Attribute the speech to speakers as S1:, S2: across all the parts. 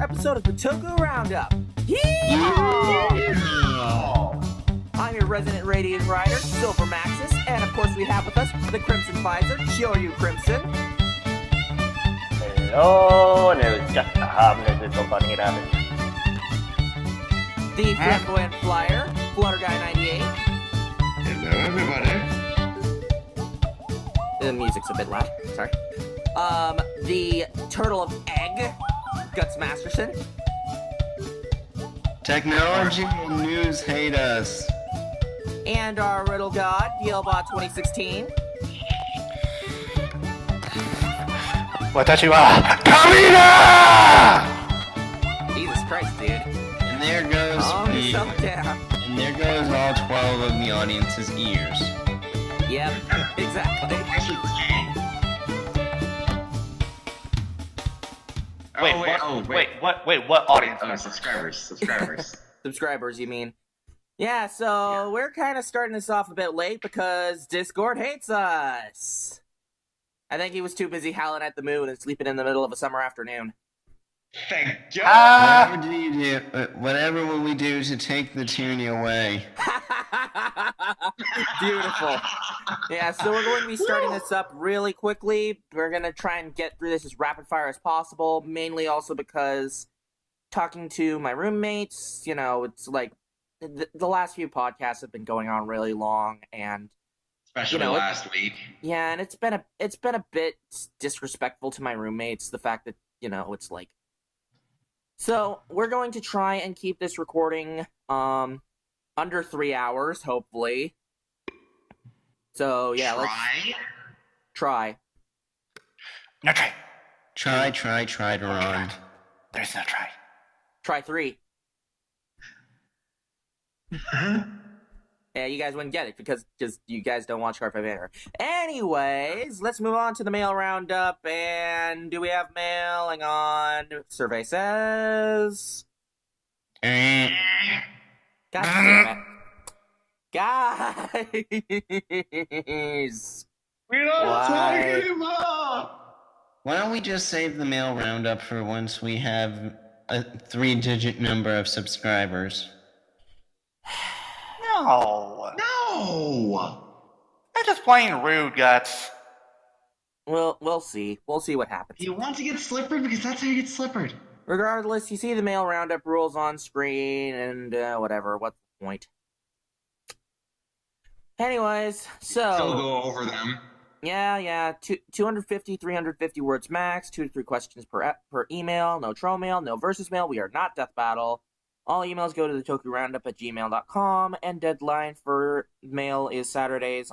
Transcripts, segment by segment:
S1: episode of the Toku Roundup. Yeah! I'm your resident Radiant Rider, Silver Maxis, and of course we have with us the Crimson Visor, Chioryu Crimson.
S2: Hello, and it was just a harmless little bunny rabbit.
S1: The Flamboyant Flyer, Flutter Guy 98.
S3: Hello, everybody.
S1: The music's a bit loud, sorry. The Turtle of Egg, Guts Masterson.
S3: Technology and news hate us.
S1: And our Riddle God, Yelbot 2016.
S2: Watashi wa Kamina!
S1: Jesus Christ, dude.
S3: And there goes
S1: Calm yourself down.
S3: And there goes all 12 of the audience's ears.
S1: Yep, exactly.
S2: Wait, what audience?
S3: Subscribers.
S1: Subscribers, you mean? Yeah, so we're kind of starting this off a bit late because Discord hates us. I think he was too busy howling at the moon and sleeping in the middle of a summer afternoon.
S3: Thank God. Whatever will we do to take the tyranny away?
S1: Beautiful. Yeah, so we're going to be starting this up really quickly. We're going to try and get through this as rapid fire as possible, mainly also because talking to my roommates, you know, it's like the last few podcasts have been going on really long, and
S3: Especially last week.
S1: Yeah, and it's been a bit disrespectful to my roommates, the fact that, you know, it's like. So we're going to try and keep this recording under 3 hours, hopefully. So yeah, let's try.
S2: No try.
S3: Try to run.
S2: There's no try.
S1: Try 3. Yeah, you guys wouldn't get it because you guys don't watch Car 5 Anime. Anyways, let's move on to the mail roundup. And do we have mail? Hang on. Survey says. God damn it. Guys!
S3: We don't talk anymore! Why don't we just save the mail roundup for once we have a 3-digit number of subscribers?
S2: No! That's just plain rude, Guts.
S1: Well, we'll see. We'll see what happens.
S3: You want to get slippered? Because that's how you get slippered.
S1: Regardless, you see the mail roundup rules on screen, and whatever. What's the point? Anyways, so.
S3: Still go over them.
S1: Yeah. 250, 350 words max, 2 to 3 questions per email, no troll mail, no versus mail. We are not Death Battle. All emails go to the Toku Roundup at gmail.com, and deadline for mail is Saturdays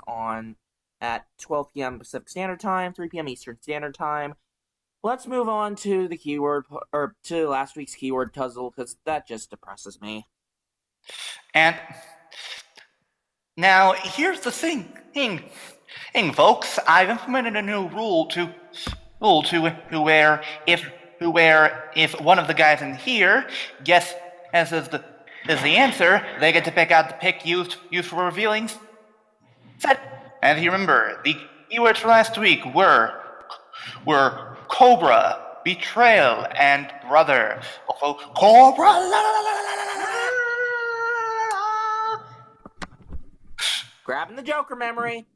S1: at 12 p.m. Pacific Standard Time, 3 p.m. Eastern Standard Time. Let's move on to the keyword, or to last week's keyword puzzle, because that just depresses me.
S2: And now here's the thing, folks. I've implemented a new rule to where if one of the guys in here guesses is the answer, they get to pick out the pick used for revealing set. And you remember, the keywords for last week were Cobra, Betrayal, and Brother. Also, Cobra!
S1: Grabbing the Joker memory.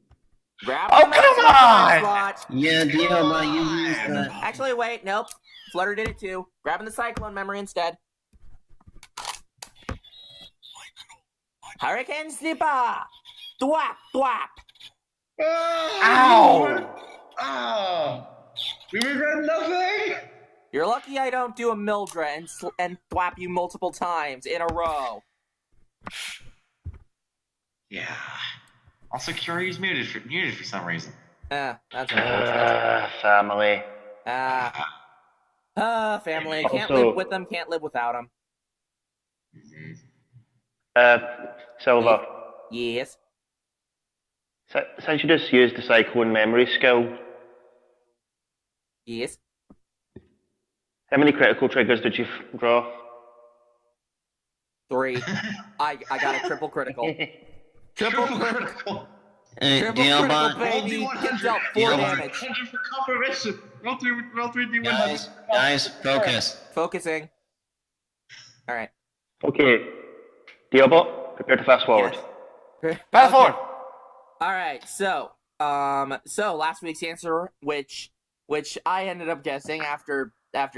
S2: Oh, come on!
S1: Slot.
S3: Yeah, Dioma, you used that.
S1: Actually, wait, nope. Flutter did it too. Grabbing the Cyclone memory instead. Hurricane Snipper! Thwap, thwap!
S2: Ow!
S3: We regret nothing!
S1: You're lucky I don't do a Mildred and thwap you multiple times in a row.
S4: Yeah. Also, Curie's muted for some reason.
S1: That's unfortunate.
S2: Family.
S1: Family. Can't
S2: Also-
S1: live with them, can't live without them.
S2: Silver.
S1: Yes.
S2: Since you just used the Cyclone memory skill,
S1: Yes.
S2: how many critical triggers did you draw?
S1: 3. I got a triple critical. Triple critical. Triple
S3: Dioma,
S1: critical, baby. Get dealt 4 damage.
S4: 100 for confirmation. Roll 3 D100.
S3: guys, focus.
S1: Focusing. All right.
S5: Okay. Diobot, prepare to fast forward.
S1: Yes.
S2: Fast forward.
S1: All right. So last week's answer, which I ended up guessing after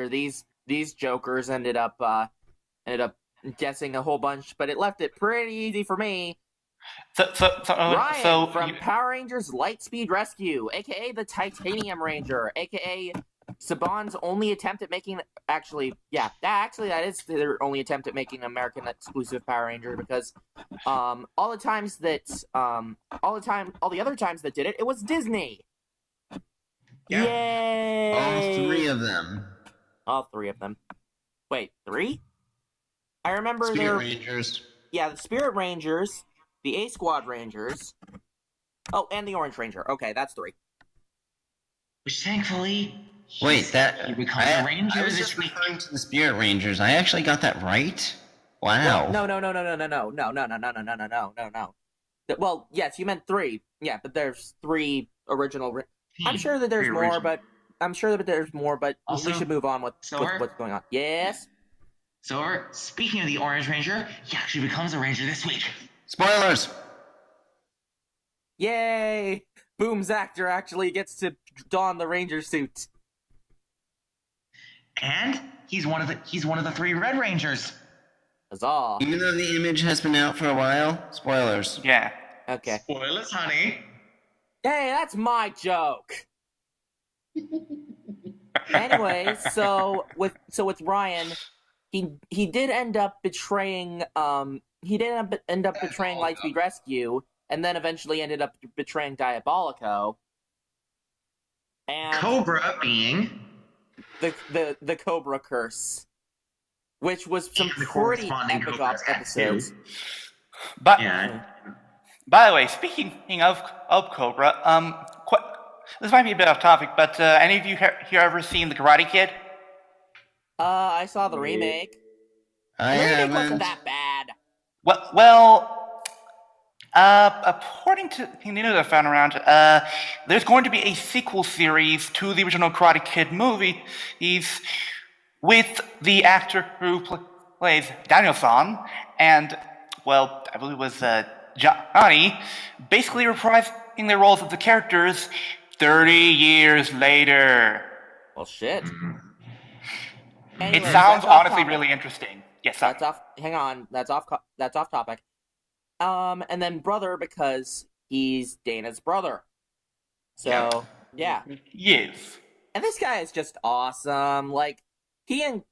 S1: these jokers ended up guessing a whole bunch, but it left it pretty easy for me. Ryan from Power Rangers Lightspeed Rescue, aka the Titanium Ranger, aka Saban's only attempt at making that is their only attempt at making an American exclusive Power Ranger, because all the other times that did it was Disney.
S4: Yeah.
S1: Yay!
S3: All three of them.
S1: All three of them. Wait, 3? I remember
S3: Spirit Rangers.
S1: Yeah, the Spirit Rangers, the A Squad Rangers. Oh, and the Orange Ranger. Okay, that's 3.
S4: Which thankfully,
S3: Wait,
S4: he becomes a ranger
S3: I was
S4: this
S3: just
S4: week.
S3: referring to the Spirit Rangers. I actually got that right. Wow.
S1: No. Well, yes, you meant 3. Yeah, but there's 3 original. I'm sure that there's more, but
S4: Also,
S1: we should move on with
S4: Silver?
S1: what's going on. Yes.
S4: So, speaking of the Orange Ranger, he actually becomes a ranger this week.
S3: Spoilers.
S1: Yay! Boom's actor actually gets to don the ranger suit.
S4: And he's one of the 3 Red Rangers.
S1: Huzzah!
S3: Even though the image has been out for a while, spoilers.
S2: Yeah.
S1: Okay.
S4: Spoilers, honey.
S1: Hey, that's my joke. Anyway, so with Ryan, he did end up betraying Lightspeed Rescue, and then eventually ended up betraying Diabolico. And
S4: Cobra being
S1: the Cobra curse, which was some
S4: And the
S1: pretty
S4: corresponding
S1: epic
S4: Cobra
S1: episodes.
S4: tattoo.
S2: But
S4: Yeah.
S2: by the way, speaking of Cobra, this might be a bit off topic, but any of you here ever seen The Karate Kid?
S1: I saw the remake.
S3: I
S1: The remake
S3: haven't.
S1: wasn't that bad.
S2: According to the news I found around, there's going to be a sequel series to the original Karate Kid movie. He's with the actor who plays Daniel-san, and, well, I believe it was Johnny, basically reprising their roles of the characters 30 years later.
S1: Well, shit.
S4: Mhm.
S1: Anyways,
S2: It sounds
S1: that's off
S2: honestly
S1: topic.
S2: really interesting. Yes, sorry.
S1: That's off. Hang on. That's off topic. And then brother, because he's Dana's brother. So yeah.
S2: Yes.
S1: And this guy is just awesome. Like he and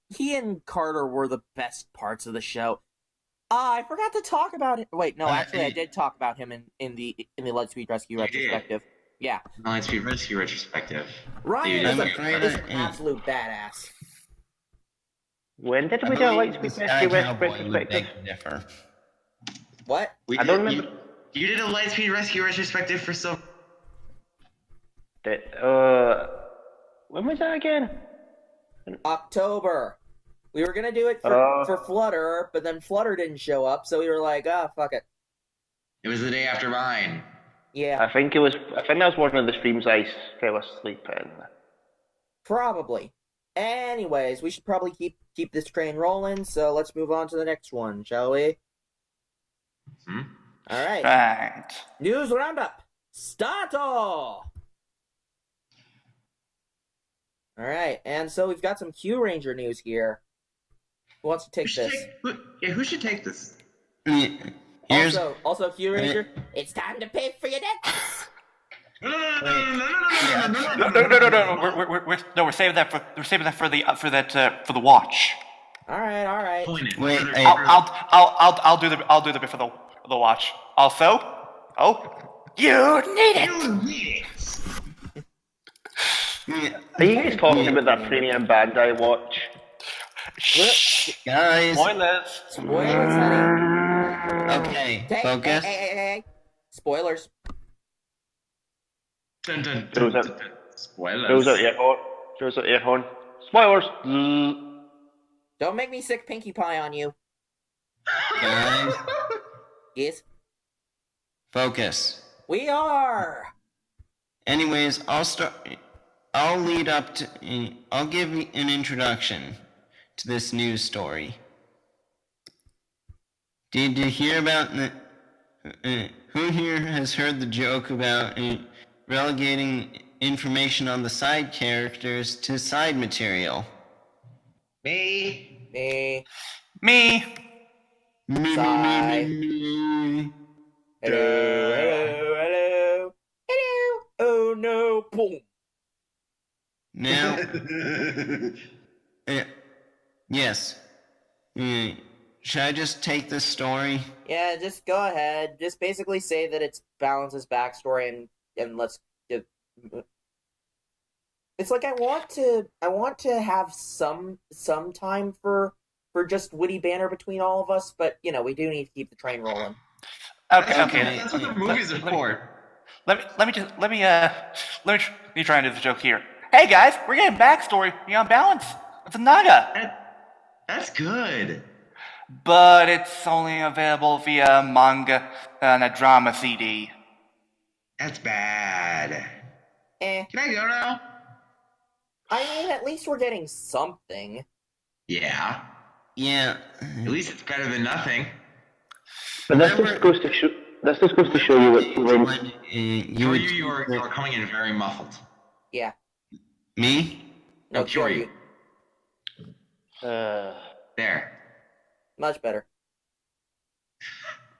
S1: Carter were the best parts of the show. I forgot to talk about it. Wait, no, actually, I did talk about him in the Lightspeed Rescue
S4: You did.
S1: retrospective. Yeah,
S4: Lightspeed Rescue retrospective.
S1: Ryan
S4: Dude,
S1: is
S3: I'm
S1: an
S3: afraid
S1: absolute badass.
S5: When did
S3: I
S5: we do a
S3: believe
S5: Lightspeed
S3: the Sky
S5: Rescue
S3: Cowboy would
S5: retrospective?
S3: beg to differ.
S1: What?
S5: I don't remember.
S4: You did a Lightspeed Rescue retrospective for Silver.
S5: When was that again?
S1: October. We were gonna do it for Flutter, but then Flutter didn't show up, so we were like, fuck it.
S4: It was the day after mine.
S1: Yeah,
S5: I think that was one of the streams I fell asleep in.
S1: probably. Anyways, we should probably keep this train rolling, so let's move on to the next one, shall we?
S4: Hmm?
S1: All right.
S2: Right.
S1: News roundup. Stato! All right, and so we've got some Q Ranger news here. Who wants to take this?
S4: Who should take this?
S3: Here's
S1: Also Q Ranger, it's time to pay for your debts.
S4: No.
S2: We're saving that for the watch.
S1: All right.
S4: Point it.
S3: Wait,
S2: I'll do the bit for the watch. Also, you need it.
S4: You need it.
S5: Are you guys talking about that Premium Bandai watch?
S3: guys.
S2: Spoilers.
S1: Spoilers, honey.
S3: Okay, focus.
S1: Hey. Spoilers.
S4: Dun, dun,
S5: Throws
S4: dun,
S5: out-
S4: dun, dun. Spoilers.
S5: Throws out ear horn. Spoilers!
S1: Don't make me sick pinkie pie on you.
S3: Guys,
S1: Yes,
S3: focus.
S1: we are.
S3: Anyways, I'll lead up to. I'll give an introduction to this news story. Did you hear about the... who here has heard the joke about relegating information on the side characters to side material?
S4: Me.
S1: Me.
S2: Me.
S1: Sigh.
S3: Me.
S1: Hello, hello, hello. Hello. Oh no, boom.
S3: Now, yes. Should I just take this story?
S1: Yeah, just go ahead. Just basically say that it's Balance's backstory and let's give... It's like I want to have some time for just witty banter between all of us, but you know, we do need to keep the train rolling.
S2: Okay.
S4: That's what the movies are for.
S2: Let me try and do the joke here. Hey guys, we're getting backstory beyond balance. It's a Naga,
S4: That's good.
S2: but it's only available via manga and a drama CD.
S4: That's bad.
S1: Eh.
S4: Can I go now?
S1: I mean, at least we're getting something.
S4: Yeah.
S3: Yeah.
S4: At least it's better than nothing.
S5: But that's just goes to show. That's just goes to show you what when
S4: You're coming in very muffled.
S1: Yeah.
S3: Me?
S4: No,
S1: Kyoryu.
S4: There.
S1: Much better.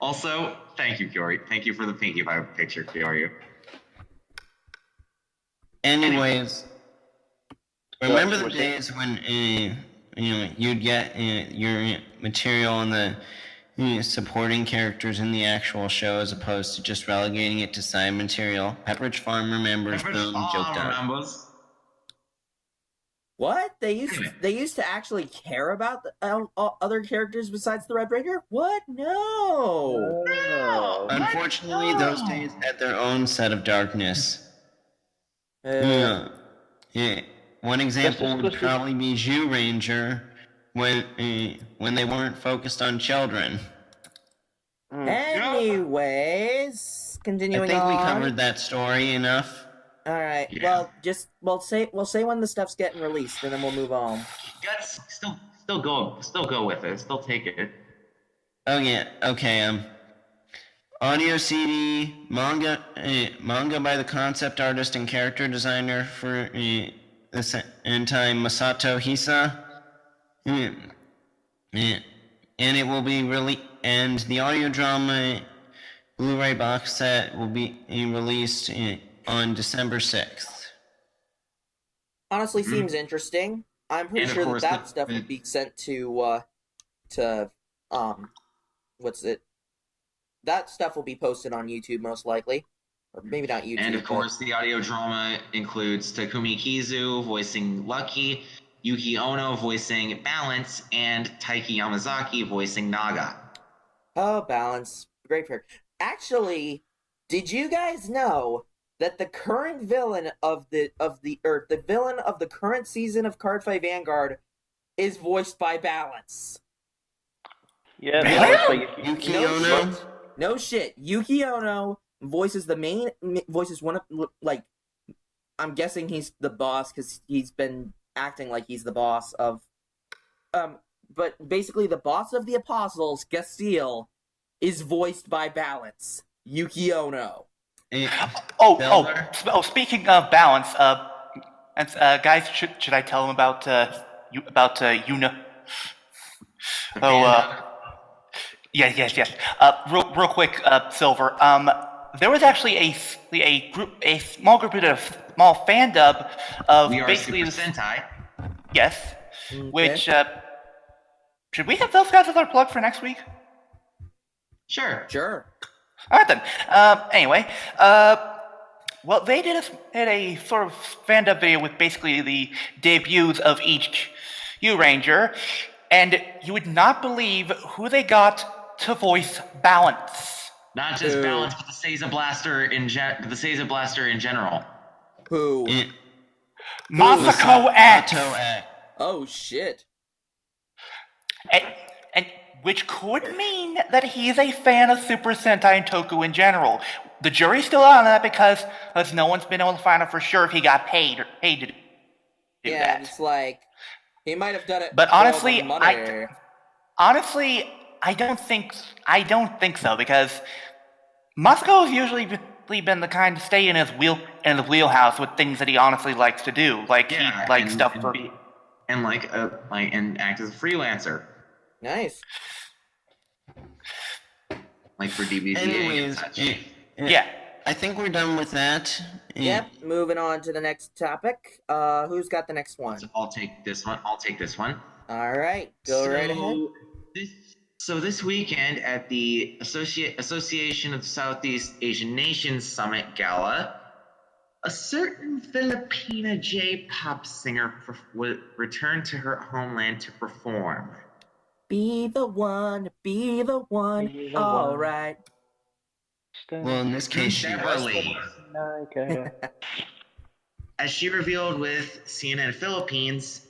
S4: Also, thank you, Kyoryu. Thank you for the Pinkie Pie picture, Kyoryu.
S3: Anyways, remember the days when you'd get your material on the supporting characters in the actual show as opposed to just relegating it to side material? Pepperidge Farm remembers. Boom, joked out.
S1: What? They used to actually care about other characters besides the Red Ranger? What? No.
S3: Unfortunately, those days had their own set of darkness. Yeah. One example would probably be Zhu Ranger when they weren't focused on children.
S1: Anyways, continuing on.
S3: I think we covered that story enough.
S1: All right.
S4: Yeah.
S1: Well, we'll say when the stuff's getting released, and then we'll move on.
S4: Let's still go with it. Still take it.
S3: Oh yeah. Okay. Audio CD, manga by the concept artist and character designer for the Sentai Masato Hisa. And it will be and the audio drama Blu-ray box set will be released on December 6th.
S1: Honestly, seems interesting. I'm pretty sure that stuff would be sent to what's it? That stuff will be posted on YouTube most likely, or maybe not YouTube.
S4: And of course, the audio drama includes Takumi Kizu voicing Lucky, Yuki Ono voicing Balance, and Taiki Yamazaki voicing Naga. Oh,
S1: Balance, great pair. Actually, did you guys know that the current villain of the villain of the current season of Cardfight Vanguard is voiced by Balance?
S5: Yeah,
S2: really?
S3: Yuki Ono?
S1: No shit. Yuki Ono voices one of, like, I'm guessing he's the boss because he's been acting like he's the boss of, but basically the boss of the Apostles, Gastile, is voiced by Balance. Yuki Ono.
S2: Speaking of Balance, guys, should I tell them about Yuna? Yes. Real quick, Silver. There was actually a small fan dub of
S4: We Are
S2: basically
S4: Super Sentai.
S2: Yes.
S1: Okay.
S2: Which should we have those guys as our plug for next week?
S4: Sure.
S2: All right then. Anyway, well, they did a sort of fan dub video with basically the debuts of each U-Ranger, and you would not believe who they got to voice Balance.
S4: Not just Balance, but the Seiza Blaster in general.
S1: Who?
S2: Masako X.
S1: Oh shit.
S2: And which could mean that he's a fan of Super Sentai and Toku in general. The jury's still out on that because no one's been able to find out for sure if he got paid to do that.
S1: Yeah, it's like he might have done it.
S2: But honestly,
S1: for the money.
S2: I don't think so, because Moscow has usually been the kind to stay in his wheelhouse with things that he honestly likes to do, like he likes stuff for.
S4: And and act as a freelancer,
S1: Nice.
S4: like for DBZA and
S3: Anyways,
S4: such.
S2: Yeah.
S3: I think we're done with that.
S1: Yep. Moving on to the next topic. Who's got the next one?
S4: So I'll take this one.
S1: All right. Go right ahead.
S4: This weekend at the Association of Southeast Asian Nations Summit Gala, a certain Filipina J-pop singer returned to her homeland to perform.
S1: Be the one. All right.
S3: Well, in this case, she
S4: Beverly. As she revealed with CNN Philippines,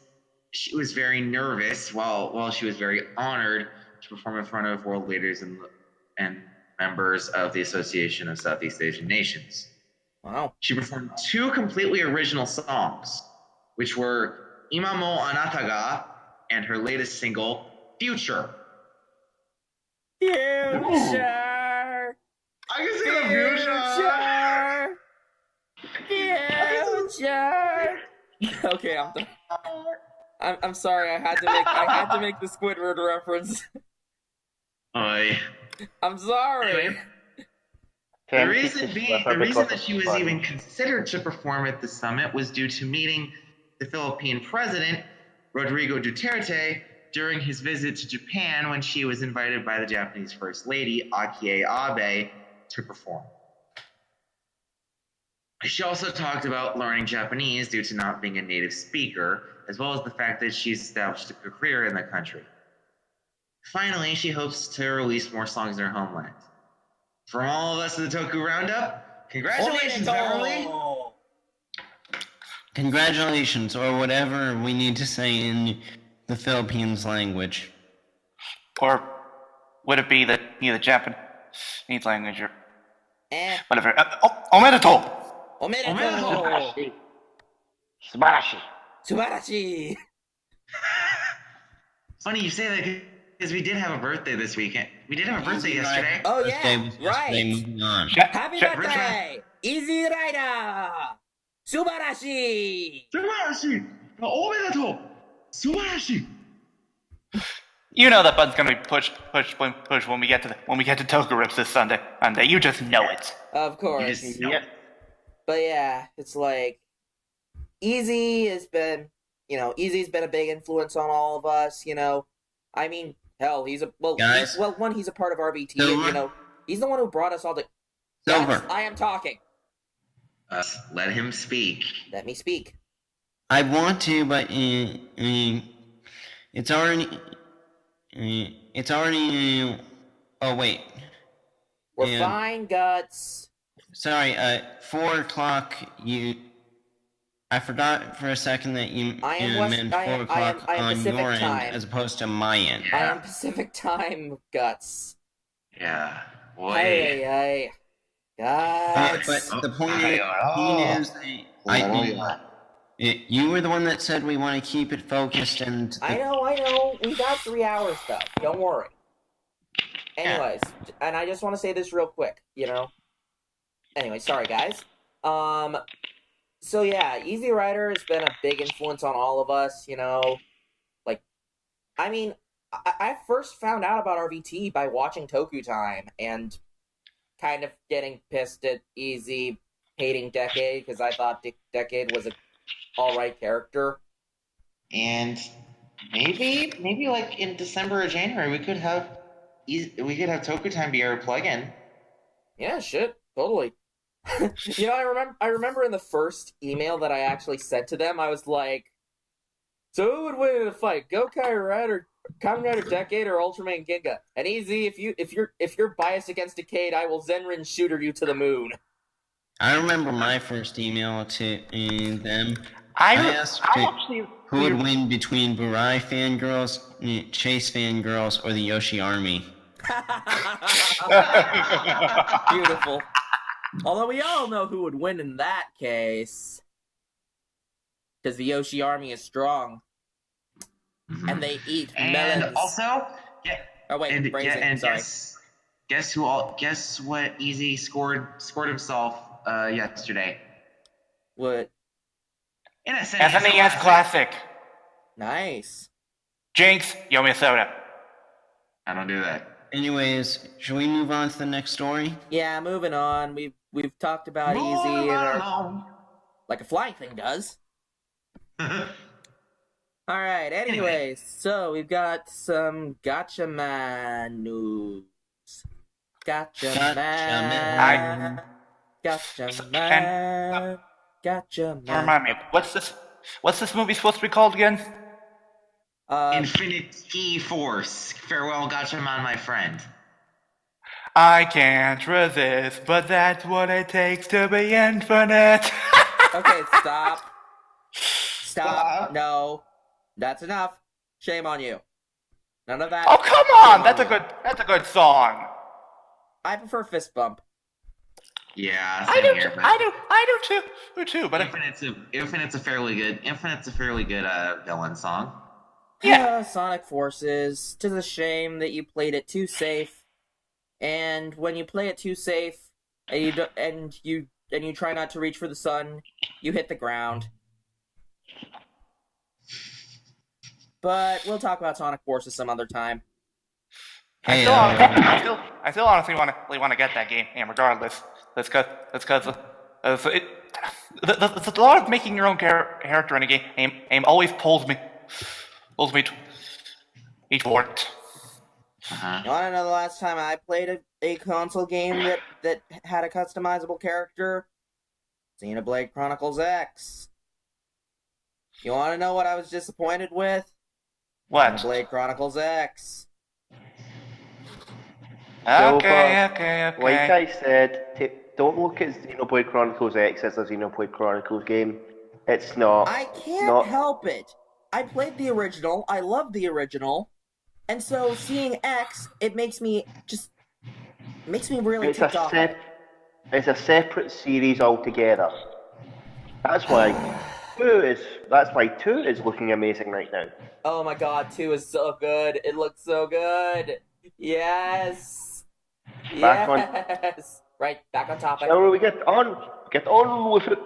S4: she was very nervous while she was very honored to perform in front of world leaders and members of the Association of Southeast Asian Nations.
S1: Wow.
S4: She performed 2 completely original songs, which were Ima mo Anata ga and her latest single, Future.
S1: Future.
S4: I can sing the
S1: Future. Okay, I'm done. I'm sorry. I had to make the Squidward reference.
S4: Oy.
S1: I'm sorry.
S4: The reason that she was even considered to perform at the summit was due to meeting the Philippine president, Rodrigo Duterte, during his visit to Japan when she was invited by the Japanese First Lady, Akie Abe, to perform. She also talked about learning Japanese due to not being a native speaker, as well as the fact that she's established a career in the country. Finally, she hopes to release more songs in her homeland. From all of us at the Toku Roundup, congratulations, Beverly!
S3: Congratulations, or whatever we need to say in the Philippines language.
S2: Or would it be the Japanese language or whatever? Omedetou!
S1: Omedetou! Subarashi!
S4: Funny you say that because we did have a birthday this weekend. We did have a birthday yesterday.
S1: Oh yeah, right.
S3: Moving on.
S1: Happy birthday, Easy Rider! Subarashi!
S4: Subarashi! Omedetou! Subarashi!
S2: You know that button's gonna be pushed when we get to Toku Rips this Sunday. You just know it.
S1: Of course. But yeah, it's like Easy's been a big influence on all of us. I mean, hell, he's a part of RBT, and he's the one who brought us all to.
S3: Silver.
S1: I am talking.
S4: Let him speak.
S1: Let me speak.
S3: I want to, but it's already. Oh wait.
S1: We're fine, Guts.
S3: Sorry. 4:00. I forgot for a second that you meant 4 o'clock on your end as opposed to my end.
S1: I am Pacific time, Guts.
S4: Yeah. Boy.
S1: Hey. Guts.
S3: But the point is, you were the one that said we want to keep it focused, and
S1: I know. We got 3 hours though. Don't worry. Anyways, and I just want to say this real quick. Anyway, sorry guys. So yeah, Easy Rider has been a big influence on all of us. I first found out about RVT by watching Toku Time and kind of getting pissed at Easy hating Decade because I thought Decade was a alright character.
S4: And maybe like in December or January we could have Toku Time be our plugin.
S1: Yeah, shit, totally. I remember in the first email that I actually sent to them, I was like, "So who would win in a fight, Kamen Rider Decade, or Ultraman Ginga?" And Easy, if you're biased against Decade, I will Zenrin shooter you to the moon.
S3: I remember my first email to them. I asked who would win between Burai fangirls, Chase fangirls, or the Yoshi Army.
S1: Beautiful. Although we all know who would win in that case. Because the Yoshi Army is strong. Mm-hmm. And they eat melons.
S4: And also,
S1: Oh wait, sorry.
S4: Guess what? Easy scored himself yesterday.
S1: What?
S4: In a SNES
S2: SNES Classic.
S1: Nice.
S2: Jinx, you owe me a soda.
S4: I don't do that.
S3: Anyways, should we move on to the next story?
S1: Yeah, moving on. We've talked about Easy like a flying thing does. All right. Anyways, so we've got some Gotcha Man news. Gotcha Man.
S2: Remind me, what's this movie supposed to be called again?
S4: Infinity Force. Farewell, Gotcha Man, my friend.
S2: I can't resist, but that's what it takes to be infinite.
S1: Okay, stop. No, that's enough. Shame on you. None of that.
S2: Oh, come on! That's a good song.
S1: I prefer Fist Bump.
S4: Yeah,
S2: I do too. But
S4: Infinite's a fairly good villain song.
S1: Yeah, Sonic Forces. 'Tis a shame that you played it too safe. And when you play it too safe, and you try not to reach for the sun, you hit the ground. But we'll talk about Sonic Forces some other time.
S3: Hey,
S2: I still honestly want to get that game, regardless. That's because the lot of making your own character in a game always pulls me toward it.
S1: You want to know the last time I played a console game that had a customizable character? Xenoblade Chronicles X. You want to know what I was disappointed with?
S2: What?
S1: Xenoblade Chronicles X.
S2: Okay.
S5: Like I said, don't look at Xenoblade Chronicles X as a Xenoblade Chronicles game. It's not.
S1: I can't help it. I played the original. I love the original. And so seeing X, it makes me really ticked off.
S5: It's a separate series altogether. That's why 2 is looking amazing right now.
S1: Oh my god, 2 is so good. It looks so good. Yes.
S5: Back on.
S1: Right, back on topic.
S5: Shall we get on with it?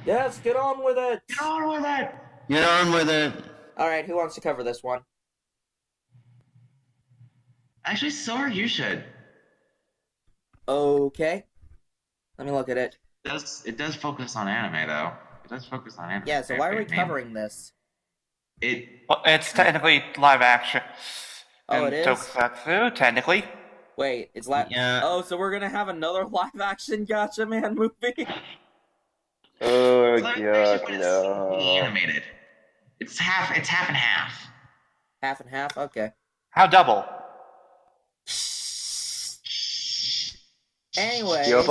S1: Yes, get on with it.
S3: Get on with it.
S1: All right, who wants to cover this one?
S4: Actually, Sora, you should.
S1: Okay. Let me look at it.
S4: It does focus on anime, though. It does focus on anime.
S1: Yeah, so why are we covering this?
S2: It's technically live action.
S1: Oh, it is?
S2: Tokusatsu, technically.
S1: Wait, it's live.
S3: Yeah.
S1: Oh, so we're gonna have another live action Gotcha Man movie?
S5: Oh
S4: Live
S5: god,
S4: action, but
S5: no.
S4: It's animated. It's half and half.
S1: Half and half? Okay.
S2: How double?
S1: Anyway, so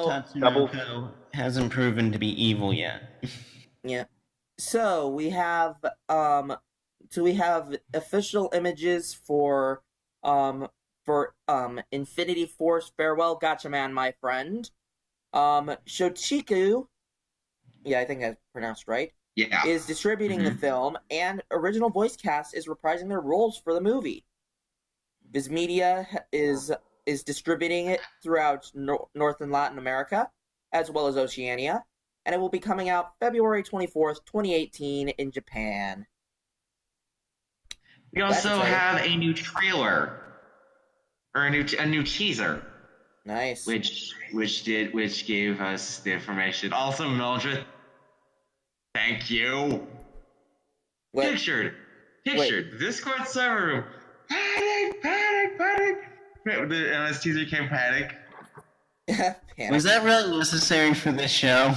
S3: Tatsunoko hasn't proven to be evil yet.
S1: yeah. So we have official images for Infinity Force Farewell Gotcha Man, my friend. Shochiku, yeah, I think that's pronounced right.
S4: Yeah.
S1: Is distributing the film, and original voice cast is reprising their roles for the movie. Viz Media is distributing it throughout North and Latin America, as well as Oceania, and it will be coming out February 24th, 2018 in Japan.
S4: We also have a new trailer, or a new teaser.
S1: Nice.
S4: Which gave us the information. Also, Mildred, thank you.
S1: What?
S4: Pictured. Discord server room. Panic. And as teaser came panic.
S1: Panic.
S3: Was that really necessary for this show?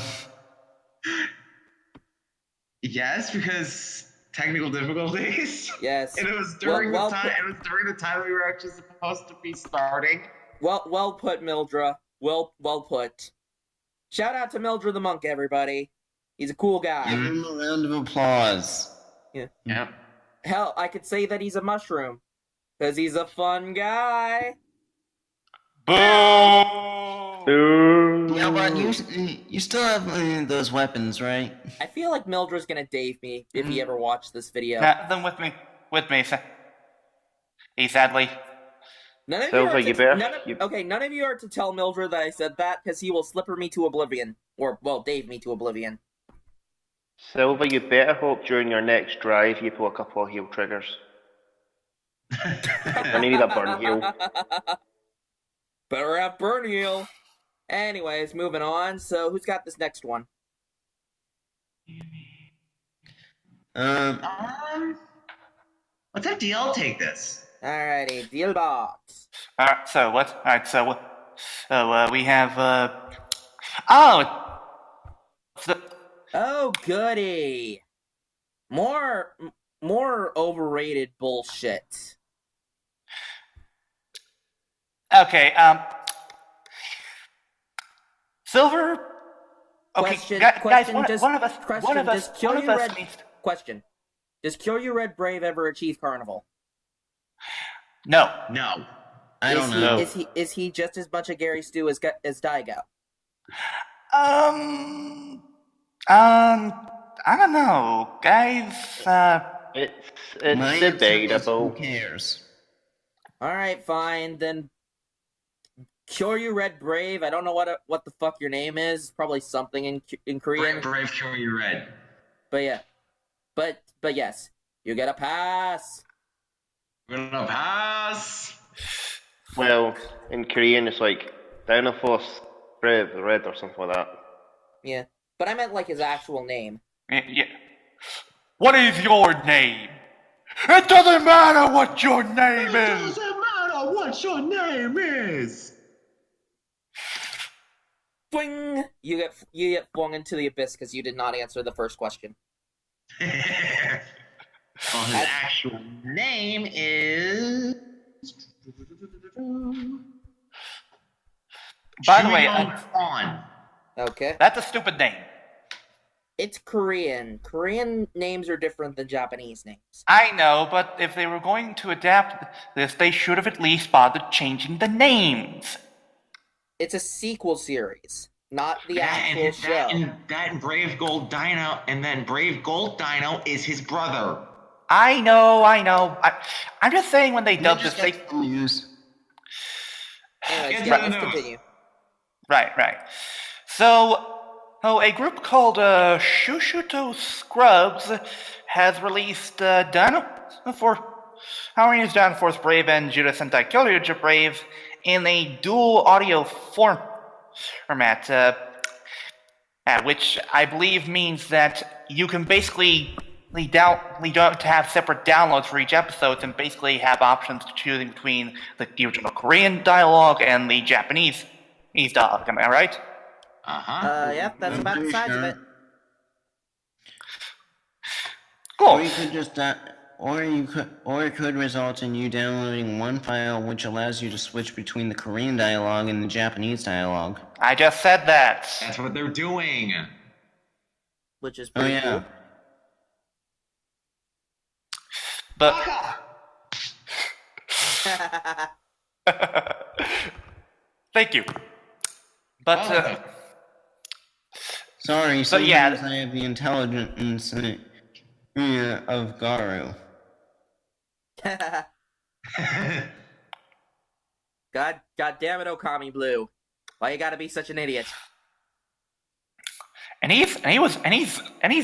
S4: Yes, because technical difficulties.
S1: Yes.
S4: And it was during the time we were actually supposed to be starting.
S1: Well put, Mildra. Well put. Shout out to Mildra the Monk, everybody. He's a cool guy.
S3: Give him a round of applause.
S1: Yeah.
S4: Yep.
S1: Hell, I could say that he's a mushroom. Because he's a fun guy.
S2: Boom!
S3: Yeah, but you still have those weapons, right?
S1: I feel like Mildra's gonna Dave me if he ever watched this video.
S2: Have them with me. sadly.
S1: None of
S5: Silver,
S1: you
S5: you
S1: are
S5: better.
S1: okay, none of you are to tell Mildred that I said that, because he will slipper me to oblivion. Or, well, Dave me to oblivion.
S5: Silver, you better hope during your next drive you pull a couple of heal triggers. I need a burn heal.
S1: Better have burn heal. Anyways, moving on. So, who's got this next one?
S4: Let's have DL take this.
S1: Alrighty, deal box.
S2: Alright, so what? Alright, so we have,
S1: Oh, goody. More overrated bullshit.
S2: okay, Silver. Okay, guys, one of us needs.
S1: Question: does Kyoryu Red Brave ever achieve Carnival?
S2: No.
S3: I don't know.
S1: Is he just as much a Gary Stu as Daigo?
S2: I don't know, guys.
S5: It's debatable.
S3: Who cares?
S1: Alright, fine, then Kyoryu Red Brave, I don't know what the fuck your name is, probably something in Korean.
S4: Brave Kyoryu Red.
S1: But yeah. But yes, you get a pass.
S4: We're gonna pass.
S5: Well, in Korean it's like Dynaforce Brave Red or something like that.
S1: Yeah. But I meant like his actual name.
S2: Yeah. What is your name? It doesn't matter what your name is.
S4: It doesn't matter what your name is.
S1: Boing! You get flung into the abyss because you did not answer the first question.
S4: Well, his actual name is.
S2: By the way,
S4: on.
S1: Okay.
S2: that's a stupid name.
S1: It's Korean. Korean names are different than Japanese names.
S2: I know, but if they were going to adapt this, they should have at least bothered changing the names.
S1: It's a sequel series, not the actual show.
S4: That and Brave Gold Dino, and then Brave Gold Dino is his brother.
S2: I know. I'm just saying when they dubbed this, they...
S3: News.
S1: Anyways,
S4: Yeah,
S1: let's
S4: no.
S1: continue.
S2: Right. So, a group called Shushuto Scrubs has released Dino Force Brave and Judah Sentai Kyoryu Brave in a dual audio format, which I believe means that you can basically you don't have to have separate downloads for each episode and basically have options to choosing between the original Korean dialogue and the Japanese dialogue. Am I right?
S1: Yeah, that's about the size of it.
S2: Cool.
S3: Or you could just or it could result in you downloading one file which allows you to switch between the Korean dialogue and the Japanese dialogue.
S2: I just said that.
S4: That's what they're doing.
S1: Which is pretty cool.
S2: But thank you. But
S3: sorry, sometimes
S2: yeah.
S3: I have the intelligence of Garu.
S1: God damn it, Okami Blue! Why you gotta be such an idiot?
S2: And he's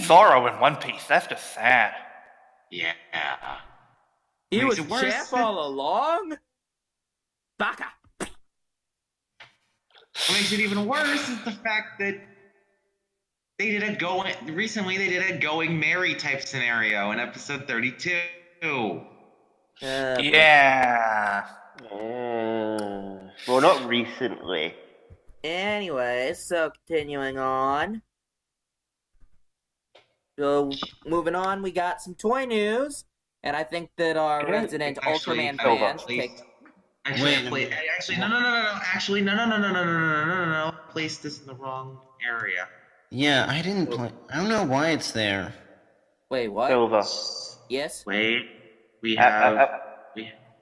S2: Zoro in One Piece. That's just sad.
S4: Yeah.
S1: He
S4: Makes
S1: was
S4: it worse.
S1: champ all along. Baka.
S4: What makes it even worse is the fact that recently they did a Going Merry type scenario in episode 32.
S2: Yeah.
S5: Well, not recently.
S1: Anyways, so continuing on. So moving on, we got some toy news, and I think that our resident Ultraman fans take.
S4: No. Place this in the wrong area.
S3: Yeah, I didn't play. I don't know why it's there.
S1: Wait, what?
S5: Silver.
S1: Yes.
S4: Wait,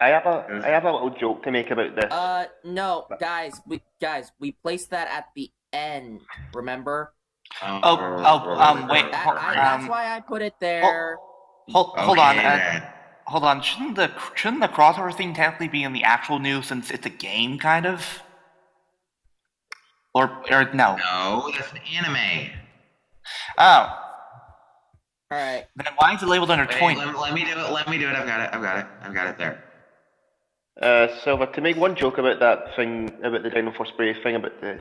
S5: I have a little joke to make about this.
S1: No, guys, we placed that at the end. Remember?
S2: Wait.
S1: That's why I put it there.
S2: Hold on. hold on. Shouldn't the crossover thing technically be in the actual news since it's a game, kind of? Or no?
S4: No, that's an anime.
S2: Oh.
S1: Alright.
S2: Then why is it labeled under
S4: Wait,
S2: toy?
S4: let me do it. Let me do it. I've got it there.
S5: Silver, to make one joke about that thing, about the Dino Force Brave thing, about the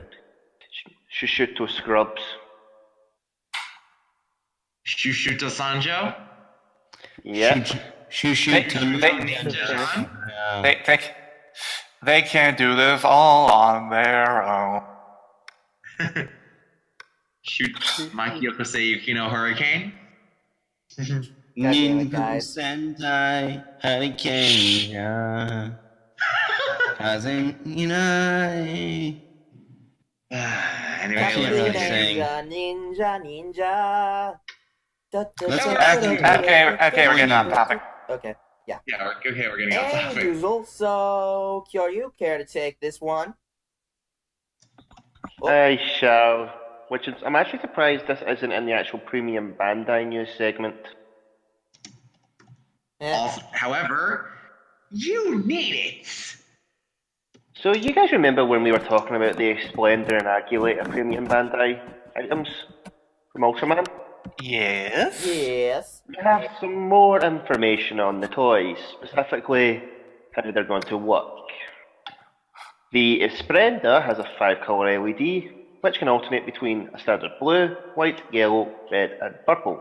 S5: Shushuto scrubs.
S4: Shushuto Sanjo?
S5: Yeah.
S2: They can't do this all on their own.
S4: Shoot Makiyoko Yukino Hurricane?
S3: Ninja Sentai Hurricane. Kazenai.
S4: Anyway,
S1: Ninja.
S2: Okay, we're getting on topic.
S1: Okay. Yeah.
S4: Yeah, okay, we're getting off topic.
S1: Usual, so Kyoryu, care to take this one?
S5: I shall. I'm actually surprised this isn't in the actual Premium Bandai news segment.
S4: However, you need it.
S5: So you guys remember when we were talking about the Splendor and Agulator Premium Bandai items from Ultraman?
S2: Yes.
S1: Yes.
S5: We have some more information on the toys, specifically how they're going to work. The Splendor has a 5-colour LED, which can alternate between a standard blue, white, yellow, red, and purple.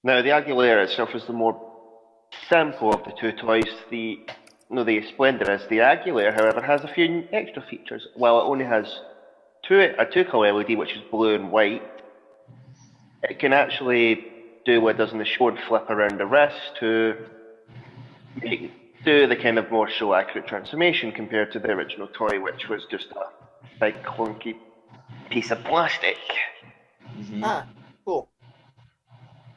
S5: Now, the Agulator itself is the more simple of the two toys. The Splendor is. The Agulator, however, has a few extra features. While it only has a 2-colour LED, which is blue and white, it can actually do what it does in the show and flip around the wrist to do the kind of more show accurate transformation compared to the original toy, which was just a big clunky piece of plastic.
S1: Ah, cool.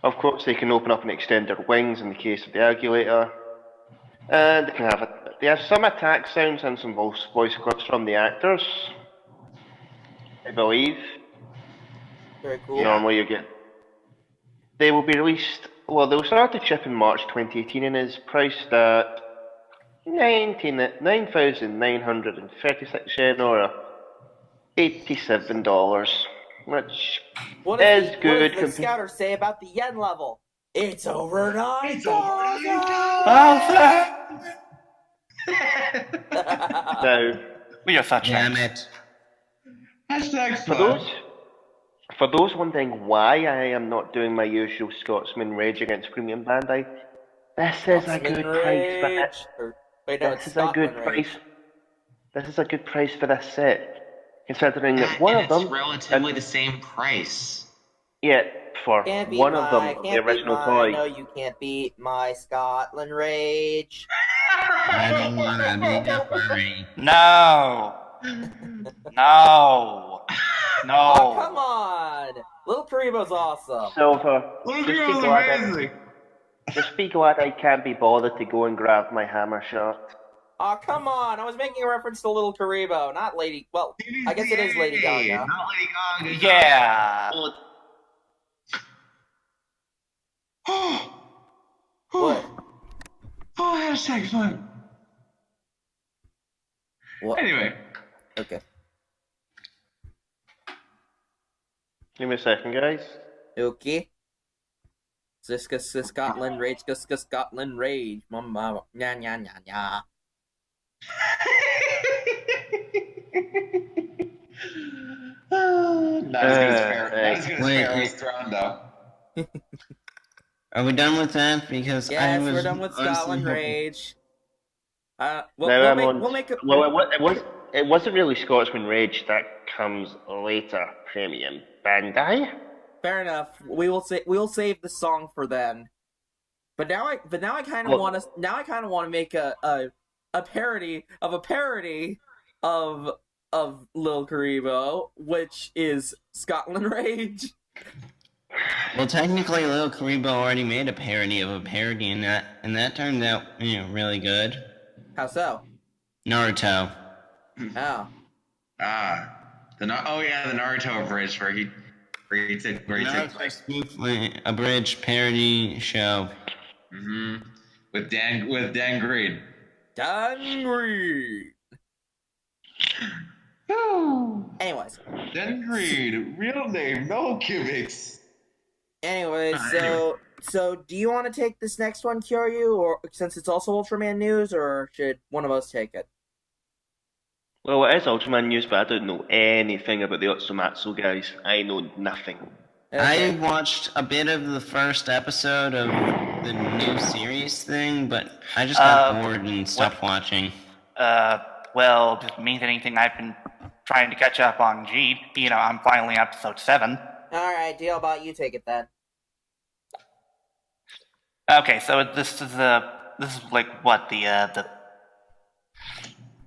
S5: Of course, they can open up and extend their wings in the case of the Agulator, and they have some attack sounds and some voice clips from the actors, I believe.
S1: Very cool.
S5: Normally they will be released, they'll start to ship in March 2018 and is priced at 9,936 yen or $87, which is good.
S1: What does the scouter say about the yen level? It's over 9,000!
S5: Now,
S2: We are such
S3: Damn it.
S4: Hashtag
S5: for those wondering why I am not doing my usual Scotsman rage against Premium Bandai, this is a good price for this. This is a good price. This is a good price for this set, considering that one of them.
S4: It's relatively the same price.
S5: Yeah, for one of them, the original toy.
S1: No, you can't beat my Scotland rage.
S3: I don't wanna be a furry.
S2: No. No. No.
S1: Oh, come on! Little Karibo's awesome.
S5: Silver,
S4: Amazing.
S5: just be glad I can't be bothered to go and grab my hammer shot.
S1: Oh, come on! I was making a reference to Little Karibo, not Lady. Well, I guess it is Lady Gaga.
S4: Not Lady Gaga.
S2: Yeah.
S1: What?
S4: Oh, hashtag fun.
S1: What?
S4: Anyway.
S1: Okay.
S5: Give me a second, guys.
S1: Okay. Siska Scotland rage, Scotland rage. Mama, nya nya nya nya.
S4: Not as good as Ferris Roundup.
S3: Are we done with that? Because
S1: Yes, we're done with Scotland
S3: hoping...
S1: rage.
S5: It wasn't really Scotsman Rage. That comes later. Premium Bandai.
S1: Fair enough. We'll save the song for then. But now I kind of want to make a parody of a parody of Lil Karibo, which is Scotland Rage.
S3: Well, technically, Lil Karibo already made a parody of a parody, and that turned out really good.
S1: How so?
S3: Naruto.
S1: Oh.
S4: The Naruto bridge where he takes like
S3: A bridge parody show.
S4: Mm-hmm. With Dan Green.
S1: Dan Green. Anyways.
S4: Dan Green, real name, no gimmicks.
S1: Anyways, so do you want to take this next one, Kyoryu, or since it's also Ultraman news, or should one of us take it?
S5: Well, it is Ultraman news, but I don't know anything about the Otsumatsu guys. I know nothing.
S3: Okay. I watched a bit of the first episode of the new series thing, but I just got bored and stopped watching.
S2: Well, does it mean anything? I've been trying to catch up on G. You know, I'm finally episode 7.
S1: Alright, deal about you take it then.
S2: Okay, so this is like what the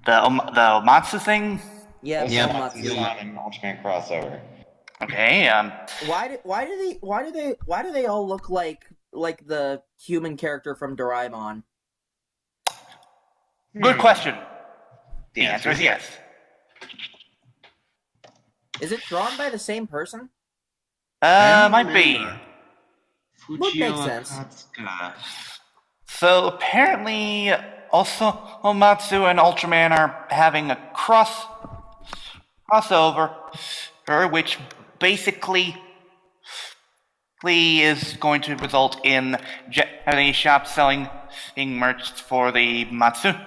S2: Omatsu thing?
S1: Yeah,
S4: Omatsu an Ultraman crossover.
S2: Okay,
S1: Why do they all look like the human character from Doraemon?
S2: Good question. The answer is yes.
S1: Is it drawn by the same person?
S2: Might be.
S1: Would make sense.
S2: So apparently, also Omatsu and Ultraman are having a crossover, which basically is going to result in Japanese shops selling merch for the Matsuno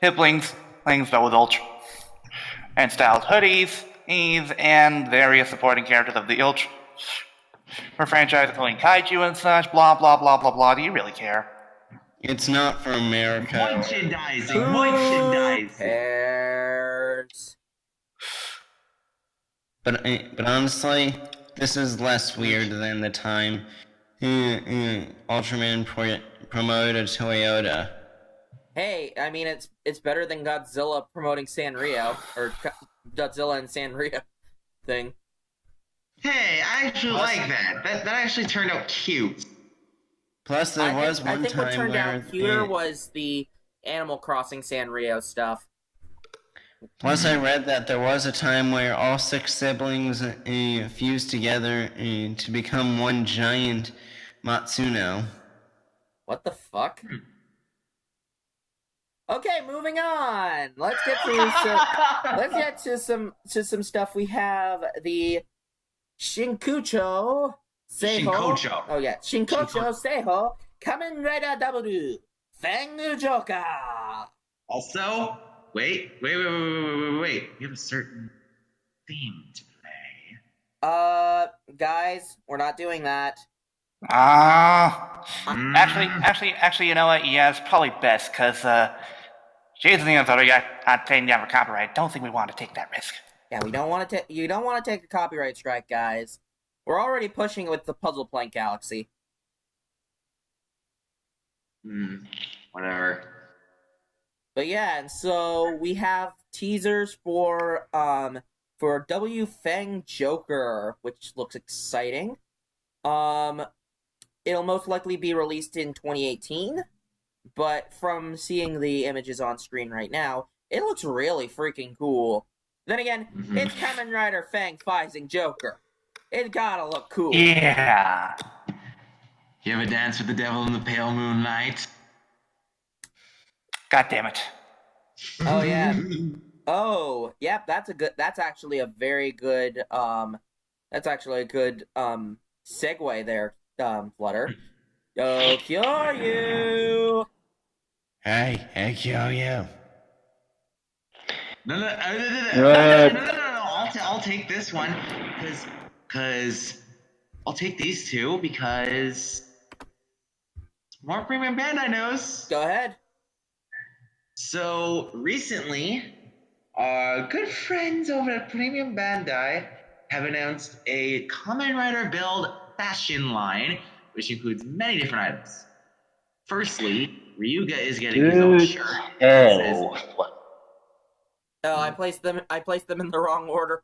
S2: siblings, but with Ultra and styled hoodies, and various supporting characters of the Ultra franchise, including kaiju and such. Blah blah blah blah blah. Do you really care?
S3: It's not for America.
S4: Merchandising.
S1: Cares.
S3: But honestly, this is less weird than the time Ultraman promoted Toyota.
S1: Hey, I mean it's better than Godzilla promoting Sanrio or Godzilla and Sanrio thing.
S4: Hey, I actually like that. That actually turned out cute.
S3: Plus, there was one time where... I think
S1: what turned out cuter was the Animal Crossing Sanrio stuff.
S3: Plus, I read that there was a time where all 6 siblings fused together to become one giant Matsuno.
S1: What the fuck? Okay, moving on. Let's get to some stuff. We have the Shinkucho Seiho. Oh yeah, Shinkucho Seiho Kamen Rider W Fang Joker.
S4: Also, wait. We have a certain theme to play.
S1: Guys, we're not doing that.
S2: Actually, you know what? Yeah, it's probably best because Jason and already got taken down for copyright. Don't think we want to take that risk.
S1: Yeah, we don't want to. You don't want to take a copyright strike, guys. We're already pushing it with the Puzzle Plank Galaxy.
S4: Whatever.
S1: But yeah, and so we have teasers for W Fang Joker, which looks exciting. It'll most likely be released in 2018, but from seeing the images on screen right now, it looks really freaking cool. Then again, it's Kamen Rider Fang fighting Joker. It gotta look cool.
S2: Yeah.
S4: You ever dance with the devil in the pale moonlight?
S2: God damn it.
S1: Oh yeah. Oh, yep, that's actually a very good segue there, Flutter. Yo, Kyoryu!
S3: Hey, Kyoryu.
S4: No. I'll take this one because I'll take these two because more Premium Bandai knows.
S1: Go ahead.
S4: So recently, our good friends over at Premium Bandai have announced a Kamen Rider build fashion line, which includes many different items. Firstly, Ryuga is getting his own shirt.
S1: Oh, I placed them in the wrong order.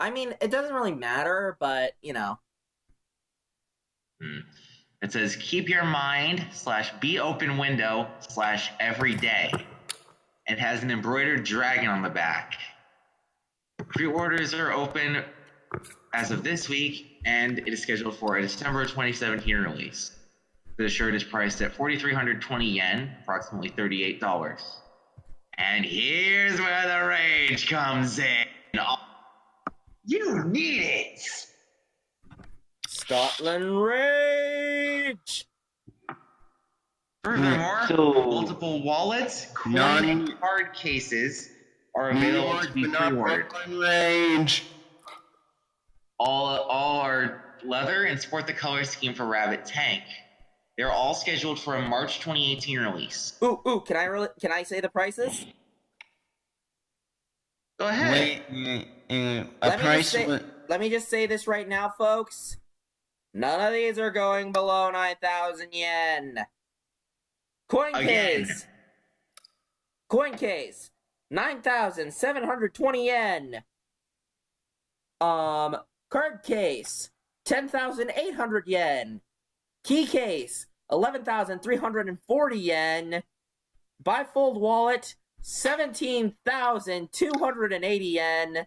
S1: I mean, it doesn't really matter, but you know.
S4: It says keep your mind /be open window /every day. It has an embroidered dragon on the back. Pre-orders are open as of this week, and it is scheduled for a December 2017 release. The shirt is priced at 4,320 yen, approximately $38. And here's where the rage comes in. You need it!
S1: Scotland Rage!
S4: Furthermore, multiple wallets, coin, and card cases are available to be pre-ordered.
S3: Rage.
S4: All are leather and sport the color scheme for Rabbit Tank. They're all scheduled for a March 2018 release.
S1: Ooh, can I say the prices?
S4: Go ahead.
S1: Let me just say this right now, folks. None of these are going below 9,000 yen. Coin case, 9,720 yen. Card case, 10,800 yen. Key case, 11,340 yen. Bifold wallet, 17,280 yen.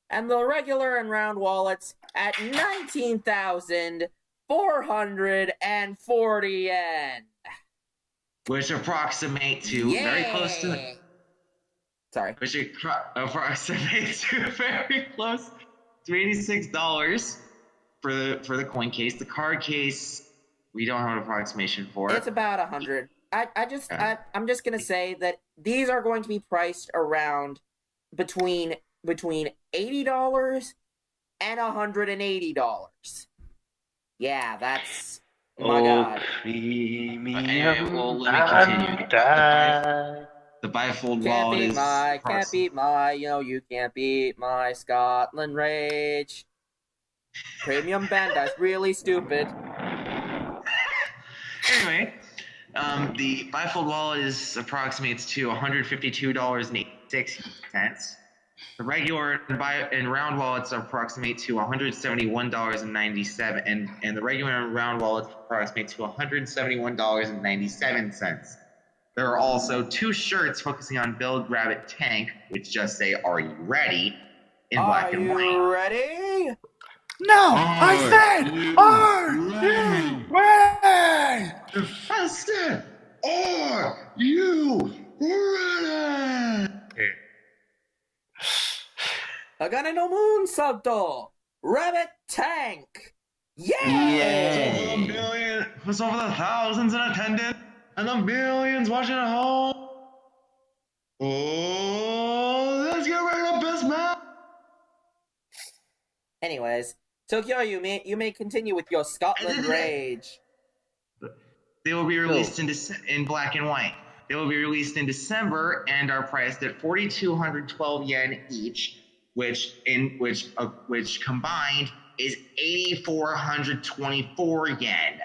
S1: And the regular and round wallets at 19,440 yen.
S4: Which approximate to very close to...
S1: Sorry.
S4: Which approximates to very close to $86 for the coin case. The card case, we don't have an approximation for.
S1: It's about 100. I'm just gonna say that these are going to be priced around between $80 and $180. Yeah, that's my God.
S5: Premium
S4: let me continue. The bifold wallet is
S1: can't beat my, you can't beat my Scotland Rage. Premium Bandai's really stupid.
S4: Anyway, the bifold wallet approximates to $152.86. The regular and round wallets approximate to $171.97, and the regular and round wallets approximate to $171.97. There are also 2 shirts focusing on Build Rabbit Tank, which just say, "Are you ready?" in black and white.
S1: Are you ready?
S2: No, I said, are you ready?
S4: I said, "Are you ready?"
S1: Agane no Moon Salto! Rabbit Tank! Yay!
S4: It's over the thousands in attendance and the millions watching at home. Oh, let's get ready to best man.
S1: Anyways, Tokyo, you may continue with your Scotland Rage.
S4: They will be released in black and white. They will be released in December and are priced at 4,212 yen each, which combined is 8,424 yen,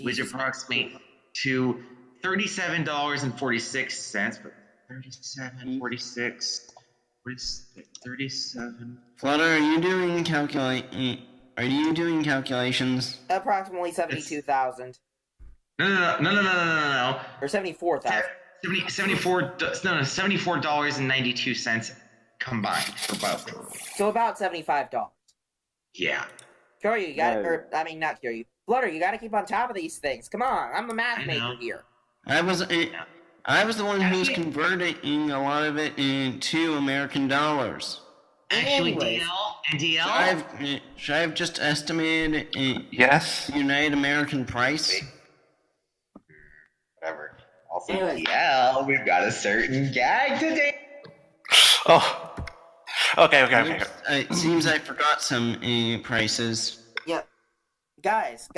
S4: which approximates to $37.46. But 37.46. 37.
S3: Flutter, are you doing calculations?
S1: Approximately 72,000.
S4: No.
S1: Or 74,000.
S4: $74.92 combined for both.
S1: So about $75.
S4: Yeah.
S1: Kyoryu, you got not Kyoryu. Flutter, you gotta keep on top of these things. Come on, I'm the math maker here.
S3: I was the one who was converting a lot of it into American dollars.
S4: Actually, DL?
S3: Should I have just estimated
S2: yes.
S3: United American price?
S4: Whatever. Also, DL, we've got a certain gag today.
S2: Oh. Okay.
S3: It seems I forgot some prices.
S1: Yeah. Guys.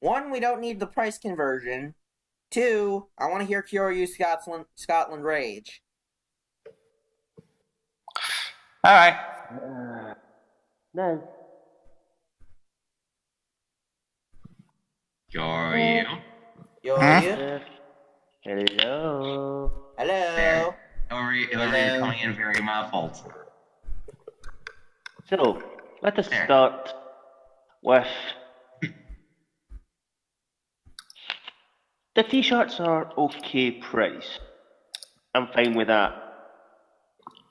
S1: 1, we don't need the price conversion. 2, I want to hear Kyoryu's Scotland Rage.
S2: All right.
S5: No.
S4: Kyoryu.
S1: Kyoryu.
S5: Hello.
S1: Hello.
S4: Kyoryu coming in very muffled.
S5: So, let us start with... The t-shirts are okay price. I'm fine with that.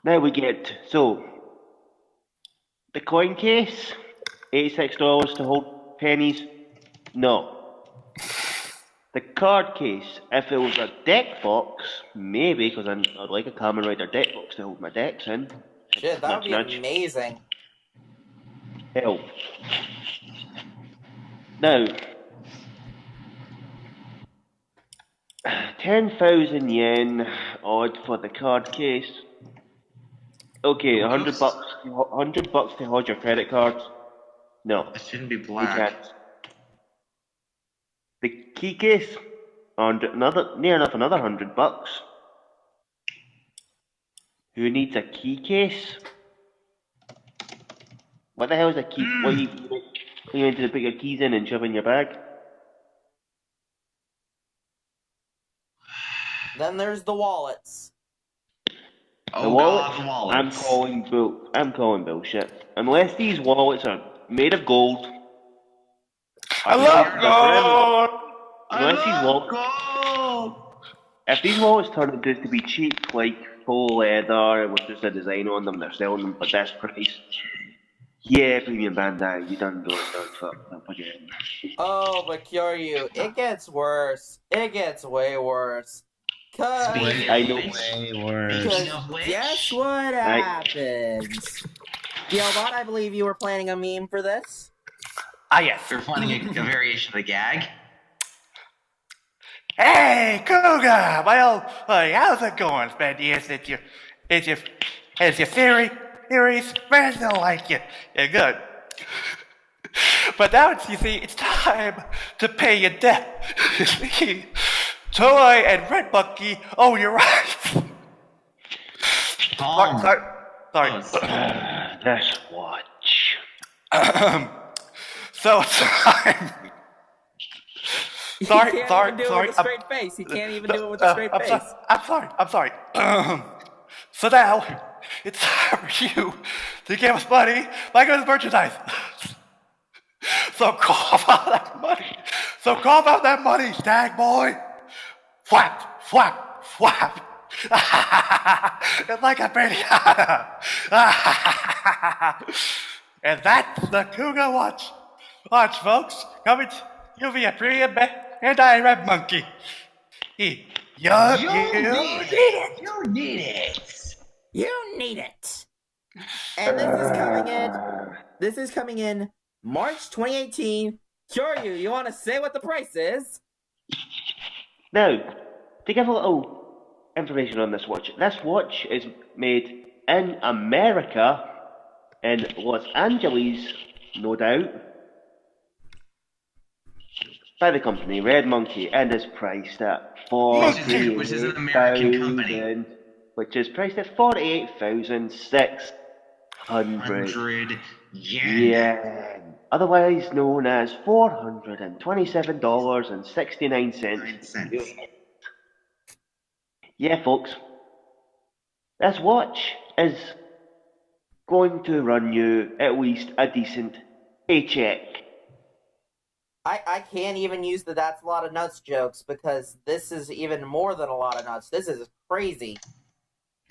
S5: Now we get, the coin case, $86 to hold pennies? No. The card case, if it was a deck box, maybe, because I'd like a Kamen Rider deck box to hold my decks in.
S1: Shit, that would be amazing.
S5: Hell. Now, 10,000 yen odd for the card case. Okay, $100 to hold your credit cards. No.
S4: It shouldn't be
S5: You
S4: black.
S5: can't. The key case, near enough another $100. Who needs a key case? What the hell is a key? What are you going to put your keys in and shove in your bag?
S1: Then there's the wallets.
S4: Oh god, the wallets.
S5: I'm calling bullshit. Unless these wallets are made of gold.
S2: I love gold!
S5: If these wallets turn out to be cheap, like faux leather with just a design on them, they're selling them for this price. Yeah, Premium Bandai, you done fucked up again.
S1: Oh, but Kyoryu, it gets worse. It gets way worse.
S3: Way worse.
S1: Guess what happens? Gilbot, I believe you were planning a meme for this.
S2: Ah, yes.
S4: You're planning a variation of the gag?
S2: Hey, Cougar! My old buddy, how's it going? It's been years since your theories, friends don't like you. You're good. But now, you see, it's time to pay your debt. Toei and Red Monkey own your rights. Sorry.
S5: This watch.
S2: So it's time. Sorry.
S1: He can't even do it with a straight face. He can't even do it with a straight face.
S2: I'm sorry. So now, it's time for you to give us money by good merchandise. So cough out that money, stag boy. Flap. It's like a piñata. And that's the Cougar Watch. Watch, folks. Coming to you via Premium Bandai Red Monkey. You need it.
S1: And this is coming in March 2018. Kyoryu, you want to say what the price is?
S5: Now, to give a little information on this watch is made in America, in Los Angeles, no doubt, by the company Red Monkey, and is priced at
S4: which is an American company.
S5: Which is priced at 48,600 yen. Otherwise known as $427.69. Yeah, folks. This watch is going to run you at least a decent paycheck.
S1: I can't even use the "that's a lot of nuts" jokes because this is even more than a lot of nuts. This is crazy.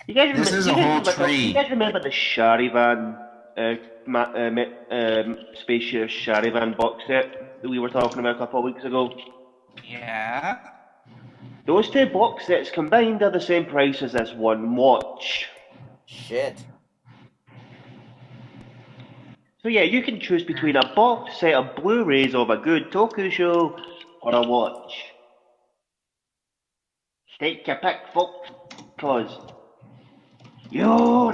S3: This is a whole tree.
S5: You guys remember the Charivan Spacious Charivan box set that we were talking about a couple of weeks ago?
S2: Yeah.
S5: Those two box sets combined are the same price as this one watch.
S1: Shit.
S5: So yeah, you can choose between a box set of Blu-rays of a good Toku show or a watch. Take your pick, folks, cause you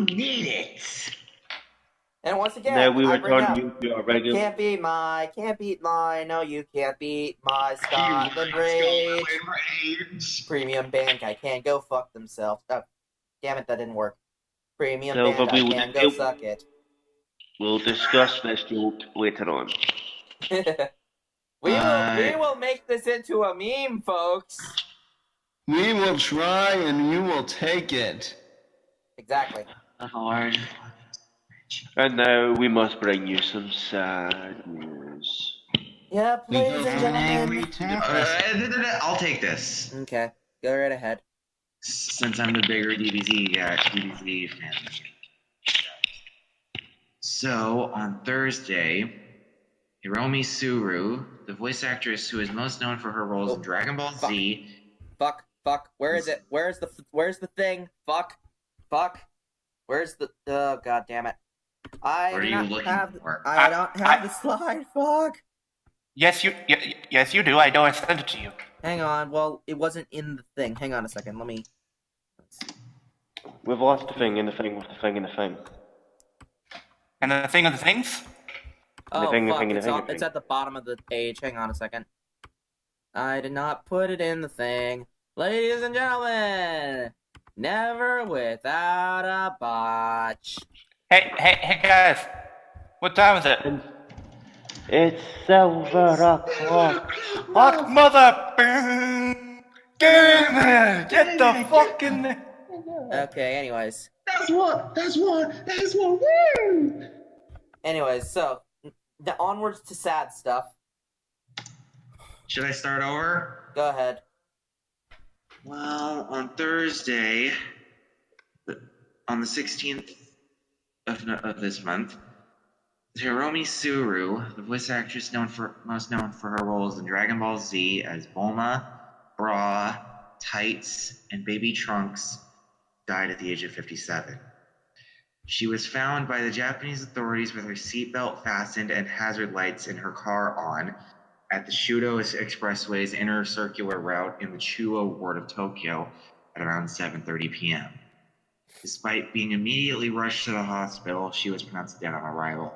S5: need it.
S1: And once again,
S5: now we
S1: I bring
S5: return
S1: up,
S5: you to our regular.
S1: can't beat my, no, you can't beat my Scotland Rage. Premium Bandai can go fuck themselves. Oh, damn it, that didn't work. Premium Bandai can go suck it.
S5: We'll discuss this joke later on.
S1: we will make this into a meme, folks.
S3: We will try and you will take it.
S1: Exactly.
S5: And now we must bring you some sad news.
S1: Yeah, ladies and gentlemen.
S4: I'll take this.
S1: Okay, go right ahead.
S4: Since I'm the bigger DBZ fan. So, on Thursday, Hiromi Suru, the voice actress who is most known for her roles in Dragon Ball Z...
S1: Fuck. Where is it? Where's the thing? Fuck. Where's the... Oh, god damn it. I don't have the slide. Fuck.
S2: Yes, you do. I know I sent it to you.
S1: Hang on. Well, it wasn't in the thing. Hang on a second. Let me...
S5: We've lost the thing in the thing with the thing in the thing.
S2: And the thing of the things?
S1: Oh, fuck. It's at the bottom of the page. Hang on a second. I did not put it in the thing. Ladies and gentlemen, never without a botch.
S2: Hey, guys. What time is it?
S5: It's silver o'clock.
S2: Fuck, mother! Get in there! Get the fuck in there!
S1: Okay, anyways.
S4: That's what, woo!
S1: Anyways, so, onwards to sad stuff.
S4: Should I start over?
S1: Go ahead.
S4: Well, on Thursday, on the 16th of this month, Hiromi Suru, the voice actress most known for her roles in Dragon Ball Z as Bulma, Bra, Tights, and Baby Trunks, died at the age of 57. She was found by the Japanese authorities with her seatbelt fastened and hazard lights in her car on at the Shudo Expressway's inner circular route in the Chuo ward of Tokyo at around 7:30 p.m. Despite being immediately rushed to the hospital, she was pronounced dead on arrival.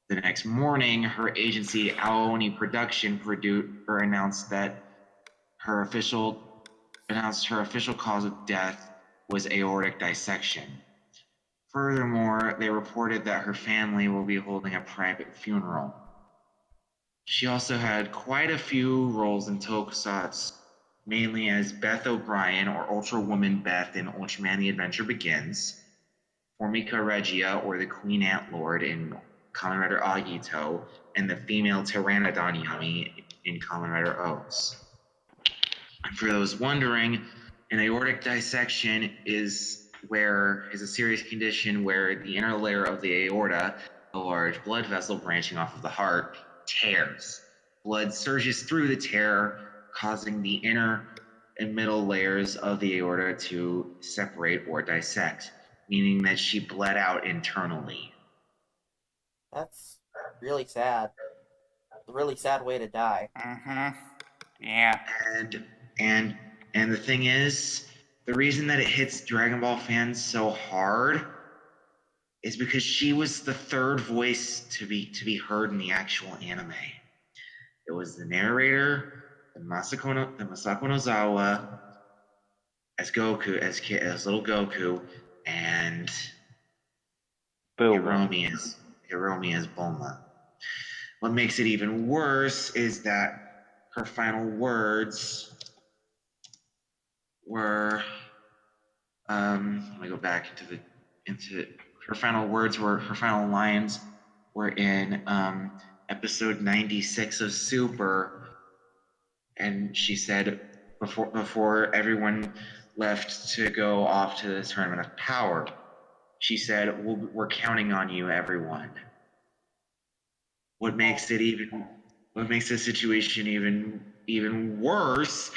S4: The next morning, her agency Aoni Production announced her official cause of death was aortic dissection. Furthermore, they reported that her family will be holding a private funeral. She also had quite a few roles in tokusatsu, mainly as Beth O'Brien or Ultra Woman Beth in Ultraman The Adventure Begins, Formica Regia or the Queen Ant Lord in Kamen Rider Agito, and the female Pteranodon Yami in Kamen Rider O's. And for those wondering, an aortic dissection is a serious condition where the inner layer of the aorta, a large blood vessel branching off of the heart, tears. Blood surges through the tear, causing the inner and middle layers of the aorta to separate or dissect, meaning that she bled out internally.
S1: That's really sad. A really sad way to die.
S2: Mm-hmm. Yeah.
S4: And the thing is, the reason that it hits Dragon Ball fans so hard is because she was the third voice to be heard in the actual anime. It was the narrator, the Masako Nozawa, as Goku, as little Goku, and Hiromi as Bulma. What makes it even worse is that her final words were let me go back into her final lines were in episode 96 of Super, and she said before everyone left to go off to the Tournament of Power, she said, we're counting on you, everyone. What makes the situation even worse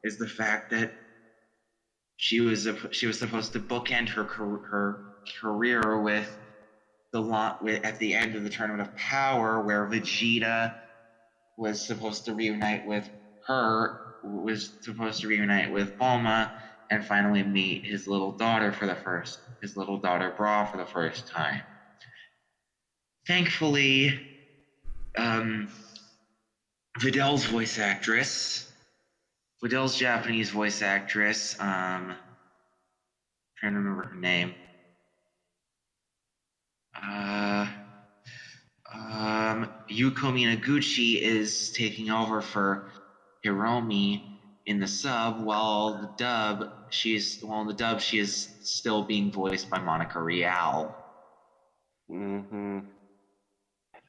S4: is the fact that she was supposed to bookend her career with at the end of the Tournament of Power, where Vegeta was supposed to reunite with Bulma, and finally meet his little daughter Bra for the first time. Thankfully, Vidal's Japanese voice actress, trying to remember her name. Yuko Minaguchi is taking over for Hiromi in the sub, while the dub she is still being voiced by Monica Rial.
S5: Mm-hmm.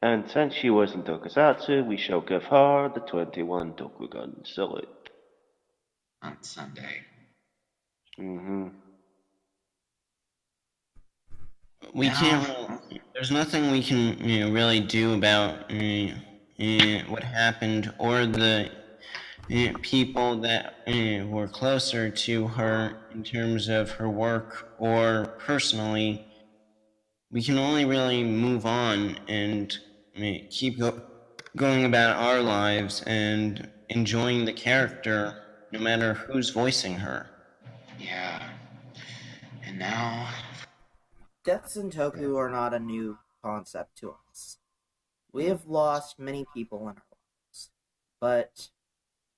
S5: And since she was in Tokusatsu, we shall give her the 21 Tokugan salute.
S4: On Sunday.
S5: Mm-hmm.
S3: we can't. There's nothing we can really do about what happened or the people that were closer to her in terms of her work or personally. We can only really move on and keep going about our lives and enjoying the character no matter who's voicing her.
S4: Yeah. And now...
S1: Deaths in Toku are not a new concept to us. We have lost many people in our lives. But...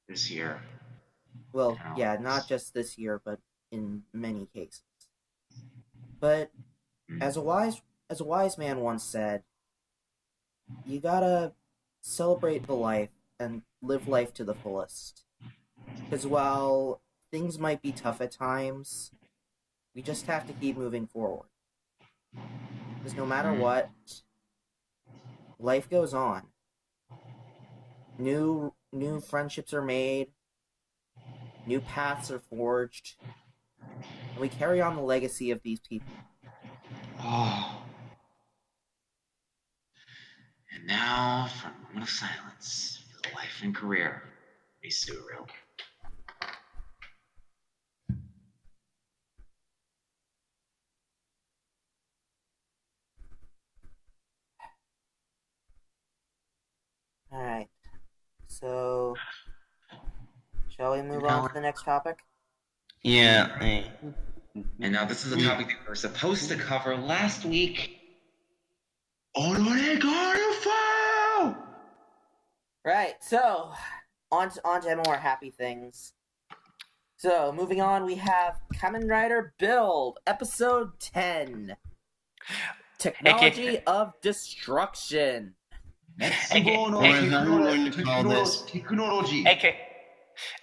S4: this year.
S1: Well, yeah, not just this year, but in many cases. But, as a wise man once said, you gotta celebrate the life and live life to the fullest. Because while things might be tough at times, we just have to keep moving forward. Because no matter what, life goes on. New friendships are made, new paths are forged, and we carry on the legacy of these people.
S4: Oh. And now, for a moment of silence for the life and career of Isuru.
S1: Alright, so shall we move on to the next topic?
S3: Yeah.
S4: And now this is a topic that we were supposed to cover last week. Oregano!
S1: Right, so on to more happy things. So moving on, we have Kamen Rider Build, episode 10. Technology of Destruction.
S3: Technology.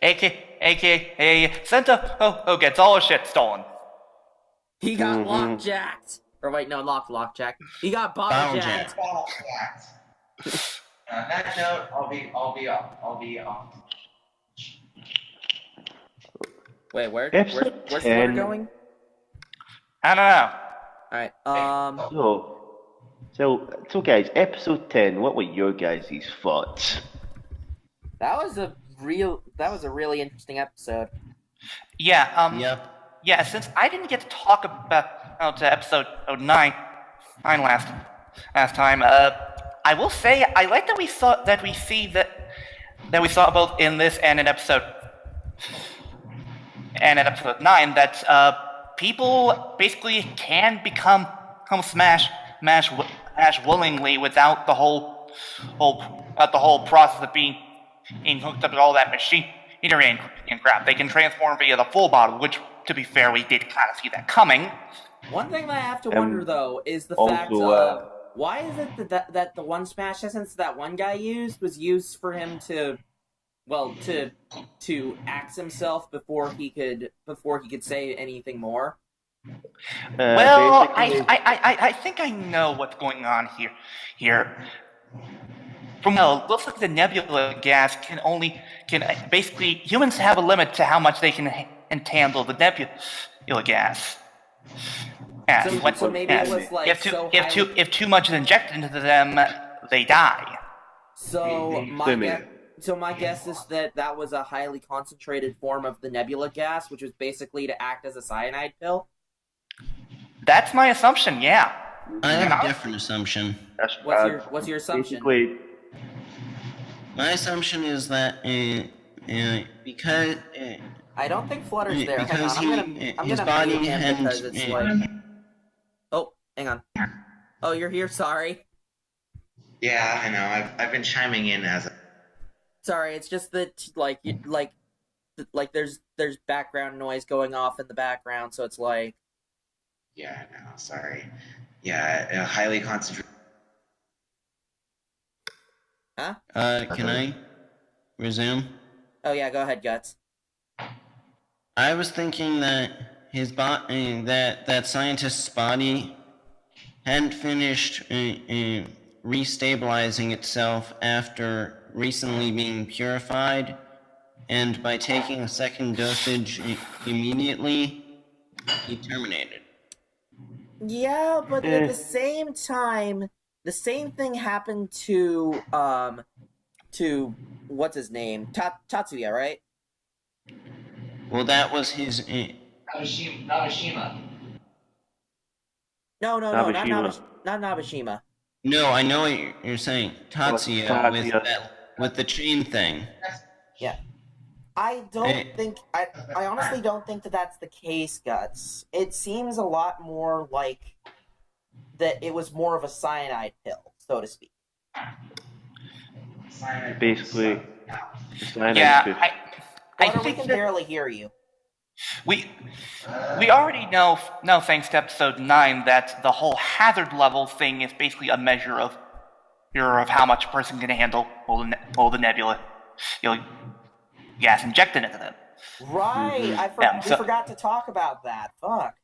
S2: AKA Senta who gets all his shit stolen.
S1: He got lockjacked. Or wait, no, lockjacked. He got bottle-jacked.
S4: On that note, I'll be off.
S1: Wait, where's
S5: Episode
S1: the
S5: 10.
S1: word going?
S2: I don't know.
S1: Alright,
S5: So guys, episode 10, what were your guys' thoughts?
S1: that was a really interesting episode.
S2: Yeah,
S3: Yep.
S2: Yeah, since I didn't get to talk about episode 9 last time, I will say I like that we saw both in this and in episode 9 that people basically can become smash willingly without the whole process of being hooked up to all that machinery and crap. They can transform via the full body, which, to be fair, we did kind of see that coming.
S1: One thing that I have to wonder, though, is the fact of why is it that the one smash essence that one guy used was used for him to axe himself before he could say anything more?
S2: Well, I think I know what's going on here. From it looks like the nebula gas can basically humans have a limit to how much they can handle the nebula gas.
S1: So maybe it was like
S2: if too much is injected into them, they die.
S1: So my guess is that was a highly concentrated form of the nebula gas, which was basically to act as a cyanide pill.
S2: That's my assumption. Yeah.
S3: I have a different assumption.
S1: What's your assumption?
S5: Basically,
S3: My assumption is that because
S1: I don't think Flutter's there. Hang
S3: because
S1: on, I'm
S3: his
S1: gonna
S3: body
S1: mute him
S3: and
S1: because it's like. Oh, hang on. Oh, you're here. Sorry.
S4: Yeah, I know. I've been chiming in as a...
S1: Sorry, it's just that like there's background noise going off in the background, so it's like.
S4: Yeah, no, sorry. Yeah, highly concentrated.
S1: Huh?
S3: Can I resume?
S1: Oh yeah, go ahead, Guts.
S3: I was thinking that his body, that scientist's body, hadn't finished restabilizing itself after recently being purified, and by taking a second dosage immediately, he terminated.
S1: Yeah, but at the same time, the same thing happened to what's his name? Tatsuya, right?
S3: Well, that was his.
S4: Nabeshima.
S1: No,
S5: Nabeshima.
S1: not Nabeshima.
S3: No, I know what you're saying. Tatsuya with
S5: Tatsuya.
S3: with the chain thing.
S1: Yeah. I don't think I honestly don't think that that's the case, Guts. It seems a lot more like that it was more of a cyanide pill, so to speak.
S5: Basically,
S2: Yeah, I
S1: Flutter, we
S2: think
S1: can
S2: that
S1: barely hear you.
S2: we already know thanks to episode 9 that the whole hazard level thing is basically a measure of how much a person can handle all the nebula, gas injected into them.
S1: Right, we forgot to talk about that. Fuck.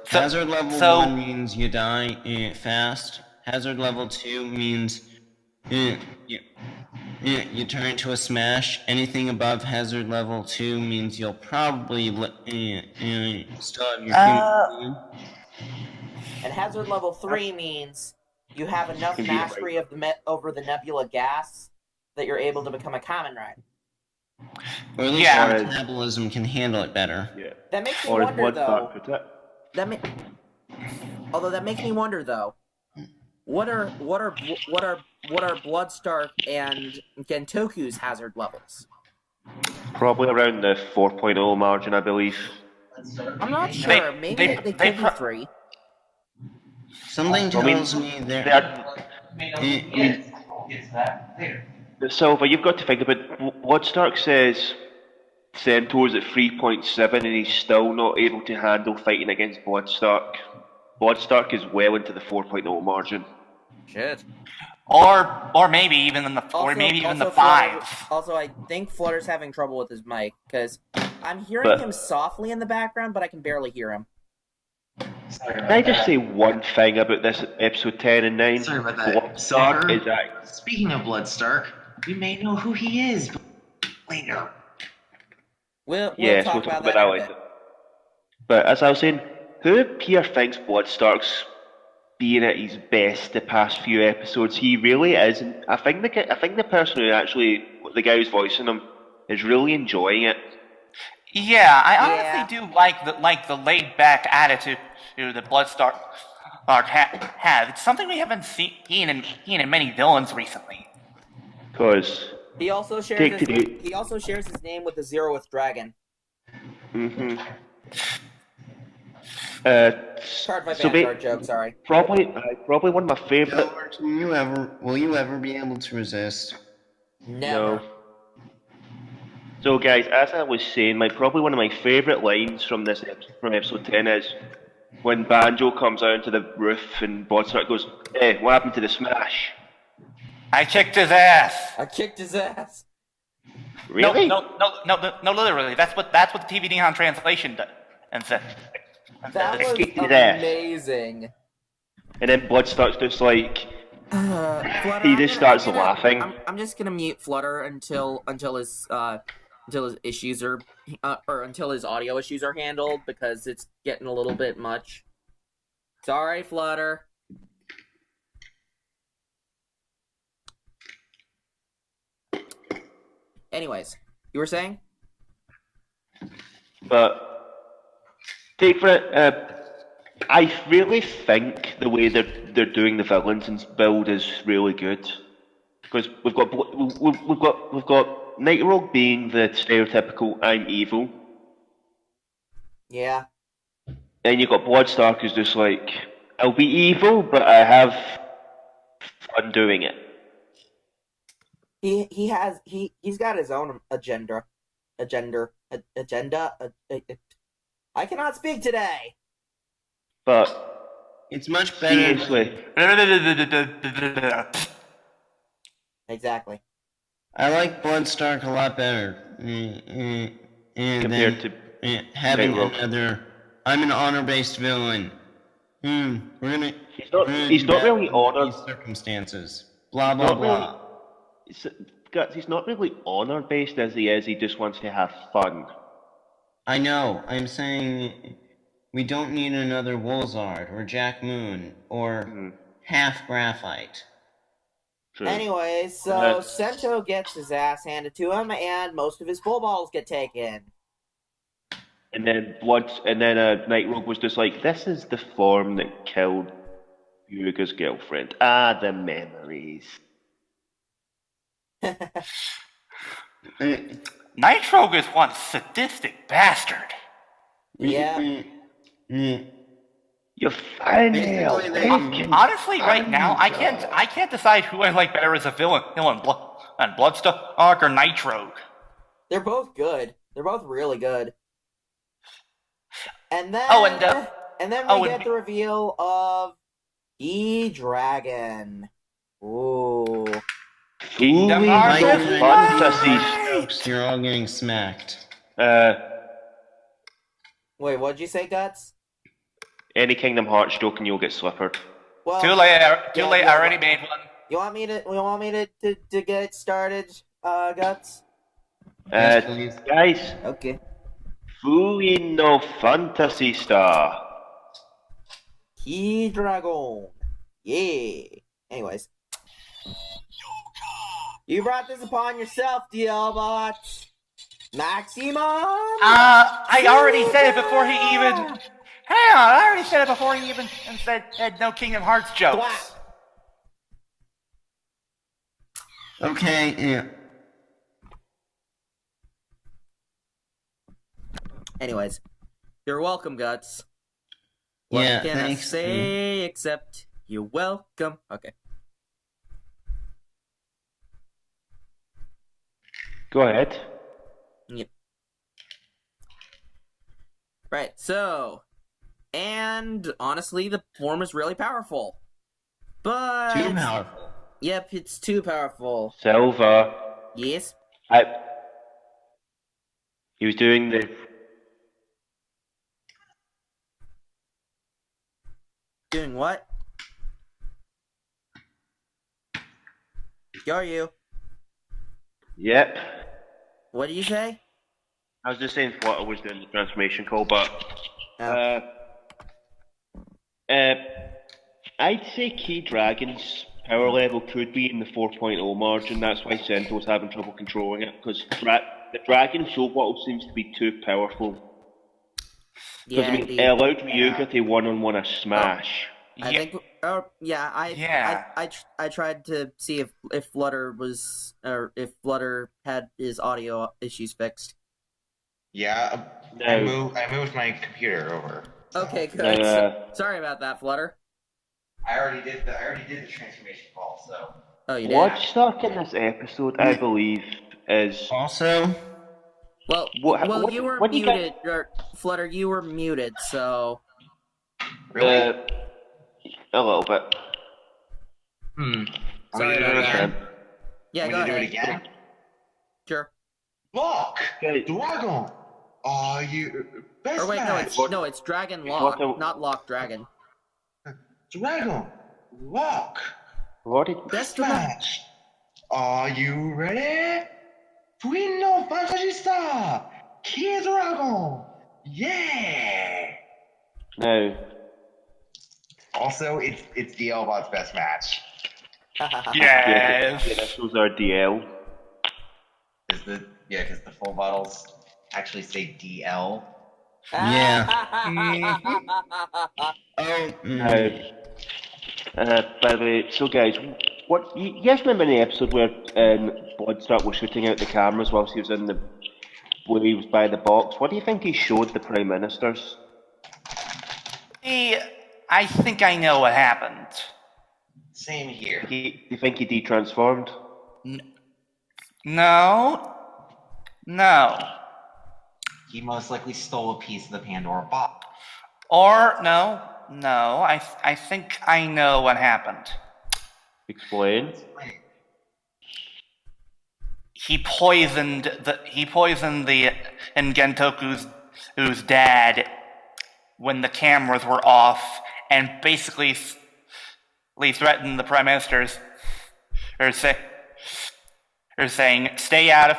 S3: Hazard level 1 means you die fast. Hazard level 2 means you turn into a smash. Anything above hazard level 2 means you'll probably still have your human.
S1: And hazard level 3 means you have enough mastery of over the nebula gas that you're able to become a common ride.
S3: Or at least your metabolism can handle it better.
S5: Yeah.
S1: That makes me wonder, though.
S5: That
S1: makes me wonder, though. What are Bloodstark and Gentoku's hazard levels?
S5: Probably around the 4.0 margin, I believe.
S1: I'm not sure. Maybe they could be 3.
S3: Something tells me they're...
S5: Silver, you've got to think about Bloodstark says Centaur's at 3.7 and he's still not able to handle fighting against Bloodstark. Bloodstark is well into the 4.0 margin.
S1: Shit.
S2: Or maybe even in the 5s.
S1: Also, I think Flutter's having trouble with his mic because I'm hearing him softly in the background, but I can barely hear him.
S5: Can I just say one thing about this episode 10 and 9?
S4: Sorry about that. Speaking of Bloodstark, we may know who he is later.
S1: We'll talk about that later.
S5: But as I was saying, who here thinks Bloodstark's being at his best the past few episodes? He really is. And I think the person who actually, the guy who's voicing him, is really enjoying it.
S2: Yeah, I honestly do like the laid back attitude that Bloodstark has. It's something we haven't seen in many villains recently.
S5: Because
S1: he also shares his name with the Zeroth Dragon.
S5: Mm-hmm.
S1: Card my Vanguard joke. Sorry.
S5: Probably one of my favorite.
S3: Will you ever be able to resist?
S1: Never.
S5: No. So guys, as I was saying, probably one of my favorite lines from episode 10 is when Banjo comes out into the roof and Bloodstark goes, "Hey, what happened to the smash?"
S2: I kicked his ass.
S5: Really?
S2: No, literally. That's what the TV Nihon translation does. And said.
S1: That was amazing.
S5: And then Bloodstark's just like,
S1: Flutter,
S5: he just starts laughing.
S1: I'm just gonna mute Flutter until his issues are, or until his audio issues are handled, because it's getting a little bit much. Sorry, Flutter. Anyways, you were saying?
S5: But take for it, I really think the way they're doing the villains and build is really good, because we've got Night Rogue being the stereotypical "I'm evil."
S1: Yeah.
S5: Then you've got Bloodstark who's just like, "I'll be evil, but I have fun doing it."
S1: He's got his own agenda. I cannot speak today.
S5: But
S3: it's much better.
S5: Seriously.
S1: Exactly.
S3: I like Bloodstark a lot better.
S5: Compared to
S3: having another. I'm an honor-based villain. We're gonna.
S5: He's not really honored.
S3: Circumstances. Blah blah blah.
S5: He's not really honor-based as he is. He just wants to have fun.
S3: I know. I'm saying We don't need another Wolzard or Jack Moon or half Graphite.
S5: True.
S1: Anyway, so Sento gets his ass handed to him, and most of his full bottles get taken.
S5: And then Night Rogue was just like, "This is the form that killed Yuga's girlfriend. Ah, the memories."
S2: Night Rogue is one sadistic bastard.
S1: Yeah.
S5: You finally
S2: Honestly, right now, I can't decide who I like better as a villain and Bloodstalk or Night Rogue.
S1: They're both good. They're both really good. And then, we get the reveal of E-Dragon. Ooh.
S5: Kingdom Hearts Fantasy.
S3: You're all getting smacked.
S1: Wait, what'd you say, Guts?
S5: Any Kingdom Hearts joke and you'll get slippered.
S1: Well,
S2: too late. I already made one.
S1: You want me to get it started, Guts?
S3: Yes, please.
S5: Guys.
S1: Okay.
S5: Fui no Fantasy Star.
S1: E-Dragon. Yeah. Anyways. You brought this upon yourself, DL-Bot. Maximum.
S2: I already said it before he even. Hang on, I already said it before he even said no Kingdom Hearts jokes.
S3: Okay, yeah.
S1: Anyways, you're welcome, Guts. What can I say except you're welcome? Okay.
S5: Go ahead.
S1: Yep. Right, so, and honestly, the form is really powerful. But...
S3: Too powerful.
S1: Yep, it's too powerful.
S5: Silver.
S1: Yes?
S5: He was doing the...
S1: Doing what? Are you?
S5: Yep.
S1: What did you say?
S5: I was just saying Flutter was doing the transformation call, but... I'd say Key Dragon's power level could be in the 4.0 margin. That's why Sento's having trouble controlling it, because the Dragon Soul Bottle seems to be too powerful. Because, it allowed Ryuga to one-on-one a smash.
S1: I tried to see if Flutter was, or if Flutter had his audio issues fixed.
S4: Yeah, I moved my computer over.
S1: Okay, good. Sorry about that, Flutter.
S4: I already did the transformation call, so.
S1: Oh, you did?
S5: What's stuck in this episode, I believe, is...
S3: Also...
S1: Well, you were muted, Flutter, you were muted, so...
S4: Really?
S5: A little bit.
S1: Sorry about that. Yeah, go ahead.
S4: Do it again?
S1: Sure.
S4: Lock! Dragon! Are you... Best
S1: or wait,
S4: match.
S1: it's Dragon Lock, not Lock Dragon.
S4: Dragon! Lock!
S5: What did...
S4: Best match! Are you ready? Twin no Fantasy Star! Key Dragon! Yeah!
S5: No.
S4: Also, it's DL-Bot's best match.
S2: Yes.
S5: The initials are DL.
S4: Because the full bottles actually say DL.
S3: Yeah.
S5: By the way, so guys, what you guys remember in the episode where Bloodstark was shooting out the cameras whilst he was where he was by the box? What do you think he showed the Prime Ministers?
S2: I think I know what happened.
S4: Same here.
S5: Do you think he de-transformed?
S2: No.
S4: He most likely stole a piece of the Pandora box.
S2: Or no. I think I know what happened.
S5: Explain.
S2: He poisoned the Gentoku's dad when the cameras were off, and basically threatened the Prime Ministers, or saying, "Stay out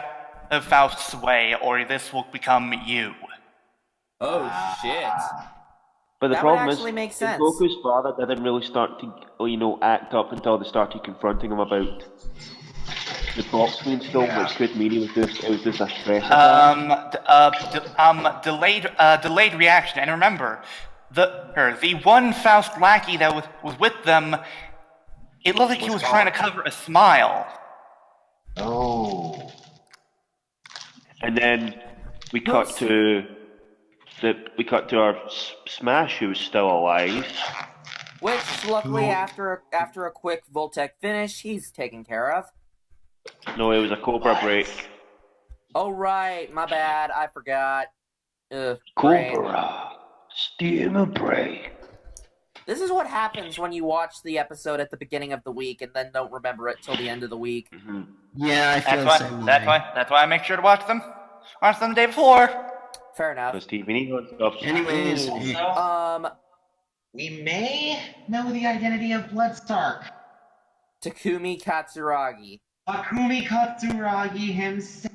S2: of Faust's way, or this will become you."
S1: Oh shit!
S5: But the
S1: That would
S5: problem
S1: actually
S5: is,
S1: make sense.
S5: Goku's father didn't really start to, act up until they started confronting him about the box being stolen, which could mean it was just a stress attack.
S2: Delayed reaction. And remember, the one Faust lackey that was with them, it looked like he was trying to cover a smile.
S4: Oh.
S5: And then we cut to our Smash, who's still alive.
S1: Which, luckily, after a quick Voltec finish, he's taken care of.
S5: No, it was a Cobra break.
S1: Oh, right. My bad. I forgot.
S5: Cobra. Steam break.
S1: This is what happens when you watch the episode at the beginning of the week and then don't remember it till the end of the week.
S3: Mm-hmm. Yeah, I feel the same way.
S2: That's why I make sure to watch them the day before.
S1: Fair enough.
S5: Because TV on stuff.
S3: Anyways,
S4: we may know the identity of Bloodstark.
S1: Takumi Katsuragi.
S4: Takumi Katsuragi himself.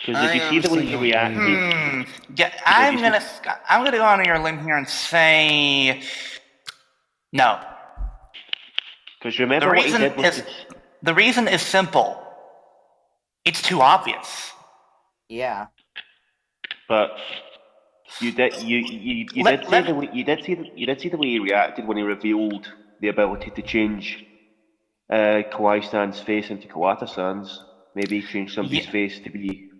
S5: Because did you see the way he reacted?
S2: Yeah, I'm gonna go on your limb here and say no.
S5: Because remember what he did with
S2: the reason is simple. It's too obvious.
S1: Yeah.
S5: But you did see the way he reacted when he revealed the ability to change Kawaii-san's face into Kawata-san's. Maybe change somebody's face to be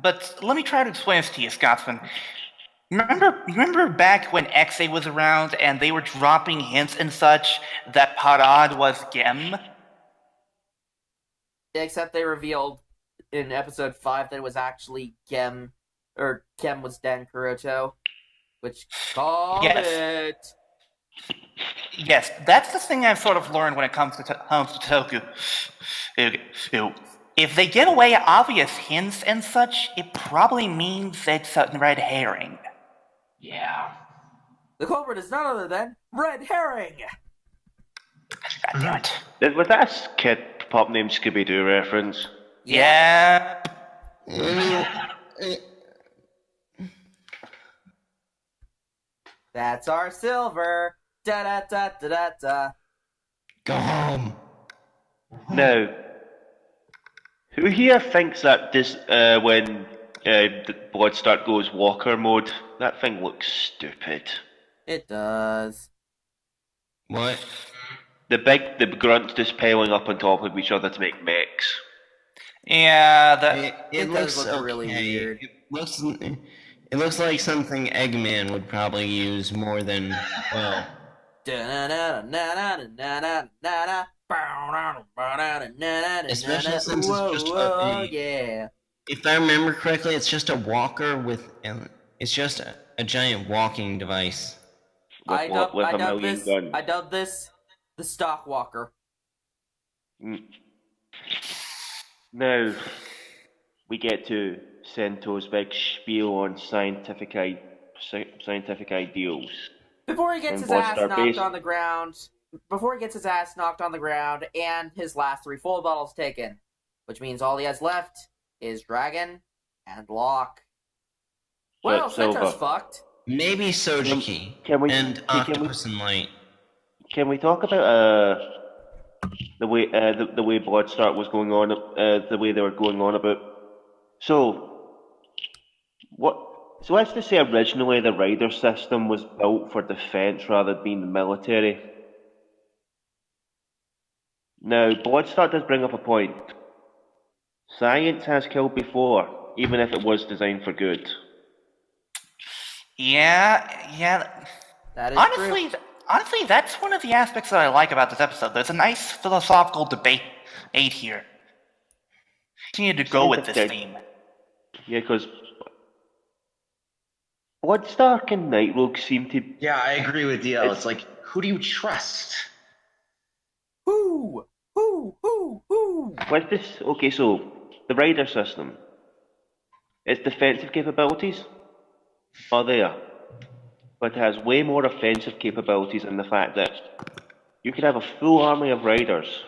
S2: but let me try to explain this to you, Scotsman. Remember back when XA was around and they were dropping hints and such that Parad was Gem?
S1: Except they revealed in episode 5 that it was actually Gem, or Gem was Den Kuroto, which called it.
S2: Yes, that's the thing I've sort of learned when it comes to Toku. If they give away obvious hints and such, it probably means it's a red herring.
S4: Yeah.
S1: The culprit is none other than Red Herring!
S2: God damn it.
S5: Was that a kid pop named Scooby-Doo reference?
S2: Yeah.
S1: That's our silver. Da da da da da da.
S3: Go home.
S5: Now, who here thinks that this when the Bloodstart goes walker mode, that thing looks stupid?
S1: It does.
S3: What?
S5: The grunts just piling up on top of each other to make mechs.
S2: Yeah,
S1: it
S3: looks
S1: does look
S3: okay.
S1: really weird.
S3: It looks like something Eggman would probably use more than well. Especially since it's just
S1: yeah.
S3: If I remember correctly, it's just a walker with it's just a giant walking device.
S1: I dubbed this the stock walker.
S5: Now we get to Sento's big spiel on scientific ideals.
S1: Before he gets his ass knocked on the ground and his last 3 full bottles taken, which means all he has left is Dragon and Locke. Well, Sento's fucked.
S3: Maybe Sojiki and Octopus and Light.
S5: Can we talk about the way Bloodstart was going on, the way they were going on about? So let's just say originally the rider system was built for defense rather than being the military. Now, Bloodstart does bring up a point. Science has killed before, even if it was designed for good.
S2: Yeah.
S1: That is
S2: honestly, that's one of the aspects that I like about this episode. There's a nice philosophical debate here. Continue to go with this theme.
S5: Yeah, because Bloodstark and Night Rogue seem to...
S4: Yeah, I agree with DL. It's like, who do you trust?
S1: Who?
S5: With this... Okay, so, the rider system. Its defensive capabilities are there. But it has way more offensive capabilities in the fact that you could have a full army of riders.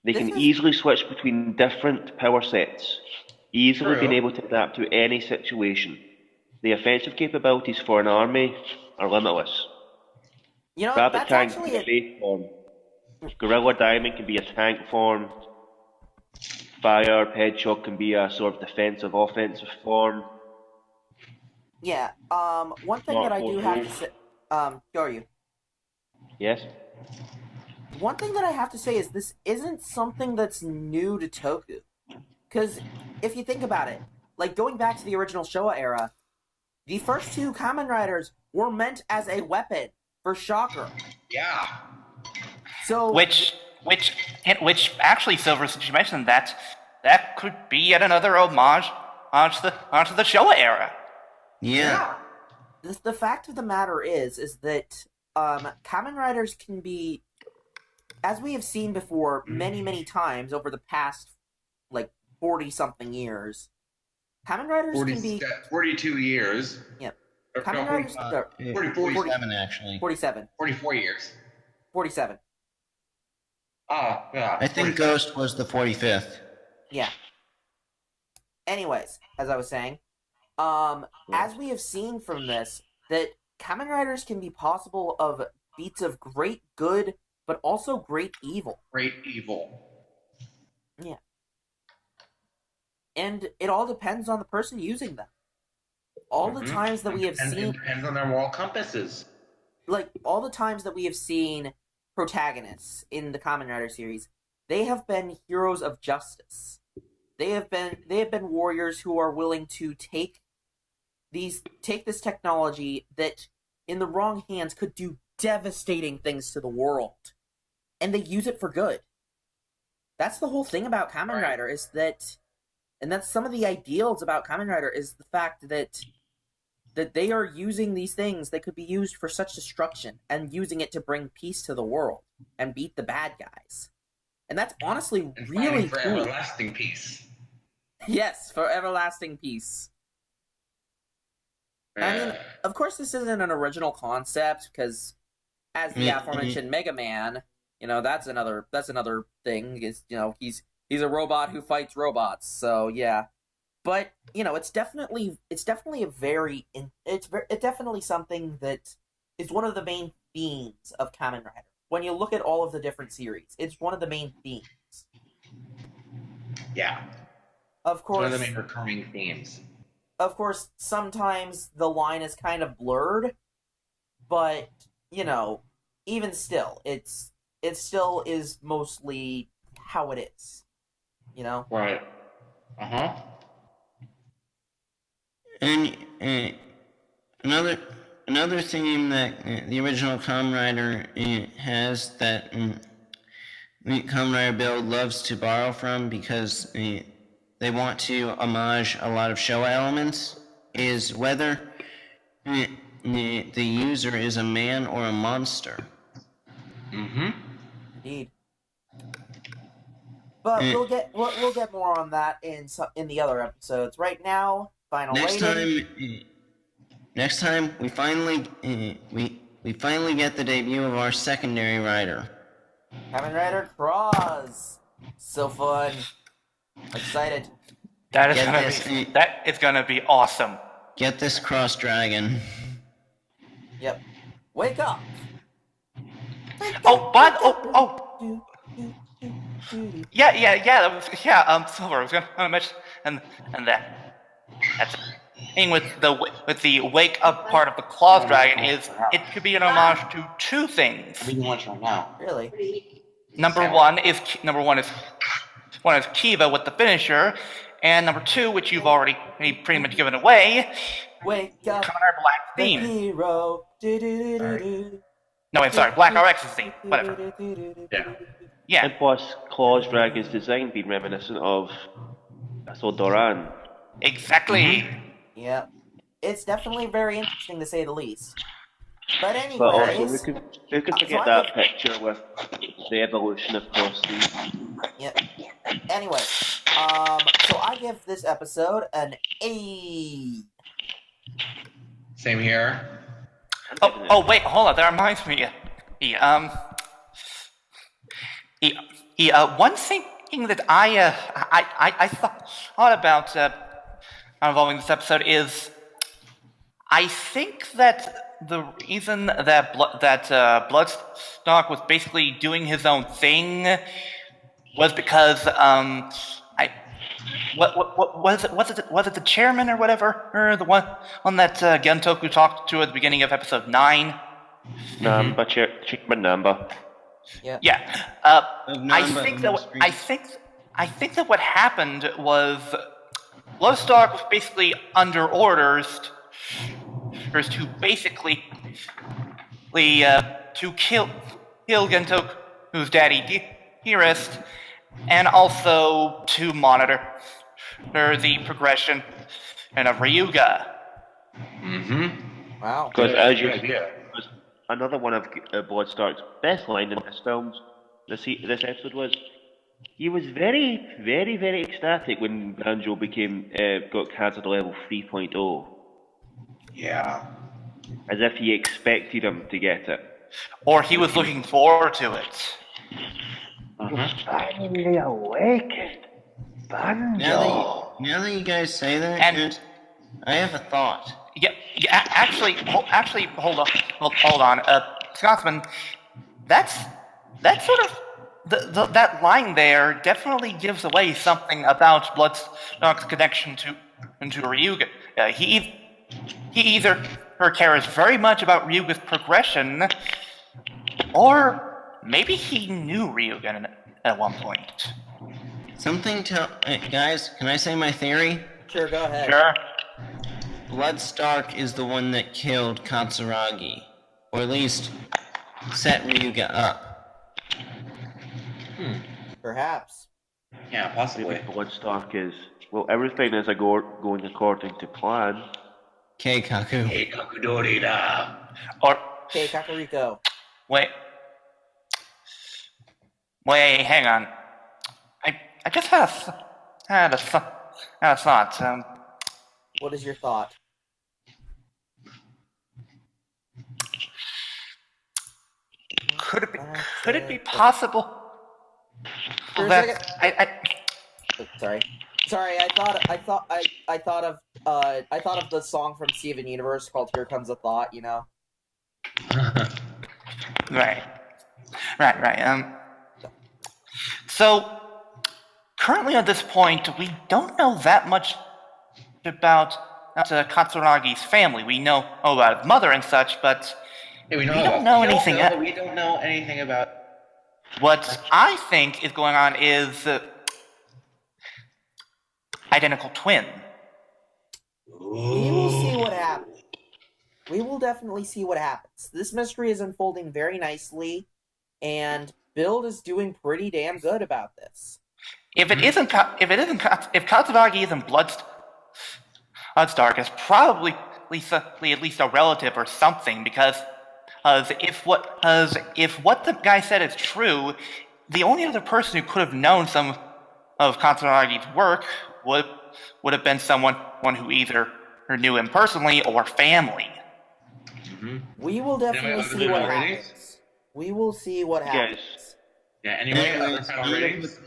S5: They can easily switch between different power sets. easily
S4: True.
S5: being able to adapt to any situation. The offensive capabilities for an army are limitless.
S1: You know,
S5: Rabbit
S1: that's
S5: Tank
S1: actually
S5: can be a base form. Gorilla Diamond can be a tank form. Fire Hedgehog can be a sort of defensive, offensive form.
S1: yeah. One thing that I do have to say, Kyoryu.
S5: Yes?
S1: One thing that I have to say is this isn't something that's new to Toku. Because if you think about it, like going back to the original Showa era, the first two Kamen Riders were meant as a weapon for Shocker.
S4: Yeah.
S1: So
S2: Which actually, Silver, since you mentioned that, that could be yet another homage onto the Showa era.
S3: Yeah.
S1: the fact of the matter is that Kamen Riders can be, as we have seen before many, many times over the past, 40-something years, Kamen Riders can be...
S4: 42 years.
S1: Yep.
S4: Or,
S1: Kamen
S4: no,
S1: Riders...
S3: 47, actually.
S1: 47.
S4: 44 years.
S1: 47.
S4: Oh, yeah.
S3: I think
S4: 47.
S3: Ghost was the 45th.
S1: Yeah. Anyways, as I was saying, as we have seen from this, that Kamen Riders can be possible of feats of great good, but also great evil.
S4: Great evil.
S1: Yeah. And it all depends on the person using them. All the times that we have
S4: And
S1: seen...
S4: it depends on their moral compasses.
S1: all the times that we have seen protagonists in the Kamen Rider series, they have been heroes of justice. They have been warriors who are willing to take this technology that, in the wrong hands, could do devastating things to the world, and they use it for good. That's the whole thing about Kamen Rider, is that, and that's some of the ideals about Kamen Rider, is the fact that they are using these things that could be used for such destruction and using it to bring peace to the world and beat the bad guys. And that's honestly
S4: And
S1: really
S4: for
S1: cool.
S4: everlasting peace.
S1: Yes, for everlasting peace. I mean, of course this isn't an original concept, because as the aforementioned Mega Man, that's another thing, is, he's a robot who fights robots, so yeah. But, it's definitely something that is one of the main themes of Kamen Rider. When you look at all of the different series, it's one of the main themes.
S4: Yeah.
S1: Of course,
S4: One of the main recurring themes.
S1: Of course, sometimes the line is kind of blurred, but, even still, it still is mostly how it is,
S4: Right. Uh-huh.
S3: And another theme that the original Kamen Rider has, that Kamen Rider Build loves to borrow from, because they want to homage a lot of Showa elements, is whether the user is a man or a monster.
S4: Mm-hmm.
S1: Indeed. But we'll get more on that in the other episodes. Right now, final rating.
S3: Next time we finally get the debut of our secondary rider.
S1: Kamen Rider Cross. So fun. Excited.
S2: That is gonna be awesome.
S3: Get this Cross Dragon.
S1: Yep. Wake up.
S2: Silver, I was gonna mention, and that's the thing with the wake up part of the Claws Dragon, is it could be an homage to two things.
S4: I'm reading lunch right now.
S1: Really?
S2: Number one is Kiva with the finisher, and number two, which you've already pretty much given away,
S1: Wake up,
S2: Kamen Rider Black
S1: the
S2: theme.
S1: hero. Do-do-do-do-do.
S2: No, I'm sorry, Black RX's theme. Whatever.
S4: Yeah.
S2: Yeah.
S5: And plus, Claw's Dragon's design being reminiscent of Doran.
S2: Exactly.
S1: Yep. It's definitely very interesting, to say the least. But anyways...
S5: But also, who could forget that picture with the evolution of Frosty?
S1: Yep. Anyway, so I give this episode an A.
S4: Same here.
S2: Oh, wait, hold on. That reminds me. that I thought about involving this episode is, I think that the reason that Bloodstock was basically doing his own thing was because what was it the chairman or whatever, or the one that Gentoku talked to at the beginning of episode 9?
S5: Chairman Namba.
S1: Yeah.
S2: Yeah. I think that what happened was Bloodstock was basically under orders to basically to kill Gentoku's daddy Dearest, and also to monitor the progression of Ryuga.
S4: Mm-hmm.
S1: Wow.
S5: Because
S4: idea.
S5: another one of Bloodstock's best lines in this films, this episode was, he was very, very, very ecstatic when Banjo got cancer to level 3.0.
S4: Yeah.
S5: As if he expected him to get it.
S2: Or he was looking forward to it.
S5: Finally awakened, Banjo.
S3: Now that you guys say that,
S2: And
S3: I have a thought.
S2: yeah, actually, hold on, Scotsman. That's sort of that line there definitely gives away something about Bloodstock's connection to Ryuga. He either cares very much about Ryuga's progression, or maybe he knew Ryuga at one point.
S3: Guys, can I say my theory?
S1: Sure, go ahead.
S2: Sure.
S3: Bloodstock is the one that killed Katsuragi, or at least set Ryuga up.
S1: Perhaps.
S4: Yeah, possibly.
S5: Maybe Bloodstock is, well, everything is going according to plan.
S3: Keikaku.
S2: Or
S1: Okay, Kakariko.
S2: wait, hang on. I just had a thought.
S1: What is your thought?
S2: Could it be possible that
S1: Sorry. I thought of the song from Steven Universe called "Here Comes a Thought." You know.
S2: Right. So currently at this point, we don't know that much about Katsuragi's family. We know about his mother and such, but
S4: Yeah,
S2: we don't know anything.
S4: We don't know anything about.
S2: What I think is going on is identical twin.
S1: We will see what happens. We will definitely see what happens. This mystery is unfolding very nicely, and Build is doing pretty damn good about this.
S2: If Katsuragi isn't Bloodstark, it's probably at least a relative or something, because if what the guy said is true, the only other person who could have known some of Katsuragi's work would have been someone who either knew him personally or family.
S1: We will definitely see what happens. We will see what happens.
S4: Yeah, anyway, other final ratings?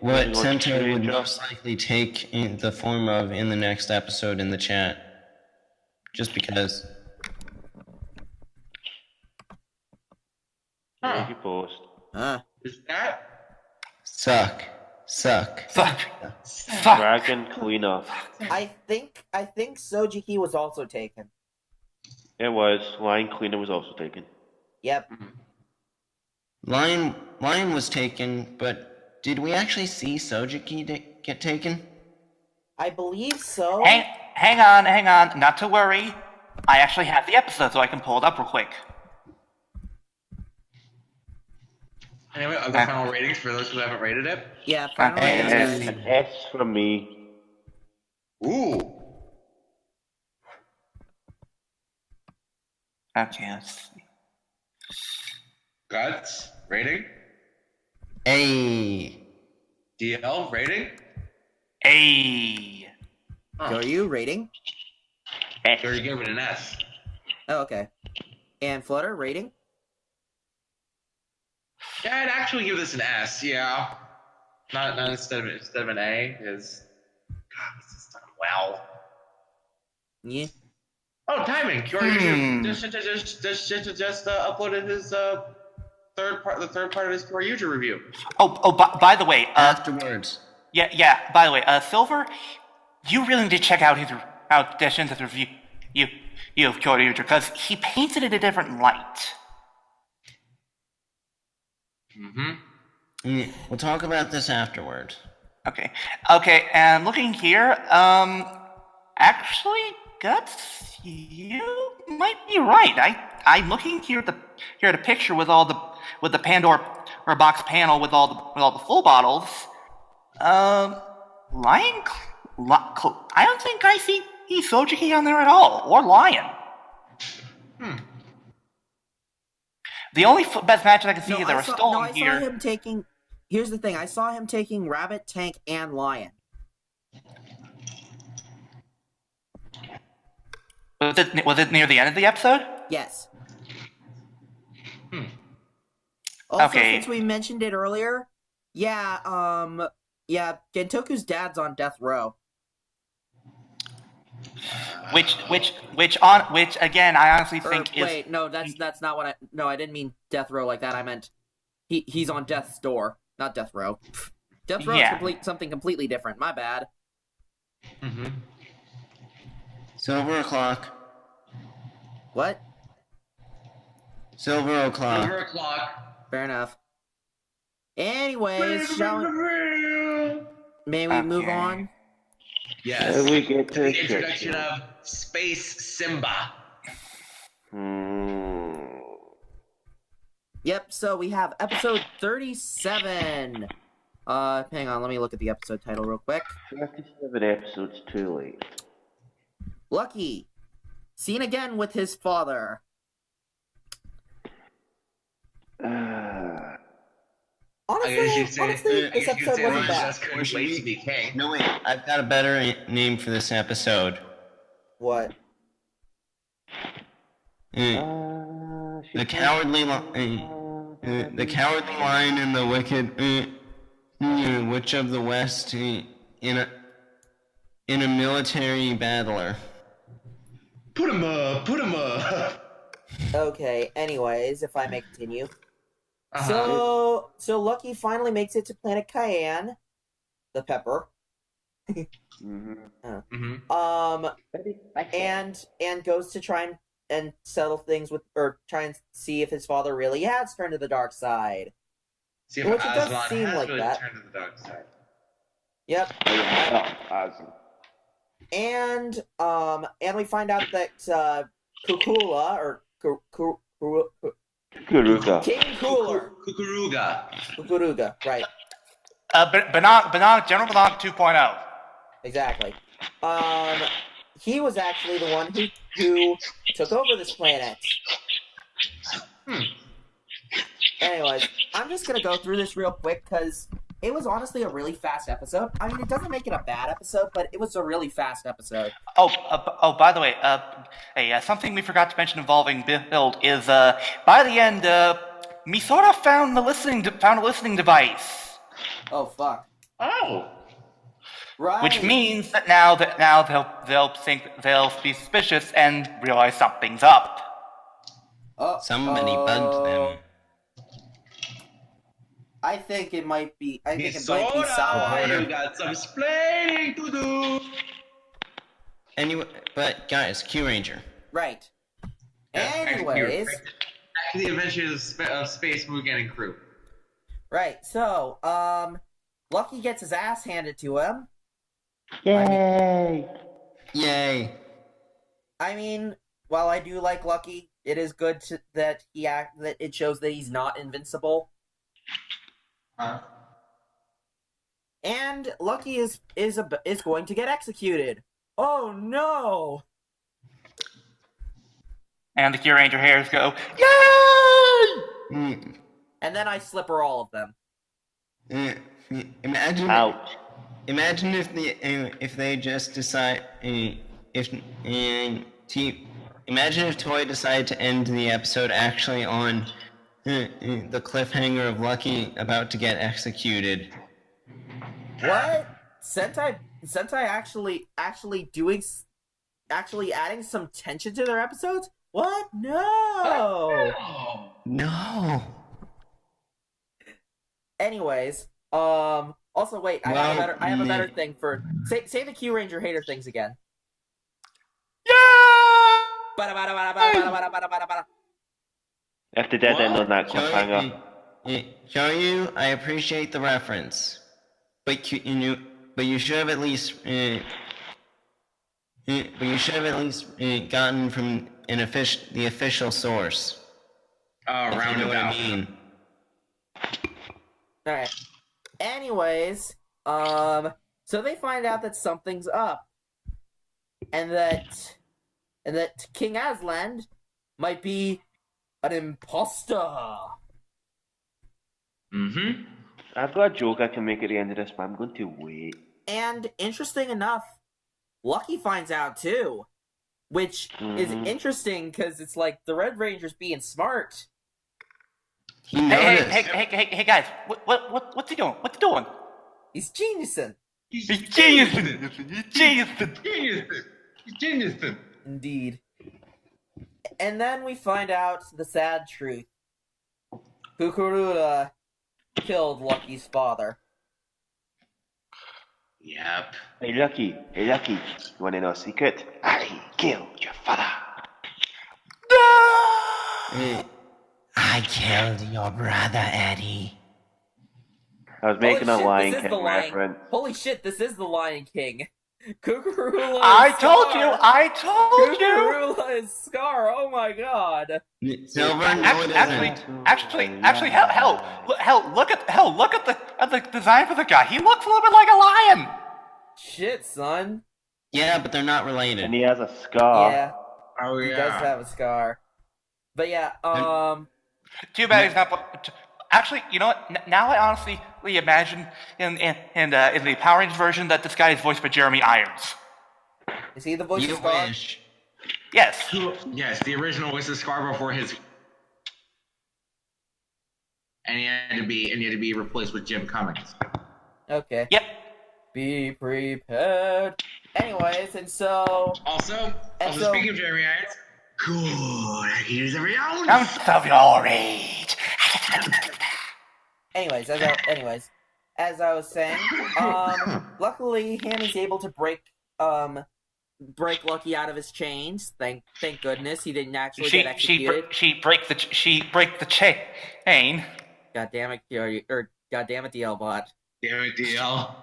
S3: What Sentai would most likely take in the form of in the next episode in the chat. Just because.
S5: Thank you, post.
S4: Is that?
S3: Suck.
S5: Dragon cleanup.
S1: I think Sojiki was also taken.
S5: It was. Line cleaner was also taken.
S1: Yep.
S3: Lion was taken, but did we actually see Sojiki get taken?
S1: I believe so.
S2: Hang on, not to worry. I actually have the episode, so I can pull it up real quick.
S4: Anyway, other final ratings for those who haven't rated it?
S1: Yeah, final ratings.
S5: An S from me.
S4: Ooh.
S2: Okay, let's see.
S4: Guts, rating?
S3: A.
S4: DL, rating?
S2: A.
S1: Are you rating?
S5: S.
S4: You already gave it an S.
S1: Oh, okay. And Flutter rating?
S4: Yeah, I'd actually give this an S, yeah. Not instead of an A, because God, this is done well.
S1: Yeah.
S4: Oh, timing! Your just uploaded his the third part of his core user review.
S2: By the way,
S3: afterwards.
S2: Yeah. By the way, Silver, you really need to check out Shin's review of Core User, because he paints it in a different light.
S3: We'll talk about this afterwards.
S2: Okay, and looking here, actually, Guts, you might be right. I'm looking here at the picture with the Pandora box panel with all the full bottles. Lion, I don't think I see Sojuki on there at all, or Lion. The only best matches I can see that are stolen here.
S1: I saw him taking. Here's the thing: I saw him taking Rabbit, Tank, and Lion.
S2: Was it near the end of the episode?
S1: Yes. Also,
S2: Okay.
S1: since we mentioned it earlier, Gentoku's dad's on death row.
S2: Which again, I honestly think is.
S1: Wait, no, that's not what I. No, I didn't mean death row like that. I meant he's on death's door, not death row. Death row is something completely different. My bad.
S3: Silver o'clock.
S1: What?
S3: Silver o'clock.
S4: Silver o'clock.
S1: Fair enough. Anyways, may we move on?
S4: Yes.
S5: We get to
S4: the introduction of Space Simba.
S1: Yep, so we have episode 37. Hang on, let me look at the episode title real quick.
S5: 37 episodes too late.
S1: Lucky. Seen again with his father. Honestly, this episode wasn't bad.
S4: Just couldn't wait to be king.
S3: No, wait. I've got a better name for this episode.
S1: What?
S3: The cowardly lion and the wicked witch of the west in a military battler.
S4: Put him up.
S1: Okay, anyways, if I may continue. So Lucky finally makes it to planet Cayenne, the pepper. And goes to try and settle things with, or try and see if his father really has turned to the dark side.
S4: See if
S1: Which it does
S4: Aslan
S1: seem
S4: has
S1: like
S4: really
S1: that.
S4: turned to the dark side.
S1: Yep. And we find out that Kukula or
S5: Kuruga.
S1: King Cooler.
S4: Kukuruga,
S1: right.
S2: General Banag 2.0.
S1: Exactly. He was actually the one who took over this planet. Anyways, I'm just gonna go through this real quick because it was honestly a really fast episode. I mean, it doesn't make it a bad episode, but it was a really fast episode.
S2: By the way, something we forgot to mention involving Build is by the end, Misora found a listening device.
S1: Oh fuck.
S4: Oh.
S1: Right.
S2: Which means that now they'll think they'll be suspicious and realize something's up.
S3: Somebody bugged them.
S1: I think it might be. I think it
S4: Misora,
S1: might be Sawa.
S4: you got some explaining to do.
S3: Anyway, but guys, Q Ranger.
S1: Right.
S4: Yeah,
S1: Anyways.
S4: Back to the adventures of Space Mugen and crew.
S1: Right. So, Lucky gets his ass handed to him.
S5: Yay!
S3: Yay!
S1: I mean, while I do like Lucky, it is good that it shows that he's not invincible. And Lucky is going to get executed. Oh no!
S2: And the Q Ranger hairs go, yay!
S1: And then I slipper all of them.
S3: Imagine.
S5: Ouch.
S3: Imagine if they just decide imagine if Toei decided to end the episode actually on the cliffhanger of Lucky about to get executed.
S1: What? Sentai actually adding some tension to their episodes? What? No.
S3: No.
S1: Anyways, also wait, I have a better thing for say the Q Ranger hater things again.
S2: Yeah!
S5: If they did end on that cliffhanger.
S3: Show I appreciate the reference, but you should have at least gotten from the official source.
S4: Oh,
S3: If you know what I mean.
S1: All right. Anyways, so they find out that something's up, and that King Aslan might be an imposter.
S4: Mm-hmm.
S5: I've got a joke I can make at the end of this, but I'm going to wait.
S1: And interesting enough, Lucky finds out too, which is interesting because it's like the Red Ranger's being smart.
S2: Hey, guys! What's he doing? What's he doing?
S1: He's geniusing.
S2: He's geniusing.
S1: Indeed. And then we find out the sad truth. Kukurula killed Lucky's father.
S4: Yep.
S5: Hey, Lucky. You want to know a secret? I killed your father.
S3: I killed your brother, Eddie.
S5: I was making a Lion King reference.
S1: Holy shit, this is the Lion King. Kukurula.
S2: I told you.
S1: Kukurula is Scar. Oh my god.
S3: Silver,
S2: Actually, hell, look at the design for the guy. He looks a little bit like a lion.
S1: Shit, son.
S3: Yeah, but they're not related.
S5: And he has a scar.
S1: Yeah.
S4: Oh,
S1: He
S4: yeah.
S1: does have a scar. But yeah,
S2: Too bad he's not. Actually, you know what? Now I honestly imagine in the Power Rangers version that this guy is voiced by Jeremy Irons.
S1: is he the voice
S3: You
S1: of Scar?
S3: wish.
S2: Yes.
S4: Yes, the original was the Scar before his, and he had to be replaced with Jim Cummings.
S1: Okay.
S2: Yep.
S1: Be prepared. Anyways, and so
S4: Also speaking of Jeremy Irons, good. I can use every ounce.
S2: Ounce of your rage.
S1: Anyways, as I was saying, luckily Hammy's able to break Lucky out of his chains. Thank goodness he didn't actually get executed.
S2: She break the chain.
S1: God damn it, God damn it, DL-bot.
S4: Damn it, DL.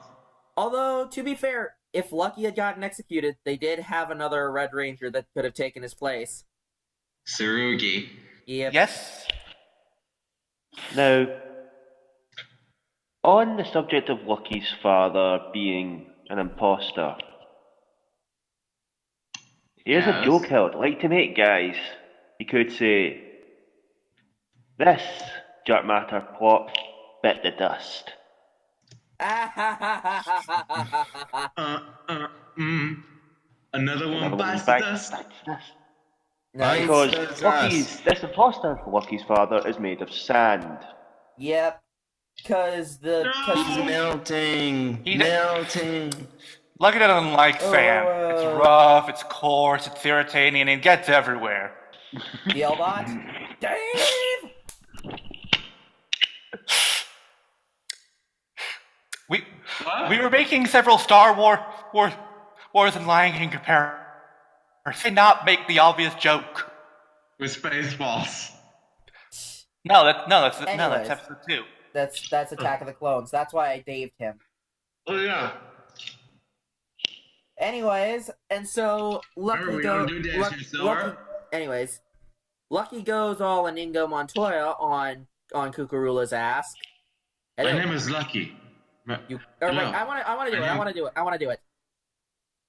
S1: Although, to be fair, if Lucky had gotten executed, they did have another Red Ranger that could have taken his place.
S4: Tsurugi.
S1: Yep.
S2: Yes.
S5: Now, on the subject of Lucky's father being an imposter, here's a joke I would like to make, guys. You could say, this Dark Matter plot bit the dust.
S4: Another one bites the dust.
S1: Nice.
S5: Because this imposter for Lucky's father is made of sand.
S1: Yep. Because
S3: He's melting. Melting.
S2: Lucky doesn't like sand. It's rough, it's coarse, it's irritating, and it gets everywhere.
S1: DL-bot? Dave!
S2: We were making several Star Wars and Lion King comparisons. Did not make the obvious joke.
S4: With Spaceballs.
S2: No, that's episode 2.
S1: That's Attack of the Clones. That's why I daved him.
S4: Oh yeah.
S1: Anyways, and so Lucky Lucky goes all Inigo Montoya on Kukurula's ass.
S4: My name is Lucky.
S1: Wait, I want to do it.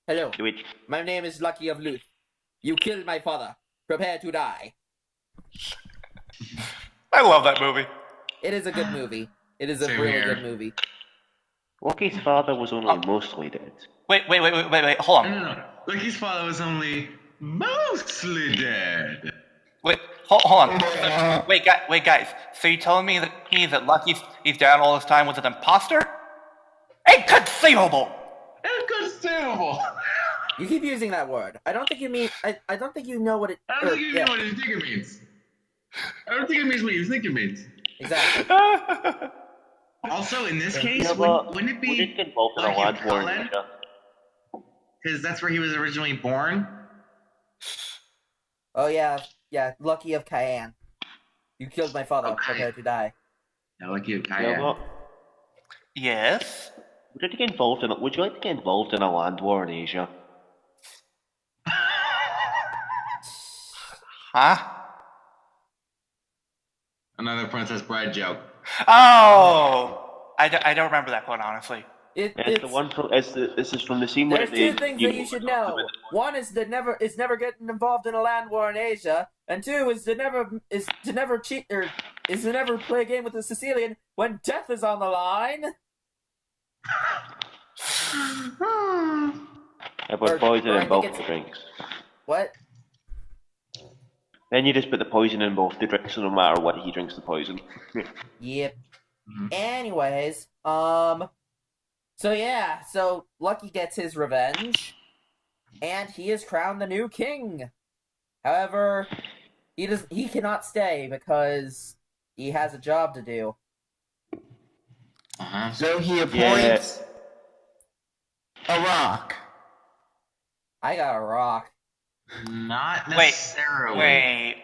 S1: Hello.
S5: Do it.
S1: My name is Lucky of Luth. You killed my father. Prepare to die.
S2: I love that movie.
S1: It is a good movie. It is a
S4: Same
S1: really
S4: here.
S1: good movie.
S5: Lucky's father was only mostly dead.
S2: Wait, hold on.
S4: No. Lucky's father was only mostly dead.
S2: Wait, hold on. Wait, guys. So you telling me that Lucky's down all this time was an imposter? Inconceivable!
S4: Inconceivable!
S1: You keep using that word. I don't think you mean. I don't think you know what it.
S4: I don't think you know what you think it means. I don't think it means what you think it means.
S1: Exactly.
S4: Also, in this case,
S5: What?
S4: wouldn't it be
S5: Would it get involved in a
S4: Lucky
S5: land war?
S4: Cullen? Because that's where he was originally born.
S1: Oh yeah, Lucky of Cayenne. You killed my father.
S4: Okay.
S1: Prepare to die.
S4: Yeah, Lucky of
S5: You know
S4: Cayenne.
S5: what?
S2: Yes?
S5: Would you like to get involved in a land war in Asia?
S2: Huh?
S4: Another Princess Bride joke.
S2: Oh! I don't remember that quite honestly.
S5: It's the one from. This is from the scene where
S1: There's
S5: they.
S1: two things that you should know. One is to never getting involved in a land war in Asia, and two is to never cheat or is to never play a game with a Sicilian when death is on the line.
S5: I put poison
S1: or I
S5: in
S1: think
S5: both
S1: it's-
S5: the drinks.
S1: What?
S5: Then you just put the poison in both the drinks, so no matter what, he drinks the poison.
S1: Yep.
S4: Mhm.
S1: Anyways, so Lucky gets his revenge, and he is crowned the new king. However, he cannot stay because he has a job to do.
S4: Uh-huh.
S3: So he appoints a rock.
S1: I got a rock.
S4: Not
S2: Wait,
S4: necessarily.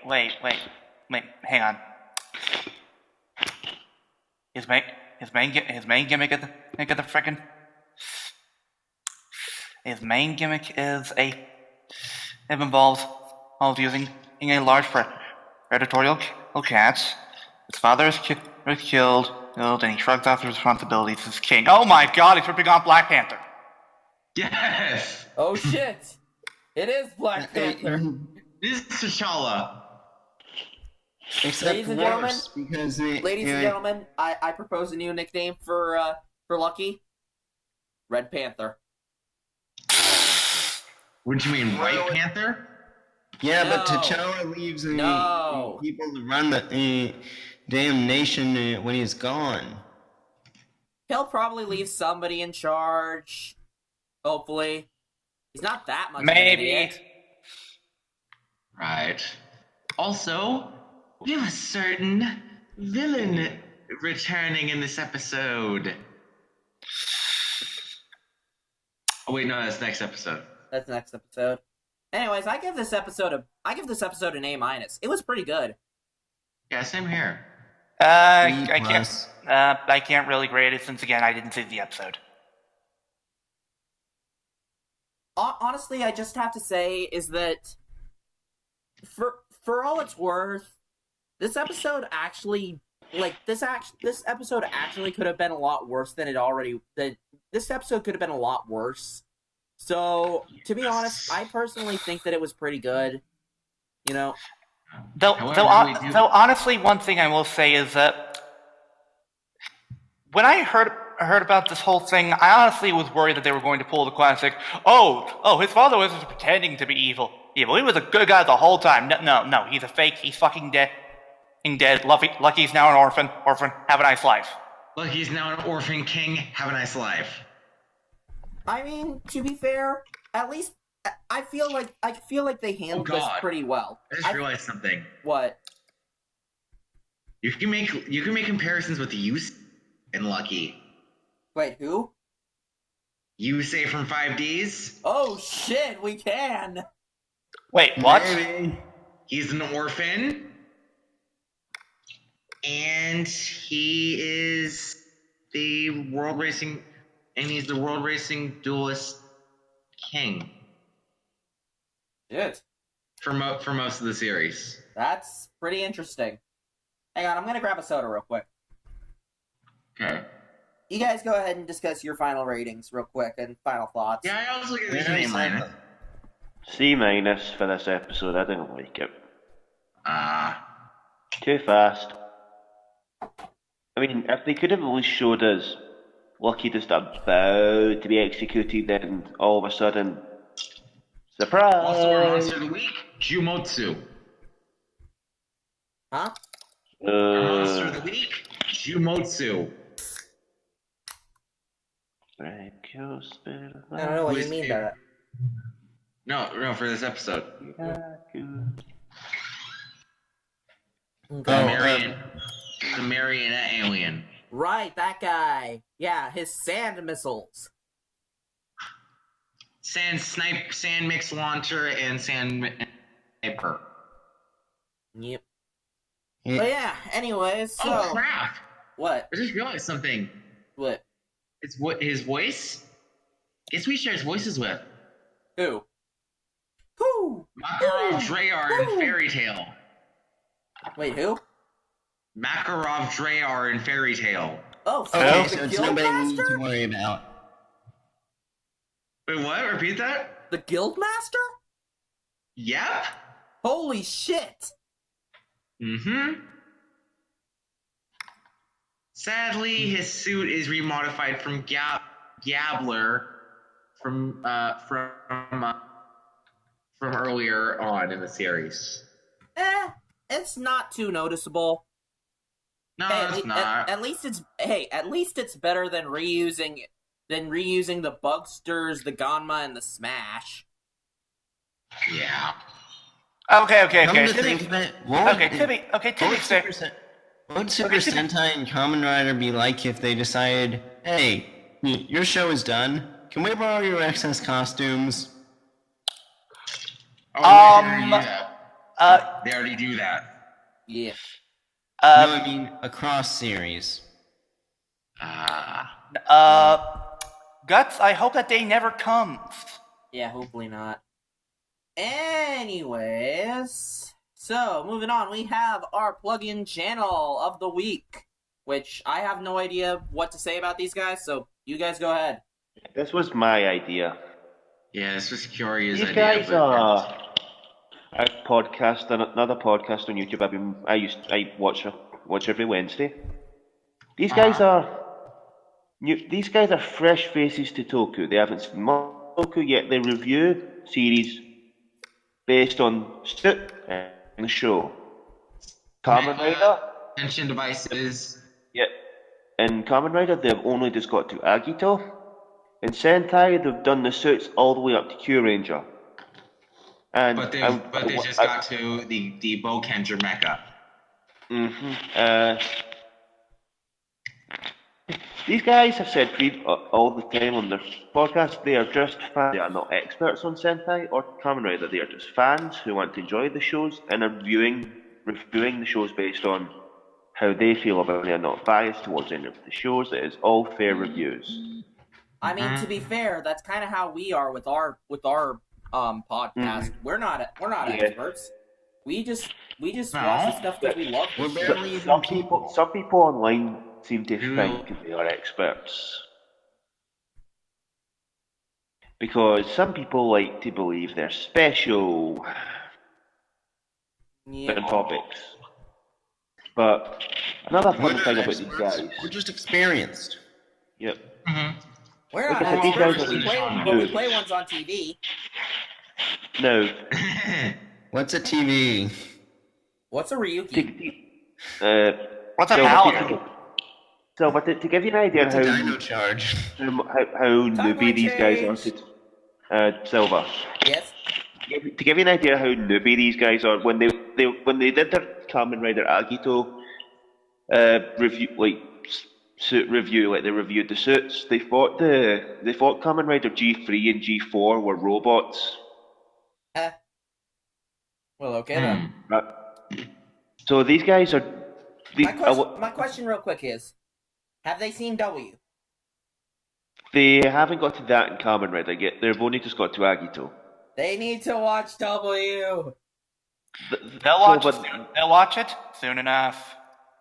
S2: Wait, hang on. His main gimmick is the frickin'. His main gimmick is it involves using a large predatorial cat. His father is killed, and he shrugs off the responsibilities as king. Oh my god, he's ripping off Black Panther.
S4: Yes!
S1: Oh shit! It is Black Panther.
S4: This is T'Challa.
S3: Except
S1: Ladies and gentlemen,
S3: worse, because
S1: Ladies and gentlemen, I propose a new nickname for Lucky. Red Panther.
S4: What do you mean, White Panther?
S3: Yeah, but
S1: No.
S3: T'Challa leaves
S1: No.
S3: people to run the damn nation when he's gone.
S1: He'll probably leave somebody in charge. Hopefully. He's not that much of an
S2: Maybe.
S1: idiot.
S4: Right. Also, we have a certain villain returning in this episode. Oh wait, no, that's next episode.
S1: That's the next episode. Anyways, I give this episode an A-. It was pretty good.
S4: Yeah, same here.
S2: I can't really grade it since again I didn't see the episode.
S1: Honestly, I just have to say is that for all it's worth, this episode actually this episode actually could have been a lot worse than this episode could have been a lot worse. So, to be honest, I personally think that it was pretty good. You know,
S2: Though honestly, one thing I will say is that when I heard about this whole thing, I honestly was worried that they were going to pull the classic, oh, his father was just pretending to be evil. He was a good guy the whole time. No, he's a fake. He's fucking dead. Lucky's now an orphan. Have a nice life.
S4: Lucky's now an orphan king. Have a nice life.
S1: I mean, to be fair, at least I feel like they handled this pretty well.
S4: I just realized something.
S1: What?
S4: You can make comparisons with Yusei and Lucky.
S1: Wait, who?
S4: Yusei from 5Ds.
S1: Oh shit, we can.
S2: Wait, what?
S3: Maybe.
S4: He's an orphan, and he's the world racing duelist king.
S1: Shit.
S4: For most of the series.
S1: That's pretty interesting. Hang on, I'm gonna grab a soda real quick.
S4: Okay.
S1: You guys go ahead and discuss your final ratings real quick and final thoughts.
S4: Yeah, I also give this an A-.
S5: C- for this episode. I didn't like it. Too fast. I mean, if they could have at least showed us Lucky just about to be executed, then all of a sudden, surprise!
S4: Also, our monster of the week, Jumotsu.
S1: Huh?
S4: Our monster of the week, Jumotsu.
S5: I don't
S1: know what you mean by that.
S4: No, for this episode.
S1: Okay.
S4: The marionette alien.
S1: Right, that guy. Yeah, his sand missiles.
S4: Sand mix launcher, and sand sniper.
S1: Yep. But yeah, anyways, so...
S4: Oh, crap!
S1: What?
S4: I just realized something.
S1: What?
S4: It's what his voice? Guess we shares voices with.
S1: Who? Who?
S4: Makarov Dreyar in Fairy Tale.
S1: Wait, who?
S4: Makarov Dreyar in Fairy Tale.
S1: Oh,
S3: Okay,
S1: so
S3: so it's nobody we need to worry about.
S4: Wait, what? Repeat that?
S1: The Guildmaster?
S4: Yep.
S1: Holy shit!
S4: Mm-hmm. Sadly, his suit is remodified from Gabler from earlier on in the series.
S1: It's not too noticeable.
S4: No,
S1: Hey,
S4: it's not.
S1: At least it's better than reusing the Bugsters, the Ganma, and the Smash.
S4: Yeah.
S2: Okay.
S3: Come to think of it, what would Super Sentai and Kamen Rider be like if they decided, hey, your show is done, can we borrow your excess costumes?
S4: They already do that.
S1: Yeah.
S3: No, I mean, across series.
S2: Guts, I hope that day never comes.
S1: Yeah, hopefully not. Anyways, so moving on, we have our plugin channel of the week, which I have no idea what to say about these guys, so you guys go ahead.
S5: This was my idea.
S4: Yeah, this was Curious
S5: These
S4: idea.
S5: guys are a podcast, another podcast on YouTube. I watch every Wednesday. These guys are new. These guys are fresh faces to Toku. They haven't seen Toku yet. They review series based on Suit and the show. Kamen Rider.
S4: Attention devices.
S5: Yep. In Kamen Rider, they've only just got to Agito. In Sentai, they've done the suits all the way up to Q Ranger.
S4: But they just got to the Bokenger mecha.
S5: These guys have said all the time on their podcast they are just fans. They are not experts on Sentai or Kamen Rider. They are just fans who want to enjoy the shows and are reviewing the shows based on how they feel about it. They are not biased towards any of the shows. It is all fair reviews.
S1: I mean, to be fair, that's kind of how we are with our podcast. We're not experts. We just watch the stuff that we love.
S5: Some people online seem to think they are experts because some people like to believe they're special certain topics. But another fun thing about these guys,
S3: we're just experienced.
S5: Yep.
S1: We're not experts, but we play ones on TV.
S5: No.
S3: What's a TV?
S1: What's a Ryuki?
S2: What's a paladin?
S5: So, but to give you an idea
S3: What's a dino charge?
S5: how newbie these guys are to Silva.
S1: Yes.
S5: To give you an idea how newbie these guys are, when they did their Kamen Rider Agito suit review, like they reviewed the suits, they thought Kamen Rider G3 and G4 were robots.
S1: Well, okay then.
S5: So these guys are.
S1: My question, real quick, is: have they seen W?
S5: They haven't got to that in Kamen Rider yet. They've only just got to Agito.
S1: They need to watch W.
S2: They'll watch it soon. They'll watch it soon enough.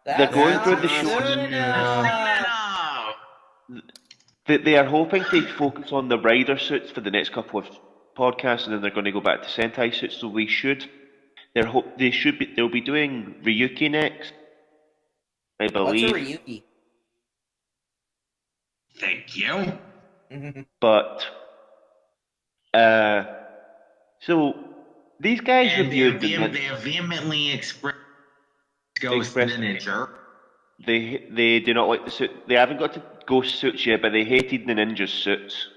S5: They're going through the show. They are hoping to focus on the rider suits for the next couple of podcasts, and then they're going to go back to Sentai suits. So they'll be doing Ryuki next, I believe.
S1: What's a Ryuki?
S4: Thank you.
S5: But so these guys reviewed.
S4: They have vehemently expressed Ghost Ninja.
S5: They do not like the suit. They haven't got to ghost suits yet, but they hated the ninja suits.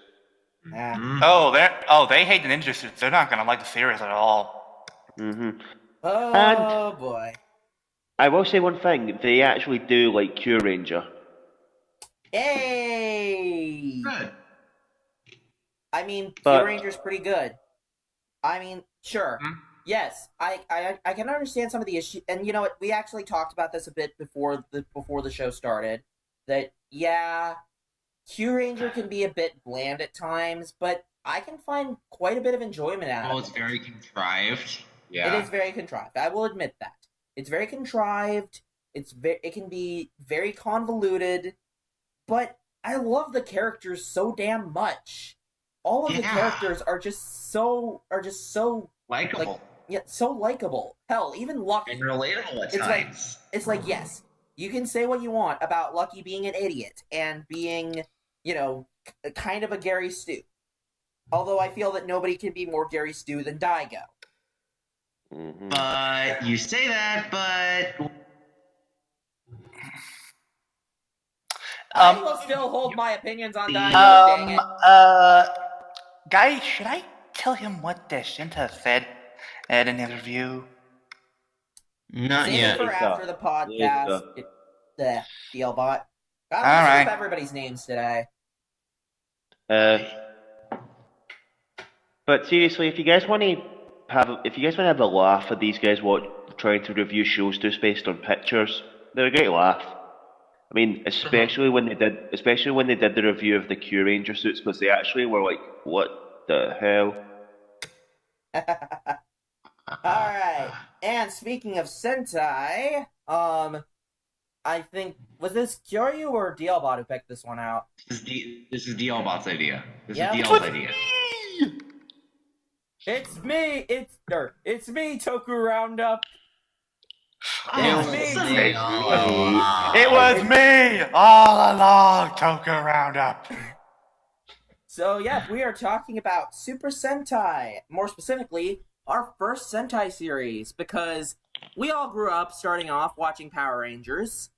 S2: They hate the ninja suits. They're not gonna like the series at all.
S5: Mm-hmm.
S1: Oh boy.
S5: I will say one thing: they actually do like Q Ranger.
S1: Hey.
S4: Good.
S1: I mean,
S5: But-
S1: Q Ranger's pretty good. I mean, sure. Yes, I can understand some of the issues, and you know what? We actually talked about this a bit before the show started. That Q Ranger can be a bit bland at times, but I can find quite a bit of enjoyment out of it.
S4: It's very contrived. Yeah.
S1: It is very contrived. I will admit that. It's very contrived. It can be very convoluted, but I love the characters so damn much. All of the characters are just so
S4: likable.
S1: so likable. Hell, even Lucky.
S4: And relatable at times.
S1: It's like, yes, you can say what you want about Lucky being an idiot and being, kind of a Gary Stu. Although I feel that nobody can be more Gary Stu than Daigo.
S5: Mm-hmm.
S4: But you say that, but
S1: I will still hold my opinions on Daigo. Dang it.
S2: Guys, should I tell him what the Shinta said at an interview?
S3: Not
S1: Save
S3: yet.
S1: it for after the podcast. Dealbot. God,
S2: All
S1: I'm
S2: right.
S1: everybody's names today.
S5: But seriously, if you guys want to have a laugh at these guys trying to review shows just based on pictures, they're a great laugh. I mean, especially when they did the review of the Q Ranger suits, because they actually were like, "What the hell?"
S1: Alright. And speaking of Sentai, I think, was this Kyoryu or Dealbot who picked this one out?
S4: this is Dealbot's idea. This
S1: Yeah.
S4: is Dealbot's idea.
S1: It's me! It's me, Toku Roundup!
S3: It's
S1: me.
S2: It was me all along, Toku Roundup.
S1: So, yeah, we are talking about Super Sentai. More specifically, our first Sentai series, because we all grew up starting off watching Power Rangers.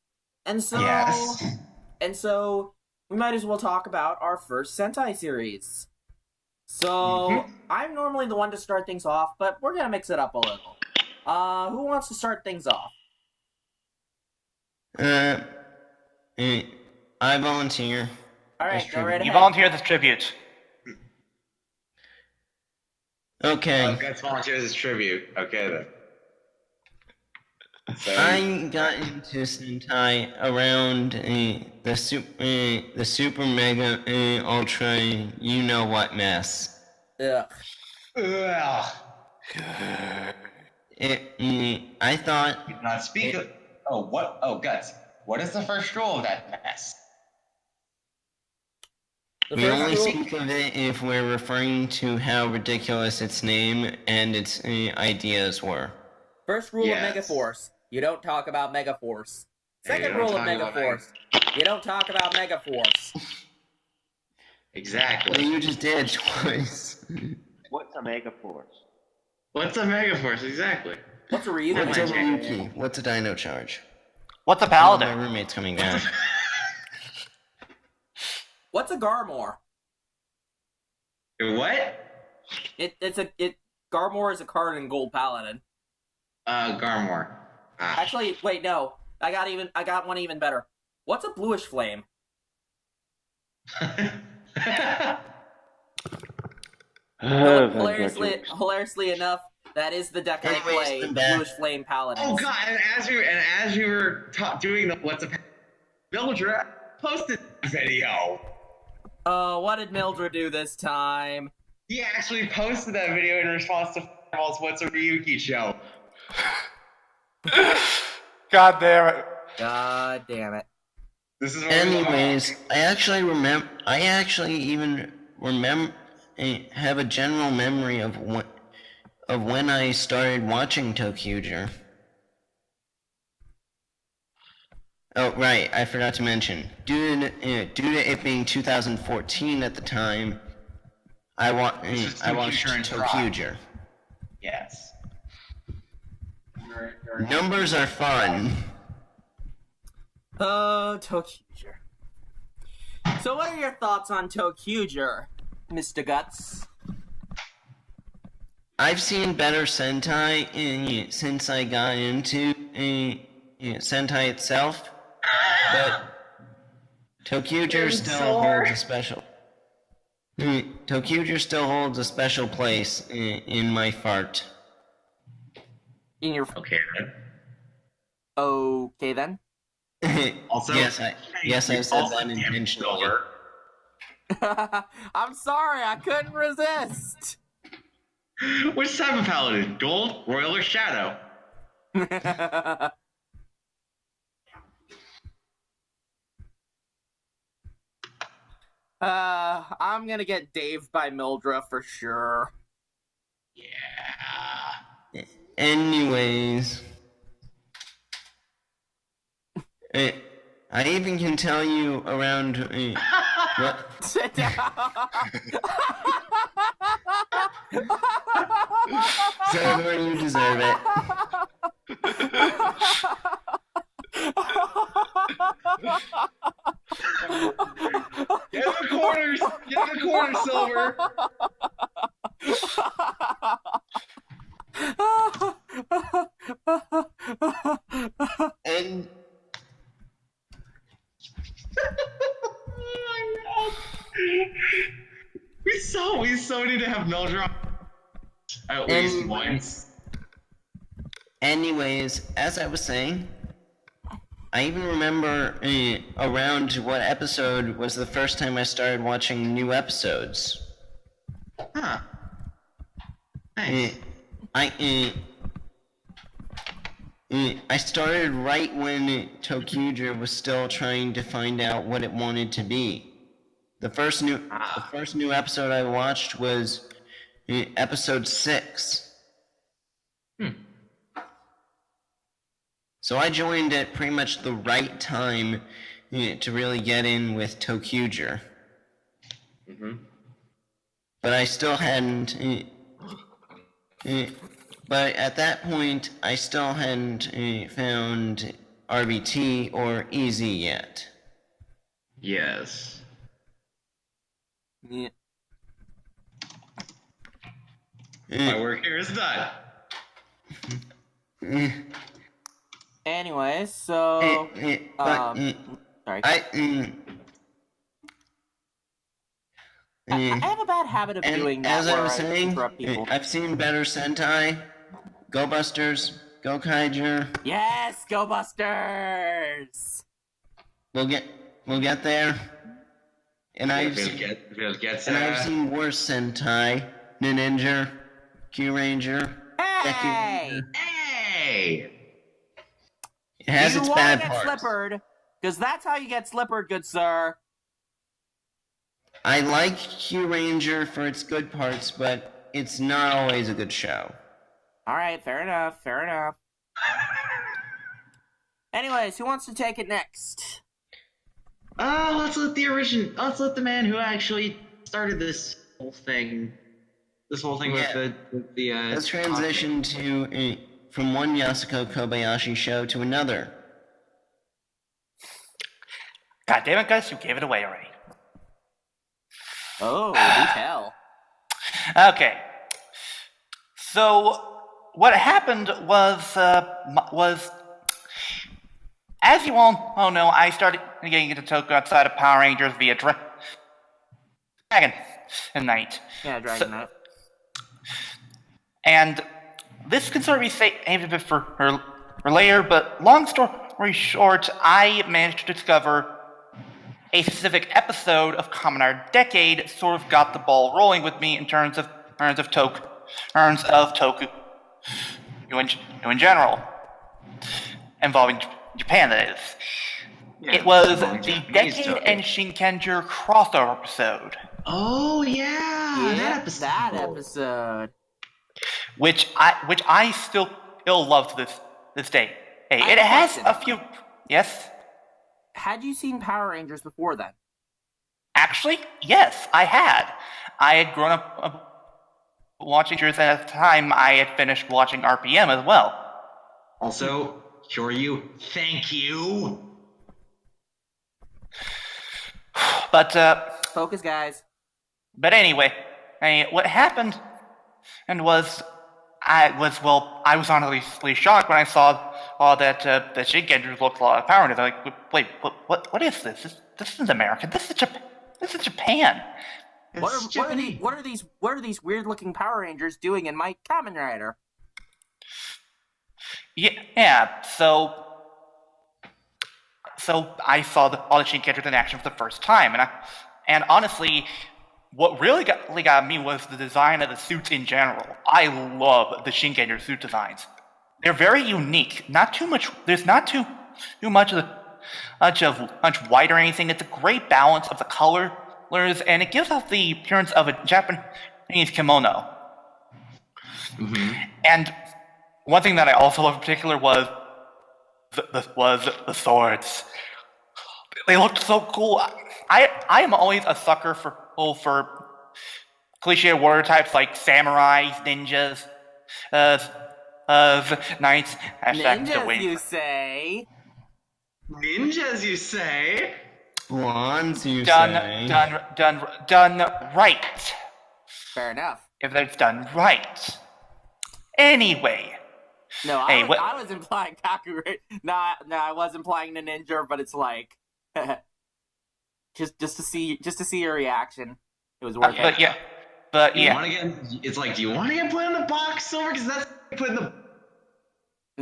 S1: And so,
S4: Yes.
S1: we might as well talk about our first Sentai series. So, I'm normally the one to start things off, but we're gonna mix it up a little. Who wants to start things off?
S3: I volunteer.
S1: Alright, go right
S2: You
S1: ahead.
S2: volunteer this tribute.
S3: Okay.
S4: Guts volunteers as tribute. Okay then. So,
S3: I got into Sentai around the super mega ultra you know what mess.
S1: Ugh.
S4: ugh.
S3: I thought
S4: Did not speak. Guts. What is the first rule of that mess?
S1: The
S3: we
S1: first
S3: only
S1: rule-
S3: speak of it if we're referring to how ridiculous its name and its ideas were.
S1: First rule
S4: Yes.
S1: of Megaforce: you don't talk about Megaforce.
S4: Yeah, you
S1: Second
S4: don't
S1: rule of
S4: talk about
S1: Megaforce: you don't talk about Megaforce.
S4: Exactly.
S3: Well, you just did twice.
S5: What's a Megaforce?
S4: What's a Megaforce? Exactly.
S1: What's a Ryugu?
S3: What's a
S4: What's a
S3: Ryuki? What's a Dino Charge?
S2: What's a
S3: My
S2: paladin?
S3: roommate's coming back.
S1: What's a Garmor?
S4: What?
S1: Garmor is a card in Gold Paladin.
S4: Garmor. Ah.
S1: Actually, wait, no. I got one even better. What's a Bluish Flame? Hilariously enough, that is the deck I play.
S3: the back.
S1: Bluish Flame Paladins.
S4: Oh god! And as we were doing the what's a Mildred posted the video.
S1: What did Mildred do this time?
S4: He actually posted that video in response to Fireball's What's a Ryuki show.
S2: God damn it.
S1: God damn it.
S4: This is what we want.
S3: Anyways, I actually have a general memory of when I started watching Tokyuger. Oh, right, I forgot to mention. Due to it being 2014 at the time, I watched
S4: Tokyuger and Rock.
S3: Tokyuger.
S4: Yes.
S3: Numbers are fun.
S1: Tokuger. So what are your thoughts on Tokuger, Mr. Guts?
S3: I've seen better Sentai since I got into Sentai itself, but Tokuger still holds a special. Tokuger still holds a special place in my fart.
S1: In your
S4: Okay then.
S1: Okay then.
S4: Also,
S3: yes, I said that intentionally.
S1: I'm sorry, I couldn't resist.
S4: Which type of paladin? Gold, royal, or shadow?
S1: I'm gonna get Dave by Mildra for sure.
S4: Yeah.
S3: Anyways, I even can tell you around what.
S1: Sit down.
S3: Salvador, you deserve it.
S4: Get the corners! Get the corners, Silver!
S3: And
S4: we so need to have Mildred at least once.
S3: anyways, as I was saying, I even remember around what episode was the first time I started watching new episodes.
S4: Huh. Nice.
S3: I started right when Tokuger was still trying to find out what it wanted to be. The first new episode I watched was episode 6. So I joined at pretty much the right time to really get in with Tokuger. But I still hadn't. But at that point, I still hadn't found RBT or Easy yet.
S4: Yes.
S1: Yeah.
S4: My work here is done.
S1: Anyway, so sorry. I have a bad habit of doing that.
S3: As I was saying,
S1: interrupt people.
S3: I've seen better Sentai. Go Busters, Go Kaiger.
S1: Yes, Go Busters!
S3: We'll get there. And I've seen worse Sentai. Ninja, Q Ranger.
S1: Hey!
S4: Hey!
S3: It has its bad parts.
S1: You want to get slippered, because that's how you get slippered, good sir.
S3: I like Q Ranger for its good parts, but it's not always a good show.
S1: Alright, fair enough. Anyways, who wants to take it next?
S4: Let's let the man who actually started this whole thing with the
S3: Let's transition to from one Yasuko Kobayashi show to another.
S2: God damn it, guys, you gave it away already.
S1: Oh, do tell.
S2: Okay. So, what happened was as you all know, I started getting into Toku outside of Power Rangers via Dragon Knight.
S1: Yeah, Dragon Knight.
S2: And this can sort of be saved a bit for later, but long story short, I managed to discover a specific episode of Kamen Rider Decade sort of got the ball rolling with me in terms of Toku in general, involving Japan, that is.
S4: Yeah,
S2: it was the
S4: Japanese
S2: Decade
S4: Toku.
S2: and Shinkenger crossover episode.
S4: Oh yeah,
S1: that episode.
S2: Which I still love to this day. Hey, it has a few. Yes.
S1: Had you seen Power Rangers before then?
S2: Actually, yes, I had. I had grown up watching Rangers, and at the time, I had finished watching RPM as well.
S4: Also, Kyoryu, thank you.
S2: But
S1: Focus, guys.
S2: But anyway, what happened and was I was honestly shocked when I saw that the Shinkenger looked a lot of power, and I was like, wait, what is this? This isn't America. This is Japan.
S1: What are these weird looking Power Rangers doing in my Kamen Rider?
S2: Yeah. So I saw all the Shinkengers in action for the first time, and honestly, what really got me was the design of the suits in general. I love the Shinkenger suit designs. They're very unique. Not too much. There's not too much much white or anything. It's a great balance of the colors, and it gives off the appearance of a Japanese kimono.
S4: Mm-hmm.
S2: And one thing that I also love in particular was the swords. They looked so cool. I am always a sucker for cliche warrior types like samurais, ninjas, knights.
S1: Ninjas, you say?
S4: Ninjas, you say?
S3: Wands, you
S2: say? Done right.
S1: Fair enough.
S2: If that's done right. Anyway.
S1: No, I was implying Kaku. No, I was implying the ninja, but it's like just to see your reaction. It was worth it.
S2: But yeah.
S4: It's like, do you want to get put in the box, Silver? Because that's put in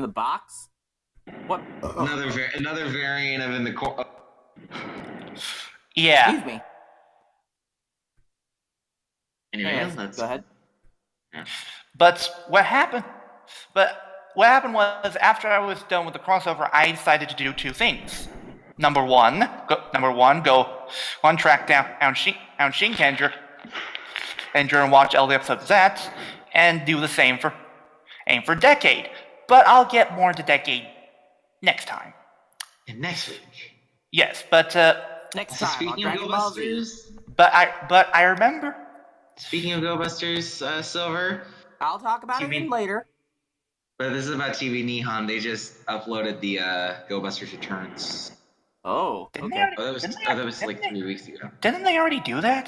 S1: the box. What?
S4: Another variant of in the core.
S2: Yeah.
S1: Excuse me.
S4: Anyway,
S1: let's go ahead.
S2: Yeah. But what happened was after I was done with the crossover, I decided to do two things. Number one, go track down Shinkenger and watch all the episodes of that, and do the same for Decade. But I'll get more into Decade next time.
S4: And next week.
S2: Yes, but
S1: next time.
S4: Speaking of Go-Busters,
S2: but I remember.
S4: Speaking of Go-Busters, Silver,
S1: I'll talk about it later.
S4: But this is about TV Nihon. They just uploaded the Go-Busters Returns.
S1: Oh, okay.
S4: That was like 3 weeks ago.
S2: Didn't they already do that?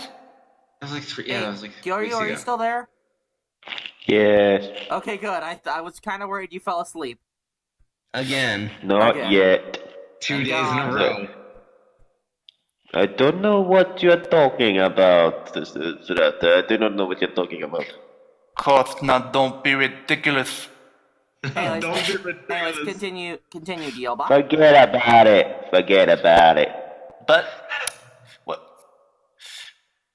S4: That was like three. Yeah, that was like.
S1: Are you still there?
S5: Yes.
S1: Okay, good. I was kind of worried you fell asleep.
S3: Again.
S5: Not yet.
S4: 2 days in a row.
S5: I don't know what you're talking about. I do not know what you're talking about.
S2: Course not. Don't be ridiculous.
S1: Anyways, continue, Dealbot.
S5: Forget about it.
S2: But what?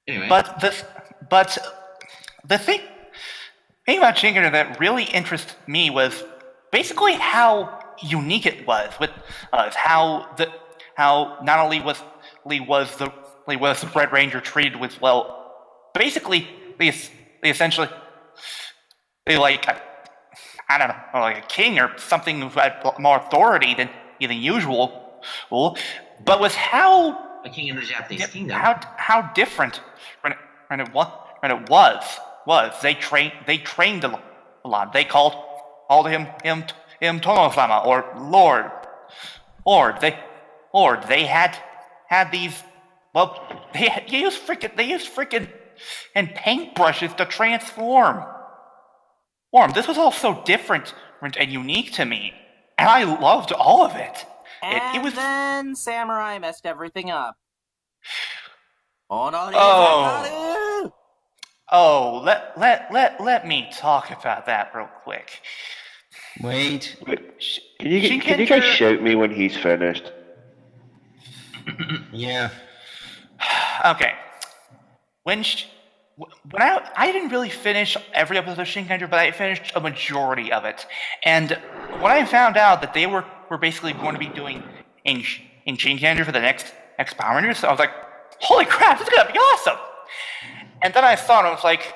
S4: Anyway.
S2: But the thing about Shinkenger that really interested me was basically how unique it was with how not only was the Red Ranger treated with basically they essentially like I don't know, like a king or something who had more authority than usual, but was how
S4: a king in the Japanese kingdom.
S2: How different when it was. They trained a lot. They called him Tono-sama or Lord. They had these. Well, they used freaking and paintbrushes to transform. This was all so different and unique to me, and I loved all of it.
S1: And then Samurai messed everything up. Let
S2: me talk about that real quick.
S3: Wait.
S5: Can you guys shout me when he's finished?
S3: Yeah.
S2: Okay. When I didn't really finish every episode of Shinkenger, but I finished a majority of it. And when I found out that they were basically going to be doing in Shinkenger for the next Power Rangers, so I was like, holy crap, this is going to be awesome! And then I saw it and I was like,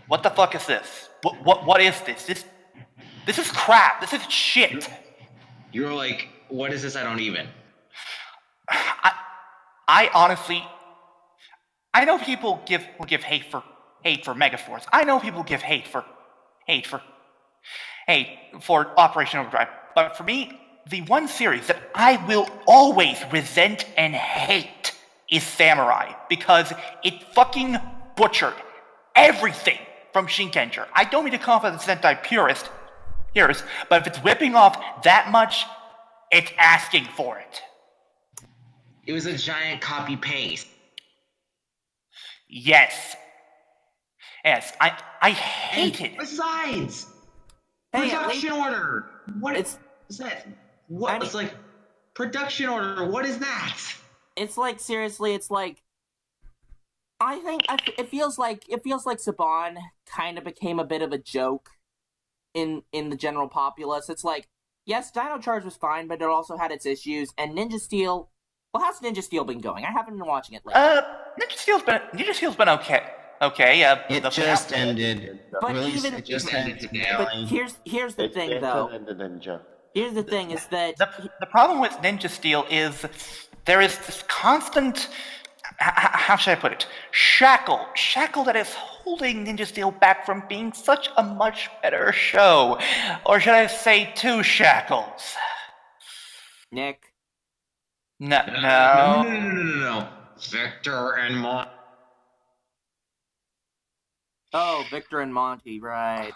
S2: what the fuck is this? What is this? This is crap. This is shit.
S4: You were like, what is this? I don't even.
S2: I honestly, I know people will give hate for Megaforce. I know people give hate for Operation Overdrive. But for me, the one series that I will always resent and hate is Samurai, because it fucking butchered everything from Shinkenger. I don't mean to call it a Sentai purist, but if it's ripping off that much, it's asking for it.
S4: It was a giant copy-paste.
S2: Yes, I hate it.
S4: Besides,
S1: Hey,
S4: production order. What is that? What? It's like production order. What is that?
S1: It's like, seriously, it's like, it feels like Saban kind of became a bit of a joke in the general populace. It's like, yes, Dino Charge was fine, but it also had its issues. And Ninja Steel, well, how's Ninja Steel been going? I haven't been watching it lately.
S2: Ninja Steel's been okay. Okay,
S3: it just ended.
S1: But
S3: it just had
S1: but here's the thing, though.
S5: Than the Ninja.
S1: Here's the thing: is that
S2: the problem with Ninja Steel is there is this constant, how should I put it, shackle that is holding Ninja Steel back from being such a much better show, or should I say, two shackles?
S1: Nick?
S4: No. Victor and Monty.
S1: Oh, Victor and Monty, right?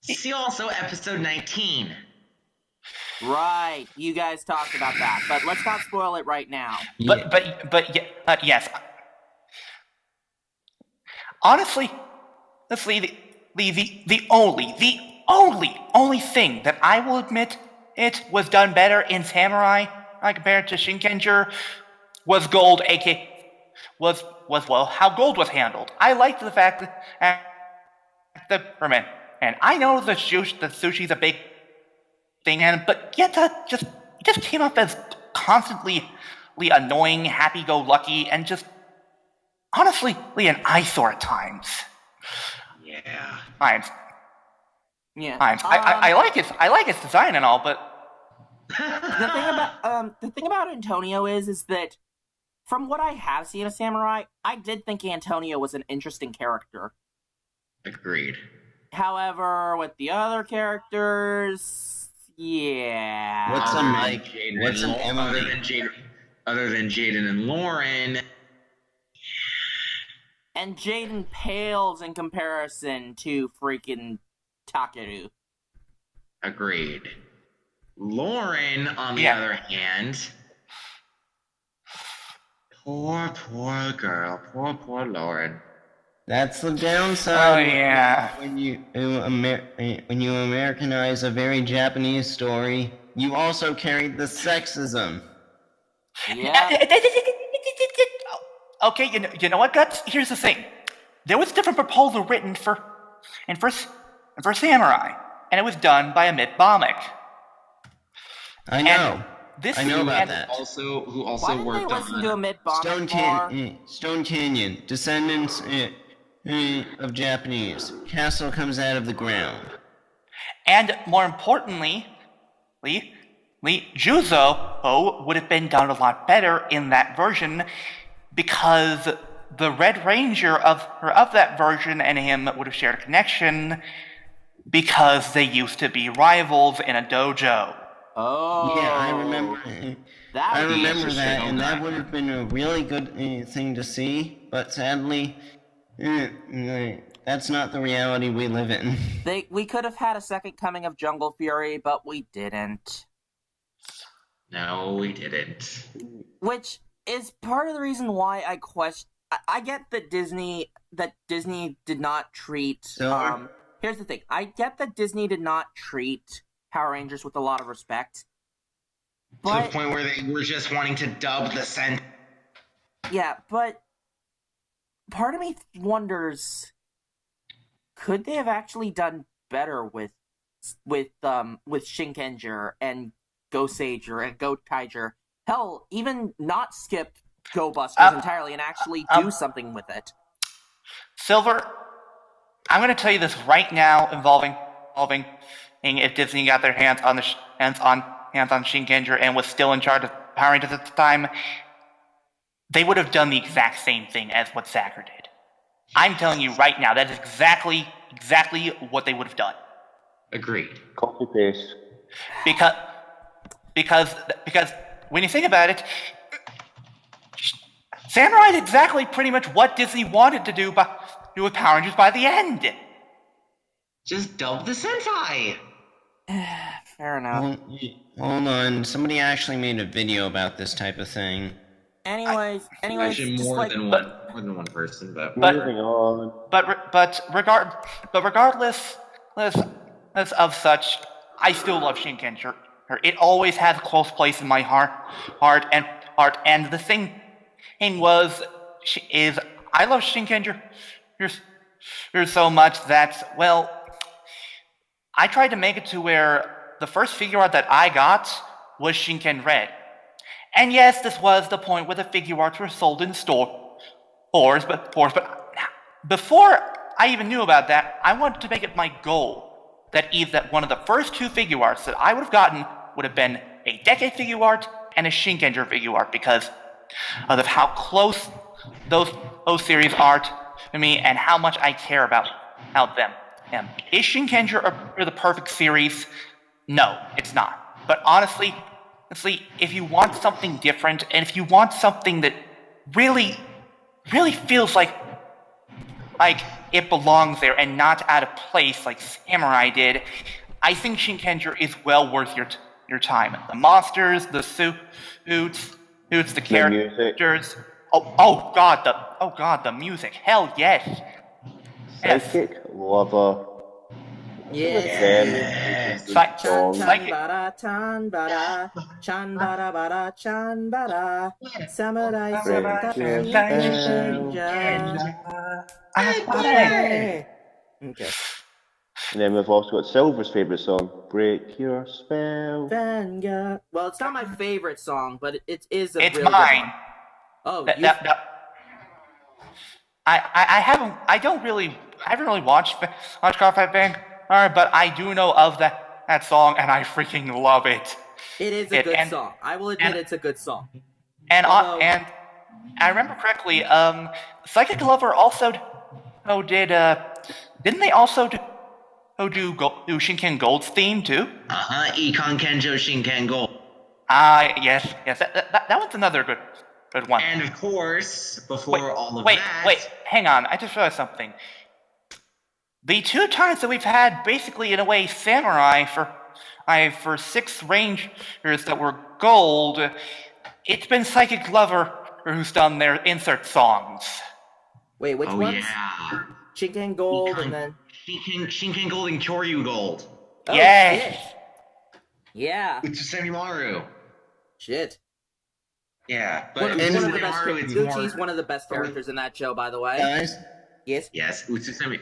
S4: See also episode 19.
S1: Right, you guys talked about that, but let's not spoil it right now.
S2: Yes. Honestly, the only thing that I will admit it was done better in Samurai compared to Shinkenger was Gold, was how Gold was handled. I liked the fact that and I know the sushi's a big thing, but yet it just came up as constantly annoying, happy-go-lucky, and just honestly an eyesore at times.
S4: Yeah.
S2: Times. I like its design and all, but
S1: the thing about Antonio is that from what I have seen of Samurai, I did think Antonio was an interesting character.
S4: Agreed.
S1: However, with the other characters, yeah.
S3: What's a Mike? What's an Emily?
S4: Other than Jaden and Lauren.
S1: And Jaden pales in comparison to freaking Takeru.
S4: Agreed. Lauren, on the other hand, poor girl, poor Lauren.
S3: That's the downside.
S2: Oh yeah.
S3: When you Americanize a very Japanese story, you also carry the sexism.
S1: Yeah.
S2: Okay, you know what, Guts? Here's the thing. There was a different proposal written for Samurai, and it was done by Amit Bhaumick.
S3: I know. I know about that.
S4: Who also
S1: Why didn't
S4: worked
S1: they
S4: on
S1: listen to Amit Bhaumick
S3: Stone Canyon, descendants of Japanese. Castle comes out of the ground.
S2: And more importantly, Juzo would have been done a lot better in that version, because the Red Ranger of that version and him would have shared a connection because they used to be rivals in a dojo.
S1: Oh.
S3: Yeah, I remember that, and that would have been a really good thing to see, but sadly, that's not the reality we live in.
S1: We could have had a second coming of Jungle Fury, but we didn't.
S4: No, we didn't.
S1: Which is part of the reason why I question. I get that Disney did not treat. Here's the thing. I get that Disney did not treat Power Rangers with a lot of respect, but,
S4: to the point where they were just wanting to dub the Sentai.
S1: Yeah, but part of me wonders, could they have actually done better with Shinkenger and Go Sager and Go Tiger? Hell, even not skip Go Busters entirely and actually do something with it.
S2: Silver, I'm going to tell you this right now, involving if Disney got their hands on Shinkenger and was still in charge of Power Rangers at the time, they would have done the exact same thing as what Sacker did. I'm telling you right now, that is exactly what they would have done.
S4: Agreed.
S5: Copy paste.
S2: because when you think about it, Samurai is exactly pretty much what Disney wanted to do with Power Rangers by the end.
S4: Just dub the Sentai.
S1: Fair enough.
S3: Hold on. Somebody actually made a video about this type of thing.
S1: Anyways,
S4: Actually,
S1: just
S4: more
S1: like,
S4: than one person, but
S5: Moving on.
S2: Regardless of such, I still love Shinkenger. It always has a close place in my heart. And the thing is I love Shinkenger so much that, well, I tried to make it to where the first figure art that I got was Shinken Red. And yes, this was the point where the figure arts were sold in stores, but before I even knew about that, I wanted to make it my goal that one of the first two figure arts that I would have gotten would have been a Decade figure art and a Shinkenger figure art, because of how close those series are to me and how much I care about them. Is Shinkenger the perfect series? No, it's not. But honestly, if you want something different, and if you want something that really feels like it belongs there and not out of place like Samurai did, I think Shinkenger is well worth your time. The monsters, the suits, the characters. Oh god, the music. Hell yes.
S5: Psychic Lover.
S1: yes.
S2: Psychic.
S1: Chan bara, chan bara, chan bara. Samurai Okay.
S5: And then we've also got Silver's favourite song, Break Your Spell.
S1: Vanguard. Well, it's not my favorite song, but it is a
S2: It's
S1: really
S2: mine.
S1: Good one. Oh,
S2: I haven't really watched Crawford Vanguard, but I do know of that song, and I freaking love it.
S1: It is a good song. I will admit it's a good song.
S2: And I remember correctly, Psychic Lover also didn't they also do Shinken Gold's theme too?
S4: Ikon Kenjo Shinken Gold.
S2: Yes, that one's another good one.
S4: And of course, before all of
S2: wait,
S4: that...
S2: Wait, hang on, I just realized something. The two times that we've had, basically, in a way, Samurai for 6 Rangers that were gold, it's been Psychic Lover who's done their insert songs.
S1: Wait, which ones?
S4: Yeah.
S1: Shinken Gold and then...
S4: Shinken Gold and Kyoryu Gold.
S1: Oh,
S2: yes!
S1: Shit. Yeah.
S4: Utsusemimaru.
S1: Shit.
S4: Yeah, but
S1: One of the best
S4: Utsusemimaru
S1: Gucci's one of the best characters in that show, by the way.
S3: Guys?
S1: Yes?
S4: Yes, Utsusemimaru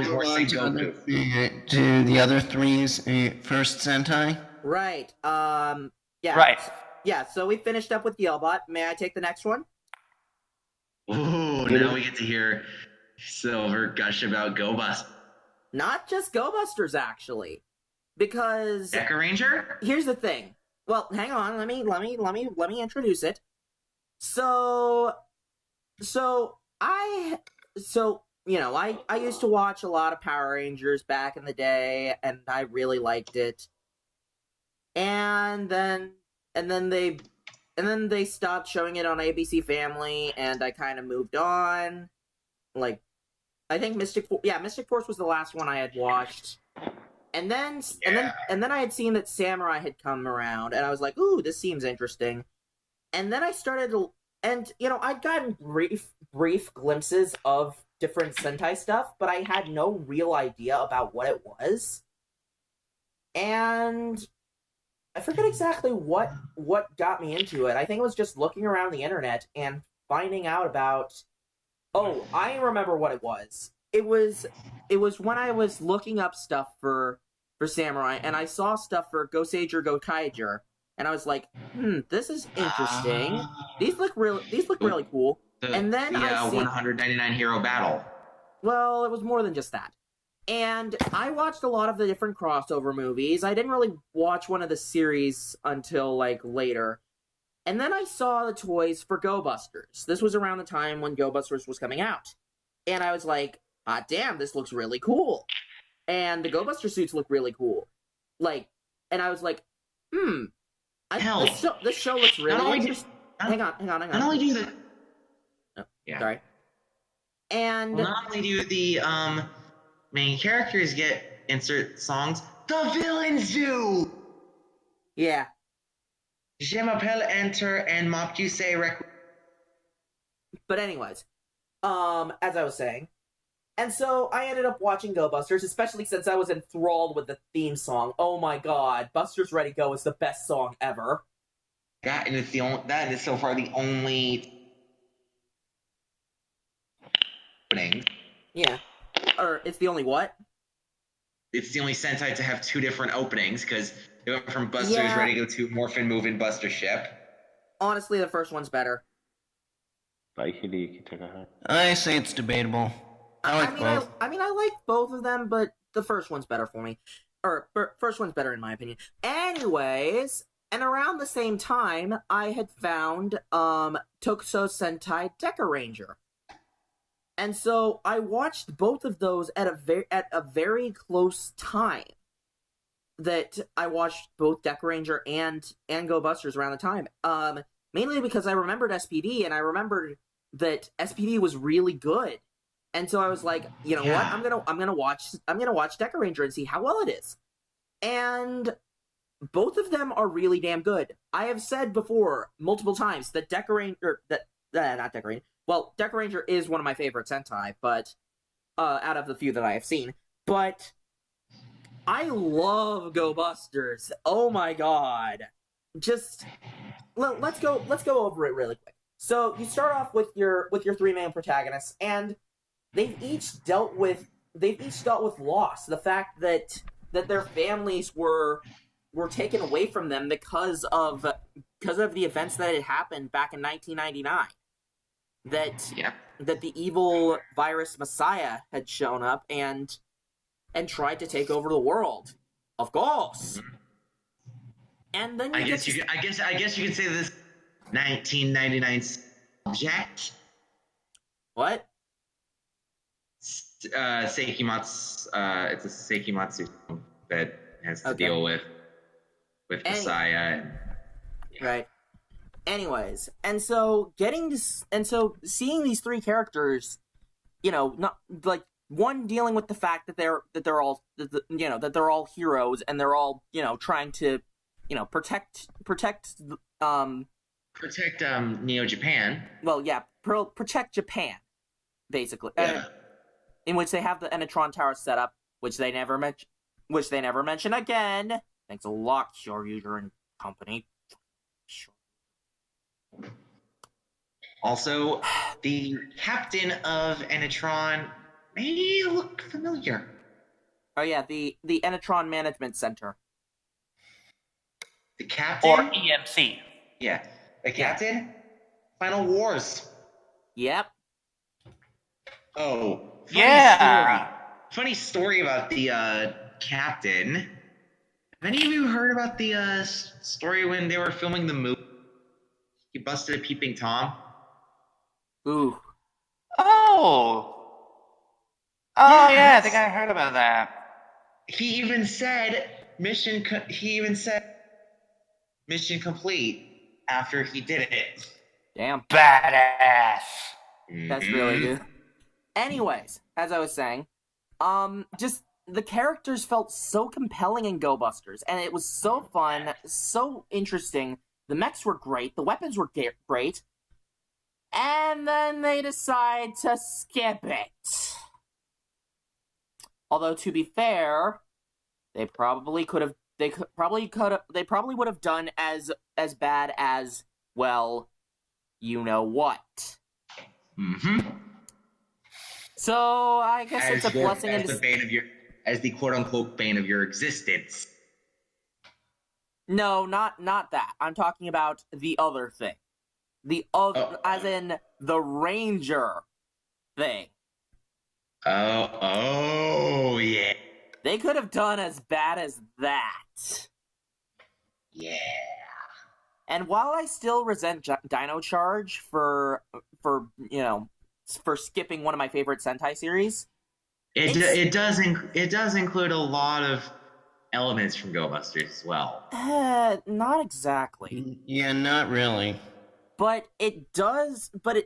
S4: is more Sengoku.
S3: To the other three's first Sentai?
S1: Right. Yeah.
S2: Right.
S1: Yeah, so we finished up with Yellbot. May I take the next one?
S4: Ooh, now we get to hear Silver gush about Go Bust.
S1: Not just Go Busters, actually. Because...
S4: Deca Ranger?
S1: Here's the thing. Well, hang on. Let me introduce it. So I used to watch a lot of Power Rangers back in the day, and I really liked it. And then they stopped showing it on ABC Family, and I kind of moved on. Like, I think Mystic Force was the last one I had watched. And then I had seen that Samurai had come around, and I was like, ooh, this seems interesting. And then I started to, and, I'd gotten brief glimpses of different Sentai stuff, but I had no real idea about what it was. And I forget exactly what got me into it. I think it was just looking around the internet and finding out about, oh, I remember what it was. It was when I was looking up stuff for Samurai, and I saw stuff for Goseiger Go Kaiger, and I was like, this is interesting. These look really cool. And then I see
S4: 199 Hero Battle.
S1: Well, it was more than just that. And I watched a lot of the different crossover movies. I didn't really watch one of the series until, later. And then I saw the toys for Go Busters. This was around the time when Go Busters was coming out. And I was like, damn, this looks really cool. And the Go Buster suits look really cool. And I was like,
S4: Hell,
S1: this show looks really interesting. Hang on.
S4: Not only do the
S1: Sorry. And
S4: not only do the main characters get insert songs, the villains do.
S1: Yeah.
S4: Je m'appelle Enter and Mopuse Requiem.
S1: But anyways, as I was saying, and so I ended up watching Go Busters, especially since I was enthralled with the theme song. Oh my god, Busters Ready Go is the best song ever.
S4: That is so far the only opening.
S1: Yeah. Or it's the only what?
S4: It's the only Sentai to have two different openings, because they went from Busters Ready Go to Morphin Move and Buster Ship.
S1: Honestly, the first one's better.
S3: I say it's debatable. I like both.
S1: I like both of them, but the first one's better for me. Or, first one's better in my opinion. Anyways, and around the same time, I had found Tokusou Sentai Deca Ranger. And so I watched both of those at a very close time. That I watched both Deca Ranger and Go Busters around the time. Mainly because I remembered SPD, and I remembered that SPD was really good. And so I was like, you know what? I'm gonna watch Deca Ranger and see how well it is. And both of them are really damn good. I have said before multiple times that Deca Ranger Deca Ranger is one of my favorite Sentai, but out of the few that I have seen. But I love Go Busters. Oh my god. Just let's go over it really quick. So you start off with your three main protagonists, and they've each dealt with loss. The fact that their families were taken away from them because of the events that had happened back in 1999. That the evil virus Messiah had shown up and tried to take over the world. Of course. And then
S4: I guess you could say this 1999 subject.
S1: What?
S4: Seikimatsu. It's a Seikimatsu that has to deal with Messiah.
S1: Right. Anyways, and so seeing these three characters, not like one dealing with the fact that they're all heroes, and they're all trying to protect
S4: Neo Japan.
S1: Well, yeah, protect Japan, basically.
S4: Yeah.
S1: In which they have the Enetron Tower set up, which they never mention again. Thanks a lot, Shoryuger and company.
S4: Also, the captain of Enetron may look familiar.
S1: Oh yeah, the Enetron Management Center.
S4: The captain?
S2: Or EMC.
S4: Yeah. The captain? Final Wars.
S1: Yep.
S4: Oh. Funny story about the captain. Have any of you heard about the story when they were filming the movie? He busted a peeping Tom.
S1: Ooh.
S2: Oh, yeah, I think I heard about that.
S4: He even said mission complete after he did it.
S1: Damn.
S2: Badass.
S1: That's really good. Anyways, as I was saying, just the characters felt so compelling in Go Busters, and it was so fun, so interesting. The mechs were great, the weapons were great, and then they decide to skip it. Although, to be fair, they probably would have done as bad as, well, you know what.
S4: Mm-hmm.
S1: So I guess it's a blessing
S4: as the quote unquote bane of your existence.
S1: No, not that. I'm talking about the other thing. As in the Ranger thing.
S4: Oh, yeah.
S1: They could have done as bad as that.
S4: Yeah.
S1: And while I still resent Dino Charge for skipping one of my favorite Sentai series,
S4: It does include a lot of elements from Go Busters as well.
S1: Not exactly.
S3: Yeah, not really.
S1: But it does. But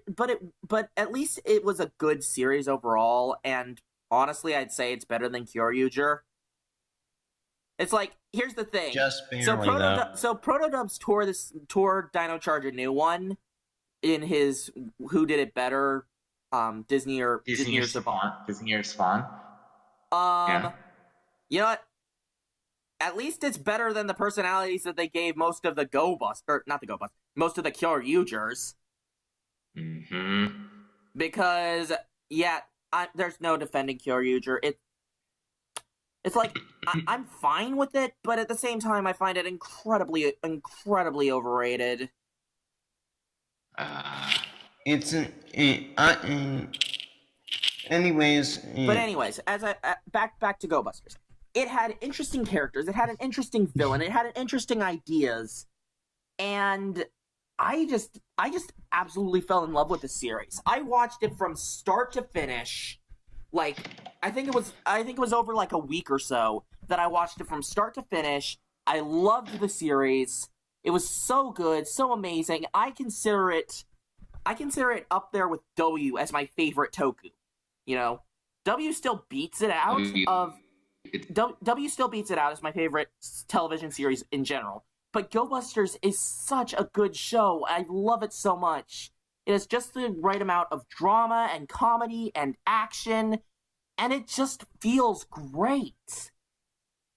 S1: at least it was a good series overall. And honestly, I'd say it's better than Kyoryuger. It's like, here's the thing.
S3: Just barely, though.
S1: So Protodubs tore Dino Charge a new one in his Who Did It Better, Disney or
S4: Spawn. Disney or Spawn.
S1: Yeah. You know what? At least it's better than the personalities that they gave most of the most of the Kyoryugers.
S4: Mm-hmm.
S1: Because, yeah, there's no defending Kyoryuger. It's like, I'm fine with it, but at the same time, I find it incredibly, incredibly overrated.
S3: Anyways.
S1: But anyways, back to Go Busters. It had interesting characters. It had an interesting villain. It had interesting ideas, and I just absolutely fell in love with the series. I watched it from start to finish. Like, I think it was over like a week or so that I watched it from start to finish. I loved the series. It was so good, so amazing. I consider it up there with W as my favorite Toku. You know, W still beats it out as my favorite television series in general. But Go Busters is such a good show. I love it so much. It has just the right amount of drama and comedy and action, and it just feels great.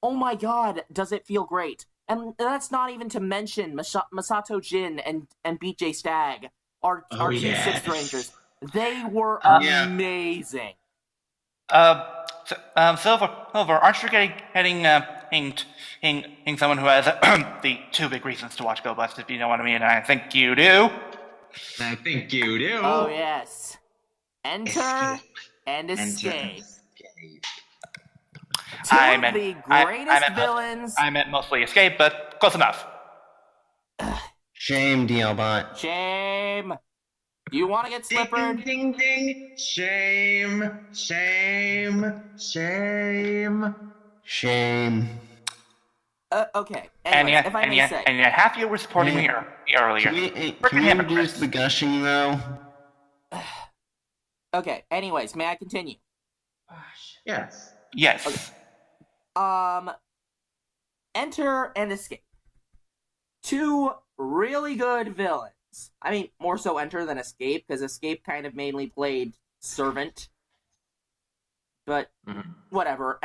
S1: Oh my god, does it feel great. And that's not even to mention Masato Jin and Beat J Stag, our two Sixth Rangers. They were amazing.
S2: Silver, aren't you getting someone who has the two big reasons to watch Go Busters, if you know what I mean? I think you do.
S1: Oh, yes. Enter and Escape. Two of the greatest villains.
S2: I meant mostly Escape, but close enough.
S3: Shame, DLBot.
S1: Shame. You want to get slippered?
S4: Ding, ding, ding. Shame.
S1: Okay. Anyways,
S2: and yet half you were supporting me earlier.
S3: Can we reduce the gushing, though?
S1: Okay. Anyways, may I continue?
S4: Yes.
S1: Okay. Enter and Escape. Two really good villains. I mean, more so Enter than Escape, because Escape kind of mainly played servant. But, whatever.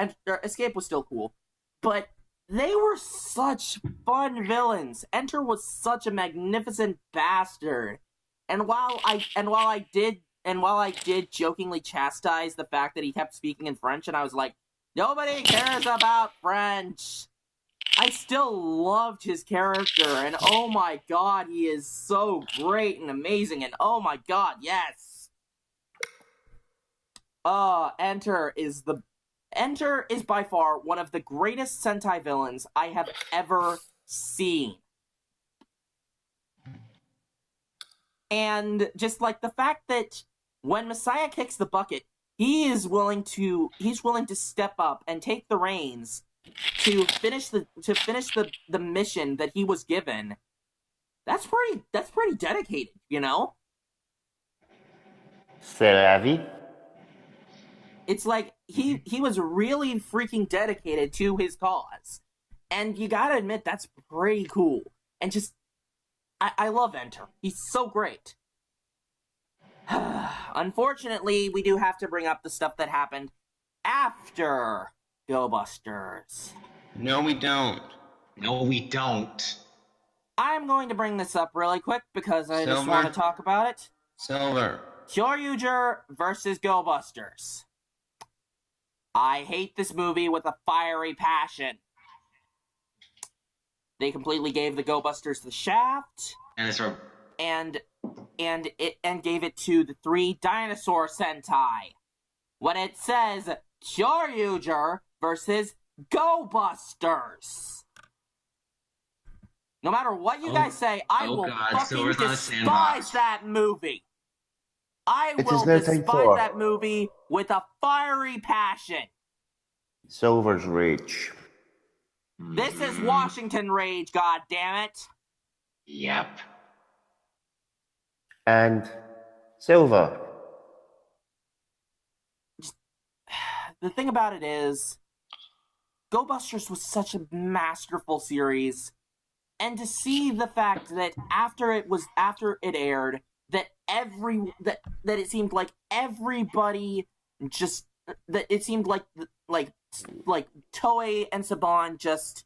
S1: Escape was still cool. But they were such fun villains. Enter was such a magnificent bastard. And while I did jokingly chastise the fact that he kept speaking in French, and I was like, nobody cares about French, I still loved his character, and oh my god, he is so great and amazing, and oh my god, yes! Enter is by far one of the greatest Sentai villains I have ever seen. And just like the fact that when Messiah kicks the bucket, he's willing to step up and take the reins to finish the mission that he was given. That's pretty dedicated, you know?
S5: C'est la vie.
S1: It's like he was really freaking dedicated to his cause. And you gotta admit, that's pretty cool. And just I love Enter. He's so great. Unfortunately, we do have to bring up the stuff that happened after Go Busters.
S3: No, we don't.
S1: I'm going to bring this up really quick because I just want to talk about it.
S3: Silver.
S1: Kyoryuger versus Go Busters. I hate this movie with a fiery passion. They completely gave the Go Busters the shaft. And gave it to the 3 dinosaur Sentai. When it says Kyoryuger versus Go Busters. No matter what you guys say, I will fucking despise that movie. I will despise that movie with a fiery passion.
S5: Silver's rich.
S1: This is Washington Rage, god damn it.
S4: Yep.
S6: And Silver.
S1: The thing about it is, Go Busters was such a masterful series, and to see the fact that after it aired, that it seemed like everybody just that it seemed like Toei and Saban just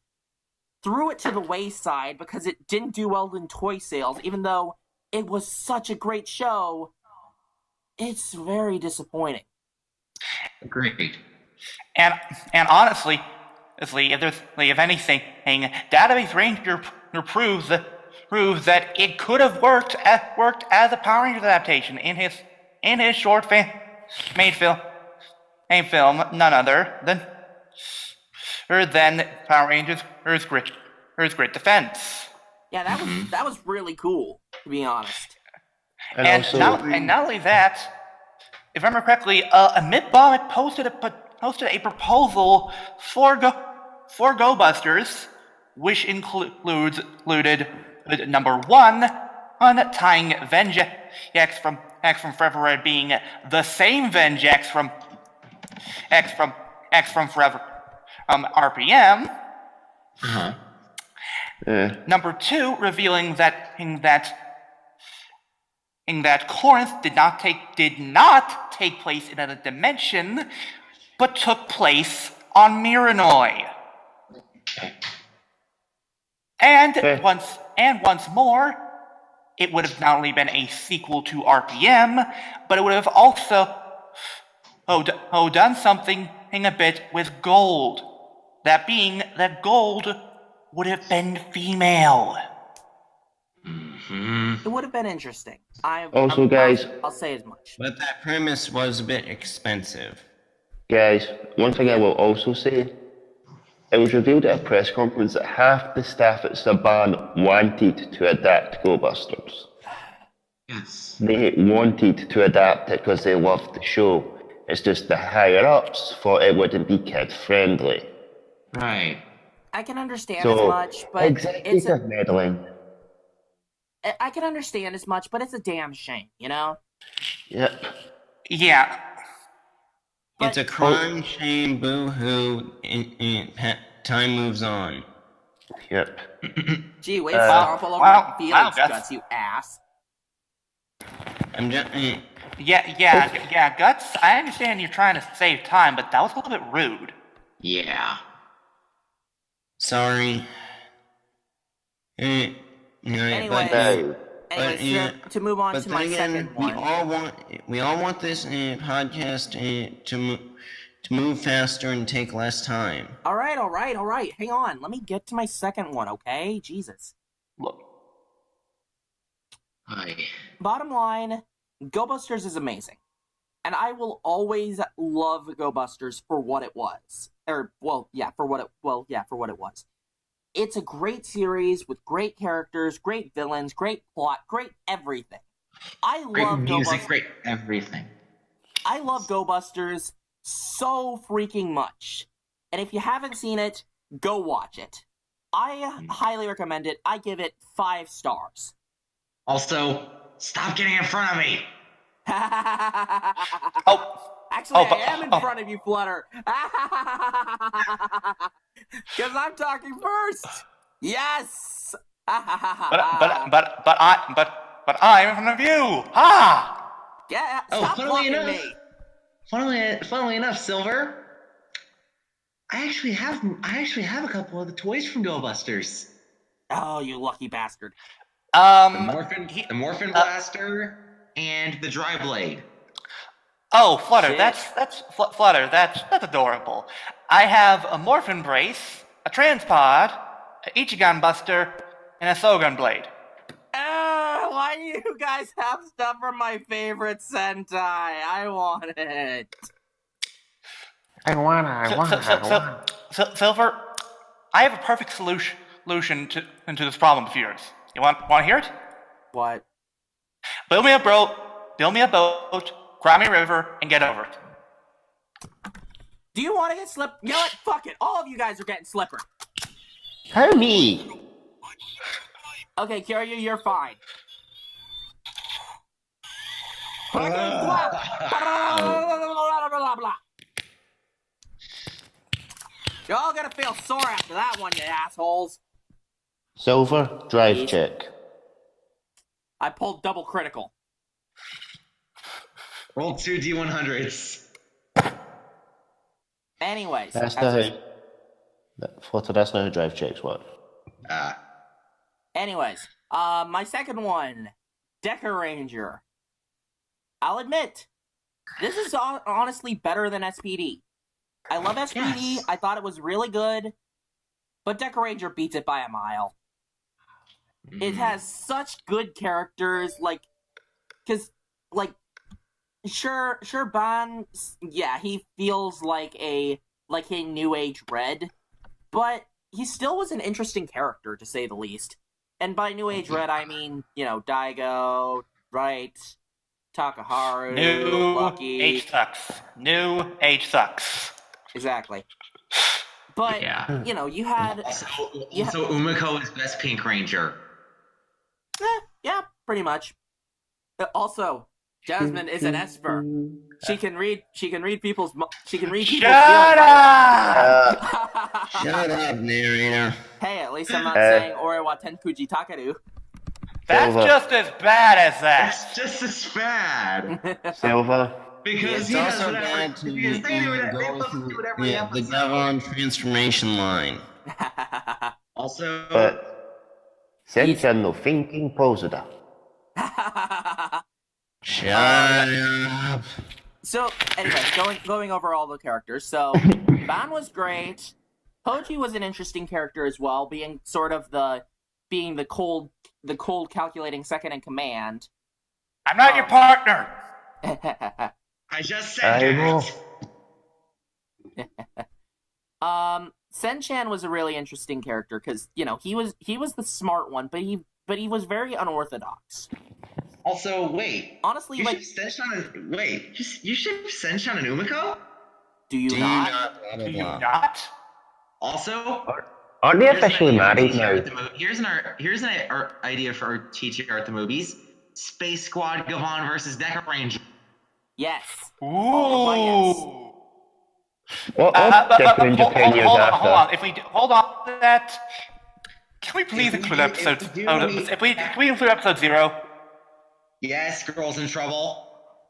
S1: threw it to the wayside because it didn't do well in toy sales, even though it was such a great show. It's very disappointing.
S4: Agreed.
S2: And honestly, if anything, Database Ranger proves that it could have worked as a Power Rangers adaptation in his short made film, none other than Power Rangers Earth's Great Defense.
S1: Yeah, that was really cool, to be honest.
S2: And not only that, if I remember correctly, Midbomb had posted a proposal for Go Busters, which included number one, on tying Vengex from Forever being the same Vengex from Forever RPM.
S4: Uh-huh.
S2: Number two, revealing that Corinth did not take place in another dimension, but took place on Miranoi. And once more, it would have not only been a sequel to RPM, but it would have also done something a bit with Gold. That being that Gold would have been female.
S1: It would have been interesting.
S6: Guys,
S1: I'll say as much.
S3: But that premise was a bit expensive.
S6: Guys, one thing I will also say, it was revealed at a press conference that half the staff at Saban wanted to adapt Go Busters.
S4: Yes.
S6: They wanted to adapt it because they loved the show. It's just the higher-ups thought it wouldn't be kid-friendly.
S4: Right.
S1: I can understand
S6: So,
S1: as much, but
S6: executive meddling.
S1: I can understand as much, but it's a damn shame, you know?
S6: Yep.
S2: Yeah.
S3: It's a crime, shame, boo-hoo, time moves on.
S6: Yep.
S1: Gee, wait, stomp all over my feelings, Guts, you ass.
S3: I'm just...
S2: Yeah, Guts, I understand you're trying to save time, but that was a little bit rude.
S4: Yeah.
S3: Sorry.
S1: Anyways, to move on to my second one.
S3: We all want this podcast to move faster and take less time.
S1: All right. Hang on. Let me get to my second one, okay? Jesus.
S2: Look.
S4: Hi.
S1: Bottom line, Go Busters is amazing. And I will always love Go Busters for what it was. For what it was. It's a great series with great characters, great villains, great plot, great everything.
S4: Great music, great everything.
S1: I love Go Busters so freaking much. And if you haven't seen it, go watch it. I highly recommend it. I give it 5 stars.
S4: Also, stop getting in front of me.
S1: Actually, I am in front of you, Flutter. Because I'm talking first. Yes.
S2: But I'm in front of you. Ha!
S1: Yeah. Stop blocking me.
S4: Funnily enough, Silver, I actually have a couple of the toys from Go Busters.
S1: Oh, you lucky bastard.
S4: The Morphin Blaster and the Dry Blade.
S2: Oh, Flutter,
S1: Shit.
S2: that's Flutter, that's adorable. I have a Morphin Brace, a Transpod, an Ichigan Buster, and a Sogun Blade.
S1: Why do you guys have stuff from my favorite Sentai? I want it.
S5: I want.
S2: Silver, I have a perfect solution to this problem of yours. You want to hear it?
S1: What?
S2: Build me a boat, cry me a river, and get over it.
S1: Do you want to get slippered? You know what? Fuck it. All of you guys are getting slippered.
S3: How me?
S1: Okay, Kyoryu, you're fine. You're all gonna feel sore after that one, you assholes.
S6: Silver, drive
S1: Please.
S6: check.
S1: I pulled double critical.
S4: Roll 2 D100s.
S1: Anyways.
S6: That's not how... Flutter, that's not how drive checks work.
S1: Anyways, my second one, Deca Ranger. I'll admit, this is honestly better than SPD. I love SPD. Yes. I thought it was really good, but Deca Ranger beats it by a mile. It has such good characters, sure, Ban, yeah, he feels like a New Age Red, but he still was an interesting character, to say the least. And by New Age Red, I mean, Daigo, right, Takaharu, Lucky.
S2: New Age sucks.
S1: Exactly. But, you had...
S4: So Umiko is best Pink Ranger.
S1: Yeah, pretty much. Also, Jasmine is an Esper. She can read people's feelings.
S2: Shut up!
S3: Shut up, narrator.
S1: Hey, at least I'm not saying Ore wa Tenkuji Takaru.
S2: That's just as bad as that.
S4: That's just as bad.
S6: Silver.
S3: Because it's also bad to go through the Gavon transformation line.
S4: Also...
S6: But... Sencha no thinking positive.
S3: Shut up.
S1: So, anyways, going over all the characters. So, Ban was great. Hoji was an interesting character as well, being sort of the cold calculating second in command.
S2: I'm not your partner.
S4: I just said
S1: that. Sen-chan was a really interesting character because he was the smart one, but he was very unorthodox.
S4: Also, wait.
S1: Honestly,
S4: you ship Sen-chan and Umiko?
S1: Do you not?
S2: Do you not?
S4: Also,
S6: aren't they officially married now?
S4: Here's an idea for our TTR at the movies: Space Squad Gavon versus Deca Ranger.
S1: Yes.
S2: Ooh.
S1: Oh, yes.
S6: Hold
S2: on. If we hold on to that, can we please include episode? Can we include episode 0?
S4: Yes, Girls in Trouble.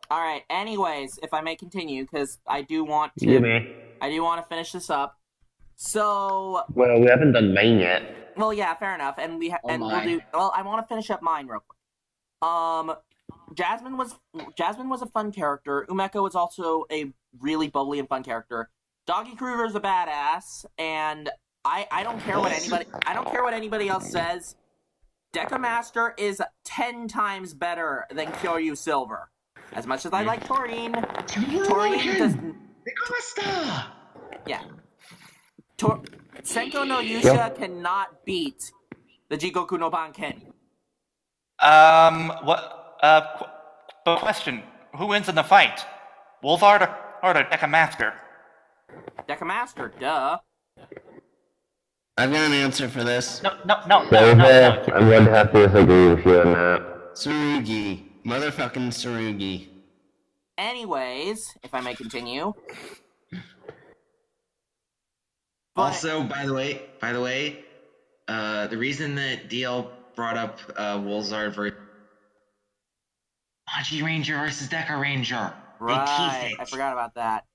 S1: All right. Anyways, if I may continue, because I do want to finish this up. So.
S6: Well, we haven't done mine yet.
S1: Well, yeah, fair enough, and we'll do. Well, I want to finish up mine real quick. Jasmine was a fun character. Umeko was also a really bubbly and fun character. Doggy Kruger's a badass, and I don't care what anybody else says. Deca Master is 10 times better than Kyoryu Silver. As much as I like Torin does.
S4: Deca Master.
S1: Yeah. Senko no Yusha cannot beat the Jigoku no Banken.
S2: But question: who wins in the fight? Wolfhard or the Deca Master?
S1: Deca Master, duh.
S3: I've got an answer for this.
S2: No.
S6: I'm going to have to disagree with you on that.
S3: Tsurugi. Motherfucking Tsurugi.
S1: Anyways, if I may continue.
S4: Also, by the way, the reason that DL brought up Wolzard versus Haji Ranger versus Deca Ranger.
S1: Right, I forgot about that.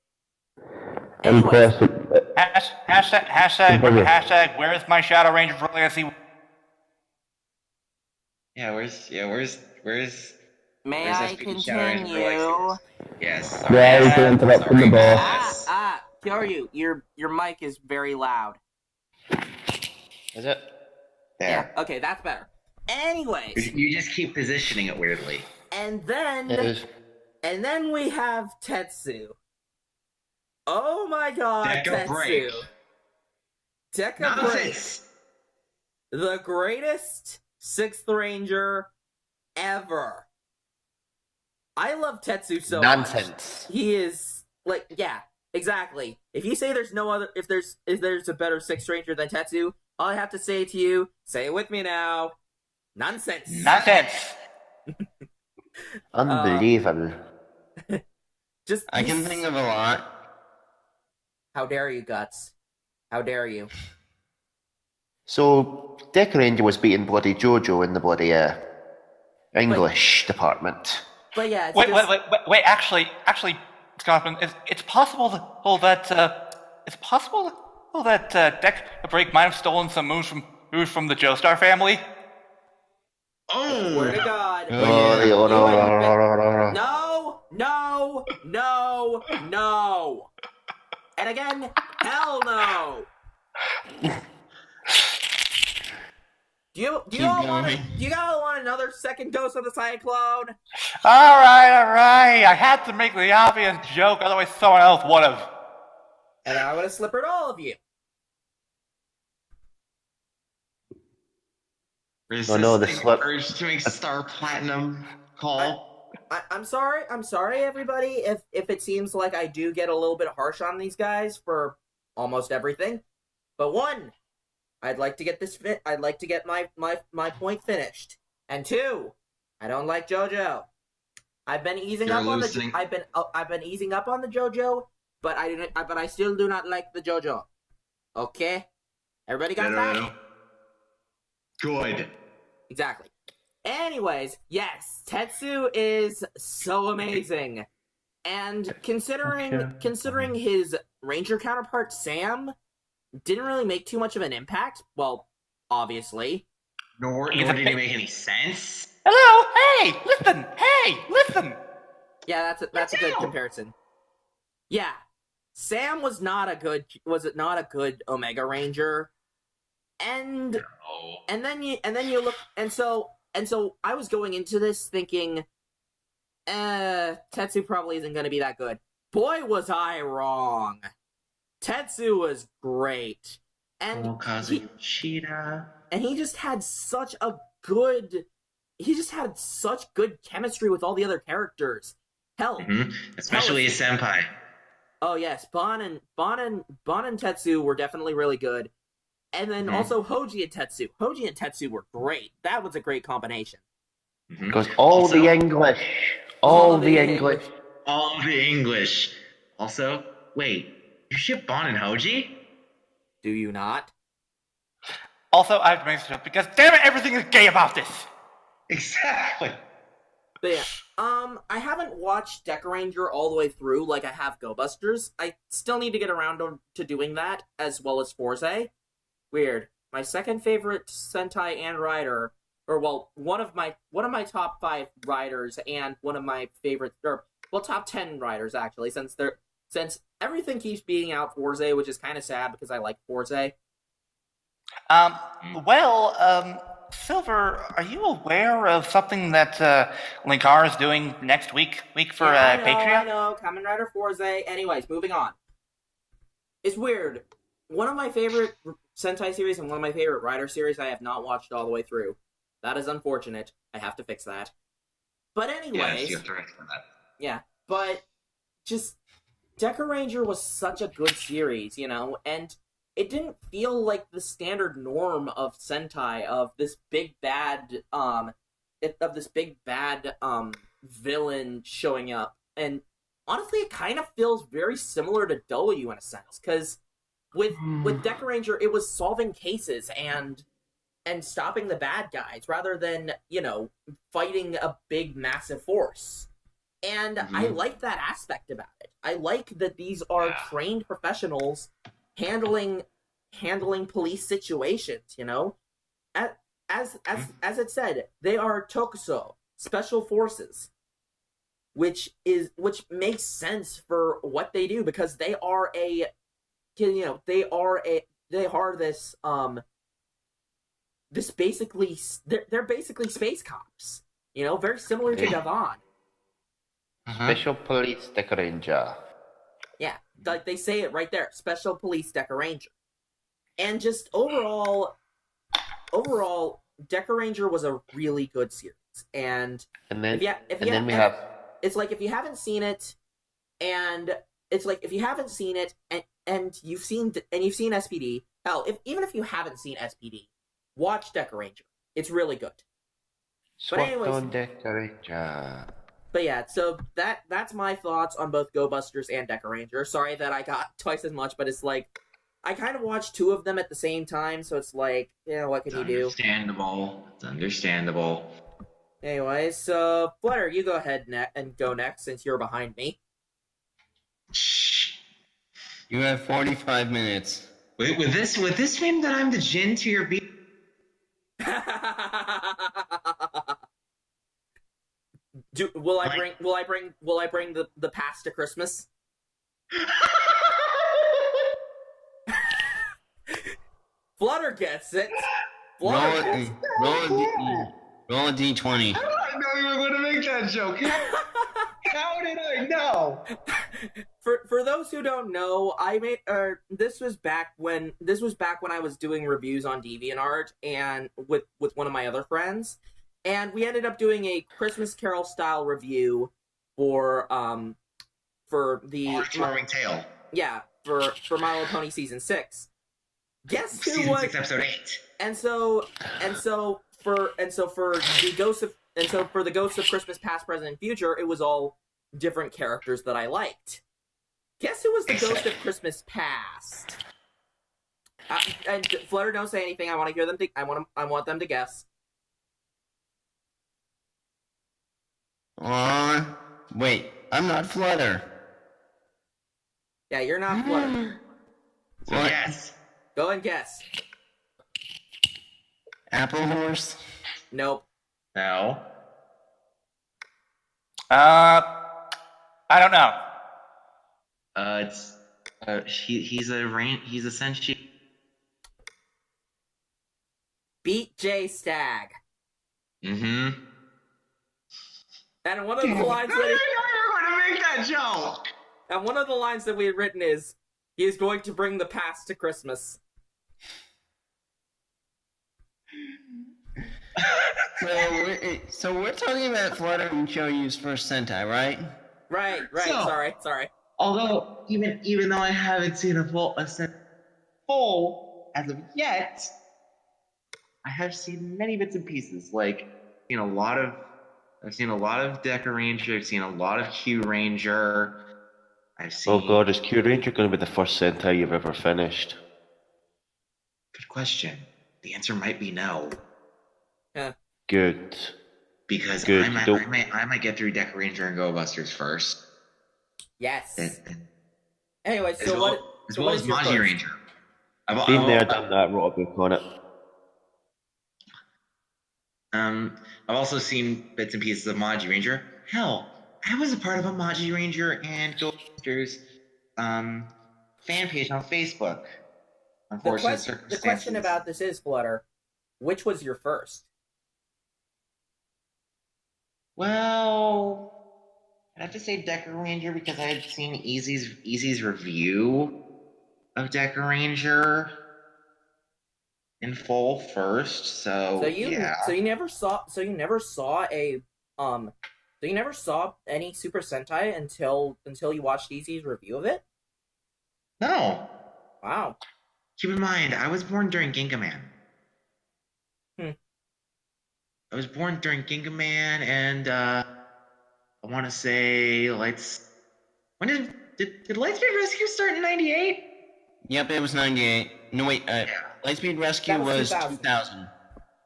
S2: Hashtag where is my Shadow Ranger for Legacy?
S4: Where's
S1: May I continue?
S4: Yes.
S6: Yeah, you're interrupting the boss.
S1: Kyoryu, your mic is very loud.
S3: Is it?
S1: Yeah, okay, that's better. Anyways.
S4: You just keep positioning it weirdly.
S1: And then we have Tetsu. Oh my god,
S4: Deca
S1: Tetsu.
S4: Break.
S1: Deca Break. The greatest 6th Ranger ever. I love Tetsu so
S3: Nonsense.
S1: much. He is exactly. If you say there's no other, if there's a better 6th Ranger than Tetsu, all I have to say to you, say it with me now, nonsense.
S2: Nonsense.
S6: Unbelievable.
S3: I can think of a lot.
S1: How dare you, Guts? How dare you?
S6: So, Dick Ranger was beating bloody Jojo in the bloody English department.
S1: But yeah, it's
S2: Wait. Actually, Scotsman, it's possible that Dick the Break might have stolen some moves from the Joestar family.
S4: Oh!
S1: Swear to God. No. And again, hell no. Do you all want another second dose of the Cyclone?
S2: All right. I had to make the obvious joke, otherwise someone else would have.
S1: And I would have slippered all of you.
S4: Resisting urge to make Star Platinum call.
S1: I'm sorry, everybody, if it seems like I do get a little bit harsh on these guys for almost everything. But one, I'd like to get I'd like to get my point finished. And two, I don't like JoJo. I've been easing up on the JoJo, but I still do not like the JoJo. Okay, everybody got that?
S4: Good.
S1: Exactly. Anyways, yes, Tetsu is so amazing. And considering his Ranger counterpart Sam didn't really make too much of an impact, well, obviously.
S4: Nor did it make any sense.
S2: Hello, hey, listen.
S1: Yeah, that's a good comparison. Yeah. Sam was not a good Omega Ranger. And then you look, and so I was going into this thinking, Tetsu probably isn't going to be that good. Boy, was I wrong. Tetsu was great, and he just had such good chemistry with all the other characters. Hell,
S4: especially his senpai.
S1: Oh yes, Bon and Tetsu were definitely really good. And then also Hoji and Tetsu. Hoji and Tetsu were great. That was a great combination.
S6: Because all the English.
S4: Also, wait, you ship Bon and Hoji?
S1: Do you not?
S2: Also, I have to make this up because damn it, everything is gay about this.
S4: Exactly.
S1: But yeah, I haven't watched Deca Ranger all the way through like I have Go Busters. I still need to get around to doing that, as well as Forze. Weird. My second favorite Sentai and writer, or well, one of my top 5 writers and one of my favorite, top 10 writers actually, since everything keeps beating out Forze, which is kind of sad because I like Forze.
S2: Silver, are you aware of something that Linkar is doing next week for Patreon?
S1: I know, Kamen Rider Forze. Anyways, moving on. It's weird. One of my favorite Sentai series and one of my favorite Rider series I have not watched all the way through. That is unfortunate. I have to fix that. But anyways...
S4: Yes, you have to recommend that.
S1: Yeah, but just... Deca Ranger was such a good series, and it didn't feel like the standard norm of Sentai, of this big bad villain showing up. And honestly, it kind of feels very similar to W in a sense, because with Deca Ranger, it was solving cases and stopping the bad guys rather than, fighting a big, massive force. And I like that aspect about it. I like that these are trained professionals handling police situations, As it said, they are Tokuso, special forces, which makes sense for what they do, because they are they're basically space cops, very similar to Devon.
S6: Special Police Deca Ranger.
S1: Yeah, like they say it right there, Special Police Deca Ranger. And just overall, Deca Ranger was a really good series. And then it's like if you haven't seen it, and you've seen SPD, Hell, even if you haven't seen SPD, watch Deca Ranger. It's really good. But anyways,
S6: on Decorator.
S1: But yeah, so that's my thoughts on both Go Busters and Deca Ranger. Sorry that I got twice as much, but it's like I kind of watched two of them at the same time, so it's like, what can you do?
S4: Understandable. It's understandable.
S1: Anyway, so Flutter, you go ahead and go next since you're behind me.
S4: Shh.
S3: You have 45 minutes.
S4: Wait, with this mean that I'm the Jin to your beat?
S1: Will I bring the past to Christmas? Flutter gets it.
S3: Roll a d20.
S4: How did I know you were going to make that joke? How did I know?
S1: For those who don't know, I made this was back when I was doing reviews on DeviantArt and with one of my other friends, and we ended up doing a Christmas Carol style review for the
S4: Charming Tale.
S1: Yeah, for My Little Pony season 6. Guess who
S4: Season
S1: was
S4: 6, episode 8.
S1: And so for the Ghosts of Christmas Past, Present, and Future, it was all different characters that I liked. Guess who was the Ghost of Christmas Past? And Flutter, don't say anything. I want to hear them. I want them to guess.
S3: Wait, I'm not Flutter.
S1: Yeah, you're not Flutter.
S4: So yes.
S1: Go and guess.
S3: Apple Horse?
S1: Nope.
S4: No.
S2: I don't know.
S4: He's a Senshi.
S1: Beat J Stag.
S4: Mm-hmm.
S1: And one of the lines
S4: I knew you were going to make that joke.
S1: And one of the lines that we had written is, "He is going to bring the past to Christmas."
S3: So we're talking about Flutter and Choyu's first Sentai, right?
S1: Right.
S4: So-
S1: Sorry.
S4: Although, even though I haven't seen a full as of yet, I have seen many bits and pieces. Like, I've seen a lot of Deca Ranger. I've seen a lot of Q Ranger. I've seen.
S6: Oh god, is Q Ranger going to be the first Sentai you've ever finished?
S4: Good question. The answer might be no,
S1: Yeah.
S6: Good.
S4: because
S6: Good.
S4: I might get through Deca Ranger and Go Busters first.
S1: Yes.
S4: And-
S1: Anyway,
S4: as
S1: so
S4: well,
S1: what?
S4: as
S1: So
S4: well
S1: what
S4: as
S1: is your
S4: Magi
S1: first?
S4: Ranger.
S6: Been there, done that, wrote a book on it.
S4: I've also seen bits and pieces of Magi Ranger. Hell, I was a part of a Magi Ranger and Go Busters fan page on Facebook.
S1: The question about this is, Flutter, which was your first?
S4: Well, I'd have to say Deca Ranger because I had seen Easy's review of Deca Ranger in full first. So you never saw any Super Sentai until you watched Easy's review of it? No. Wow. Keep in mind, I was born during Gingaman. I was born during Gingaman, and I want to say when did Lightspeed Rescue start in '98?
S3: Yep, it was 98. No, wait, Lightspeed Rescue
S1: That was
S3: was
S1: 2000.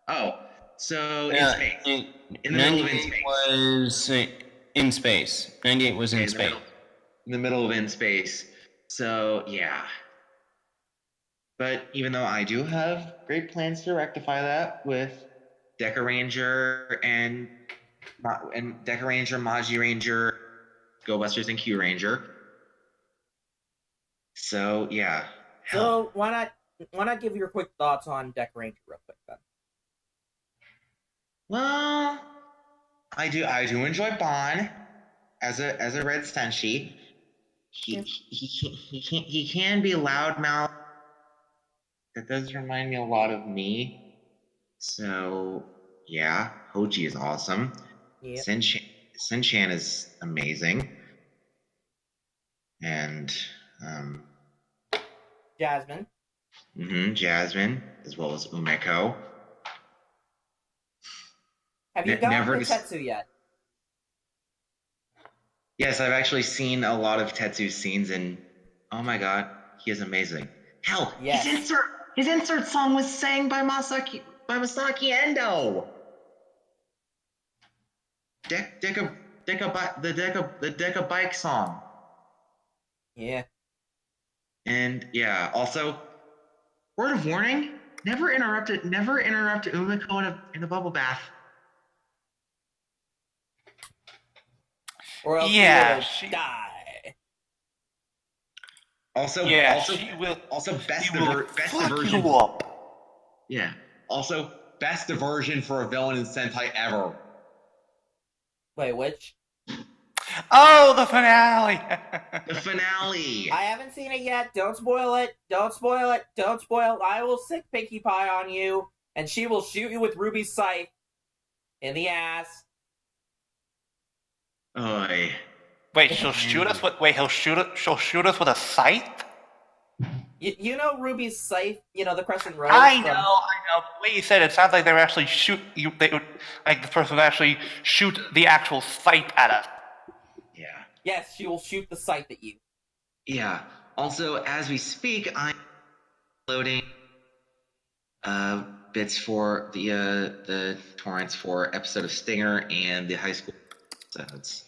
S4: Oh, so in space. In the middle of in space.
S3: Was in space. 98 was in space.
S4: In the middle of in space. So yeah. But even though I do have great plans to rectify that with Deca Ranger and Deca Ranger, Magi Ranger, Go Busters, and Q Ranger. So yeah.
S1: So why not give your quick thoughts on Deca Ranger real quick then?
S4: Well, I do enjoy Bon as a red Senshi. He can be loudmouth. That does remind me a lot of me. So yeah, Hoji is awesome.
S1: Yep.
S4: Sen-chan is amazing. And
S1: Jasmine.
S4: Jasmine, as well as Umeko.
S1: Have you gotten
S4: never
S1: to Tetsu yet?
S4: Yes, I've actually seen a lot of Tetsu's scenes, and oh my god, he is amazing. Hell,
S1: Yes.
S4: his insert song was sang by Masaki Endo. The Deca Bike song.
S1: Yeah.
S4: And yeah, also, word of warning: never interrupt Umeko in a bubble bath.
S1: Or else she will die.
S2: She will.
S4: Also, best
S2: fuck
S4: diversion.
S2: you up.
S4: Yeah. Also, best diversion for a villain in Sentai ever.
S1: Wait, which?
S2: Oh, the finale!
S4: The finale!
S1: I haven't seen it yet. Don't spoil it. Don't spoil it. Don't spoil. I will sick Pinkie Pie on you, and she will shoot you with Ruby's scythe in the ass.
S4: Oy.
S2: Wait, she'll shoot us with. Wait, she'll shoot us with a scythe?
S1: You know Ruby's scythe? You know the Crescent Rose?
S2: I know. The way you said it sounds like they would actually shoot you. They would, like the person would actually shoot the actual scythe at us.
S4: Yeah.
S1: Yes, she will shoot the scythe at you.
S4: Yeah. Also, as we speak, I'm loading bits for the torrents for episode of Stinger and the high school episodes.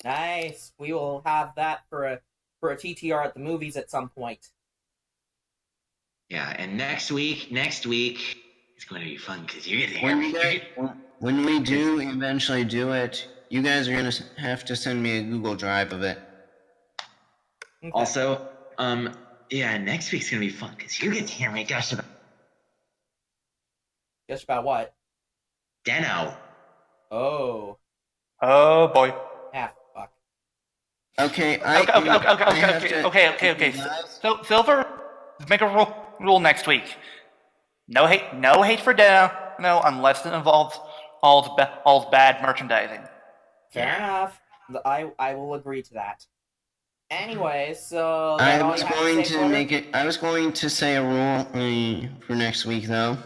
S1: Nice. We will have that for a TTR at the movies at some point.
S4: Yeah, and next week it's going to be fun because you get to hear
S3: when we do eventually do it, you guys are going to have to send me a Google Drive of it.
S1: Okay.
S4: Also, next week's going to be fun because you get to hear me gush about.
S1: Gush about what?
S4: Den-O.
S1: Oh.
S2: Oh boy.
S1: Ah, fuck.
S3: Okay.
S2: Okay. So Silver, make a rule next week. No hate for Den-O. No, unless it involves all bad merchandising.
S1: Fair enough. I will agree to that. Anyway, so
S3: I was going to say a rule for next week, though.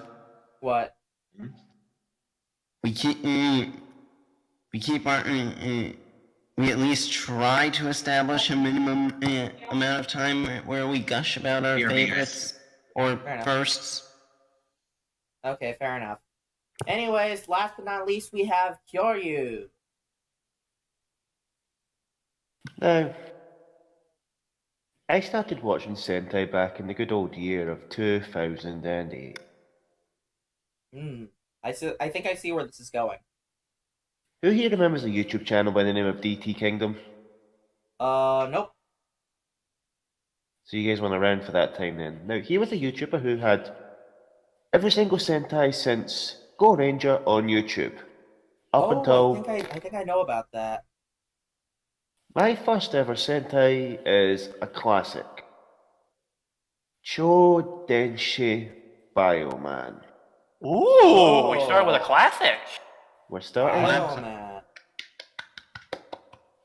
S1: What?
S3: We at least try to establish a minimum amount of time where we gush about our favorites or firsts.
S1: Okay, fair enough. Anyways, last but not least, we have Kyoryu.
S5: Now, I started watching Sentai back in the good old year of 2008.
S1: I think I see where this is going.
S5: Who here remembers a YouTube channel by the name of DT Kingdom?
S1: Nope.
S5: So you guys weren't around for that time then. Now, he was a YouTuber who had every single Sentai since Go Ranger on YouTube. Up until...
S1: I think I know about that.
S5: My first ever Sentai is a classic. Chodenshi Bioman.
S2: Ooh, we started with a classic.
S5: We're starting...
S1: Bioman.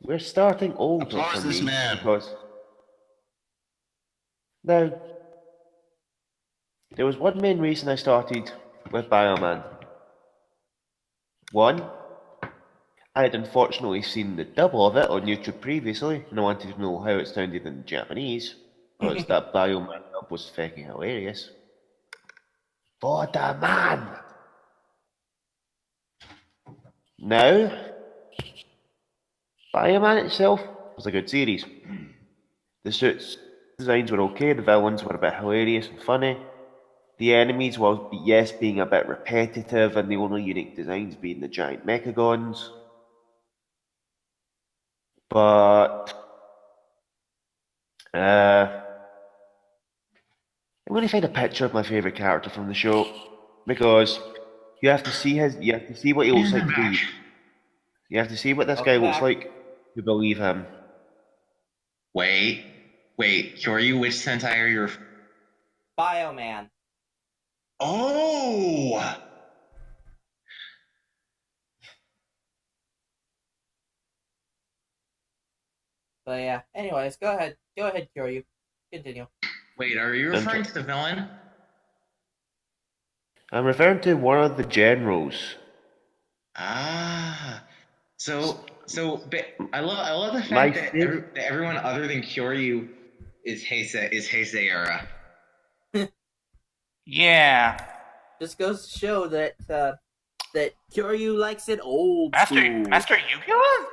S5: We're starting older
S3: Applause
S5: for
S3: this
S5: me
S3: man.
S5: because... Now, there was one main reason I started with Bioman. One, I had unfortunately seen the double of it on YouTube previously, and I wanted to know how it sounded in Japanese, because that Bioman dub was fucking hilarious. For the man! Now, Bioman itself was a good series. The suits designs were okay, the villains were a bit hilarious and funny. The enemies were, yes, being a bit repetitive, and the only unique designs being the giant mechagons. But I'm going to find a picture of my favourite character from the show, because you have to see what he looks like to believe. You have to see what this guy looks like to believe him.
S4: Wait, Kyoryu, which Sentai are you
S1: Bioman.
S4: Oh!
S1: But yeah, anyways, go ahead, Kyoryu. Continue.
S4: Wait, are you referring to the villain?
S6: I'm referring to one of the generals.
S4: Ah, I love the fact that everyone other than Kyoryu is Heisei era.
S2: Yeah.
S1: Just goes to show that that Kyoryu likes it old school.
S2: Master Yu-Gi-Oh?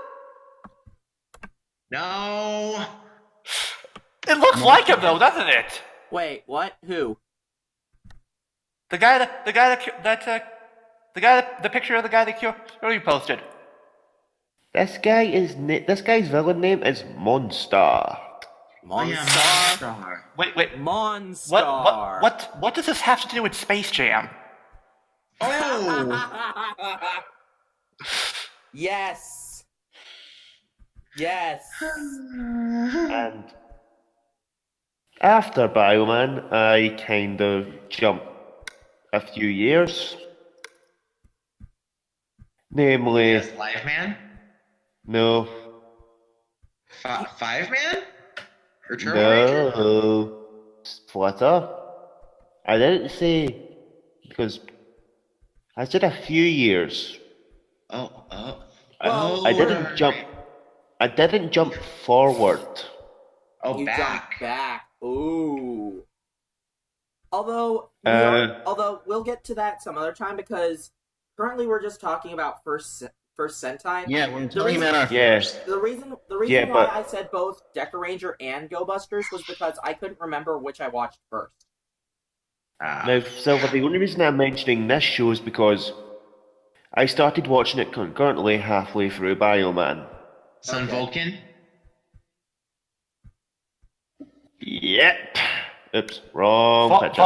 S4: No.
S2: It looks like him though, doesn't it?
S1: Wait, what? Who?
S2: The picture of the guy that Kyoryu posted.
S6: This guy's villain name is Monster.
S1: Monstar.
S2: Wait.
S1: Monstar.
S2: What does this have to do with Space Jam?
S4: Oh.
S1: Yes.
S6: And after Bioman, I kind of jumped a few years. Namely,
S4: Yes, Live Man?
S6: no.
S4: Five Man? Or Turbo Ranger?
S6: No. Splitter. I didn't say, because I said a few years. I didn't jump. I didn't jump forward.
S4: Oh,
S1: You
S4: back.
S1: jumped back. Ooh. Although we'll get to that some other time because currently we're just talking about first Sentai.
S3: Yeah, we're talking about our
S6: first.
S1: The reason why I said both Deca Ranger and Go Busters was because I couldn't remember which I watched first.
S6: Now, Silver, the only reason I'm mentioning this show is because I started watching it concurrently halfway through Bioman.
S4: Sun Vulcan?
S6: Yep. Oops, wrong picture.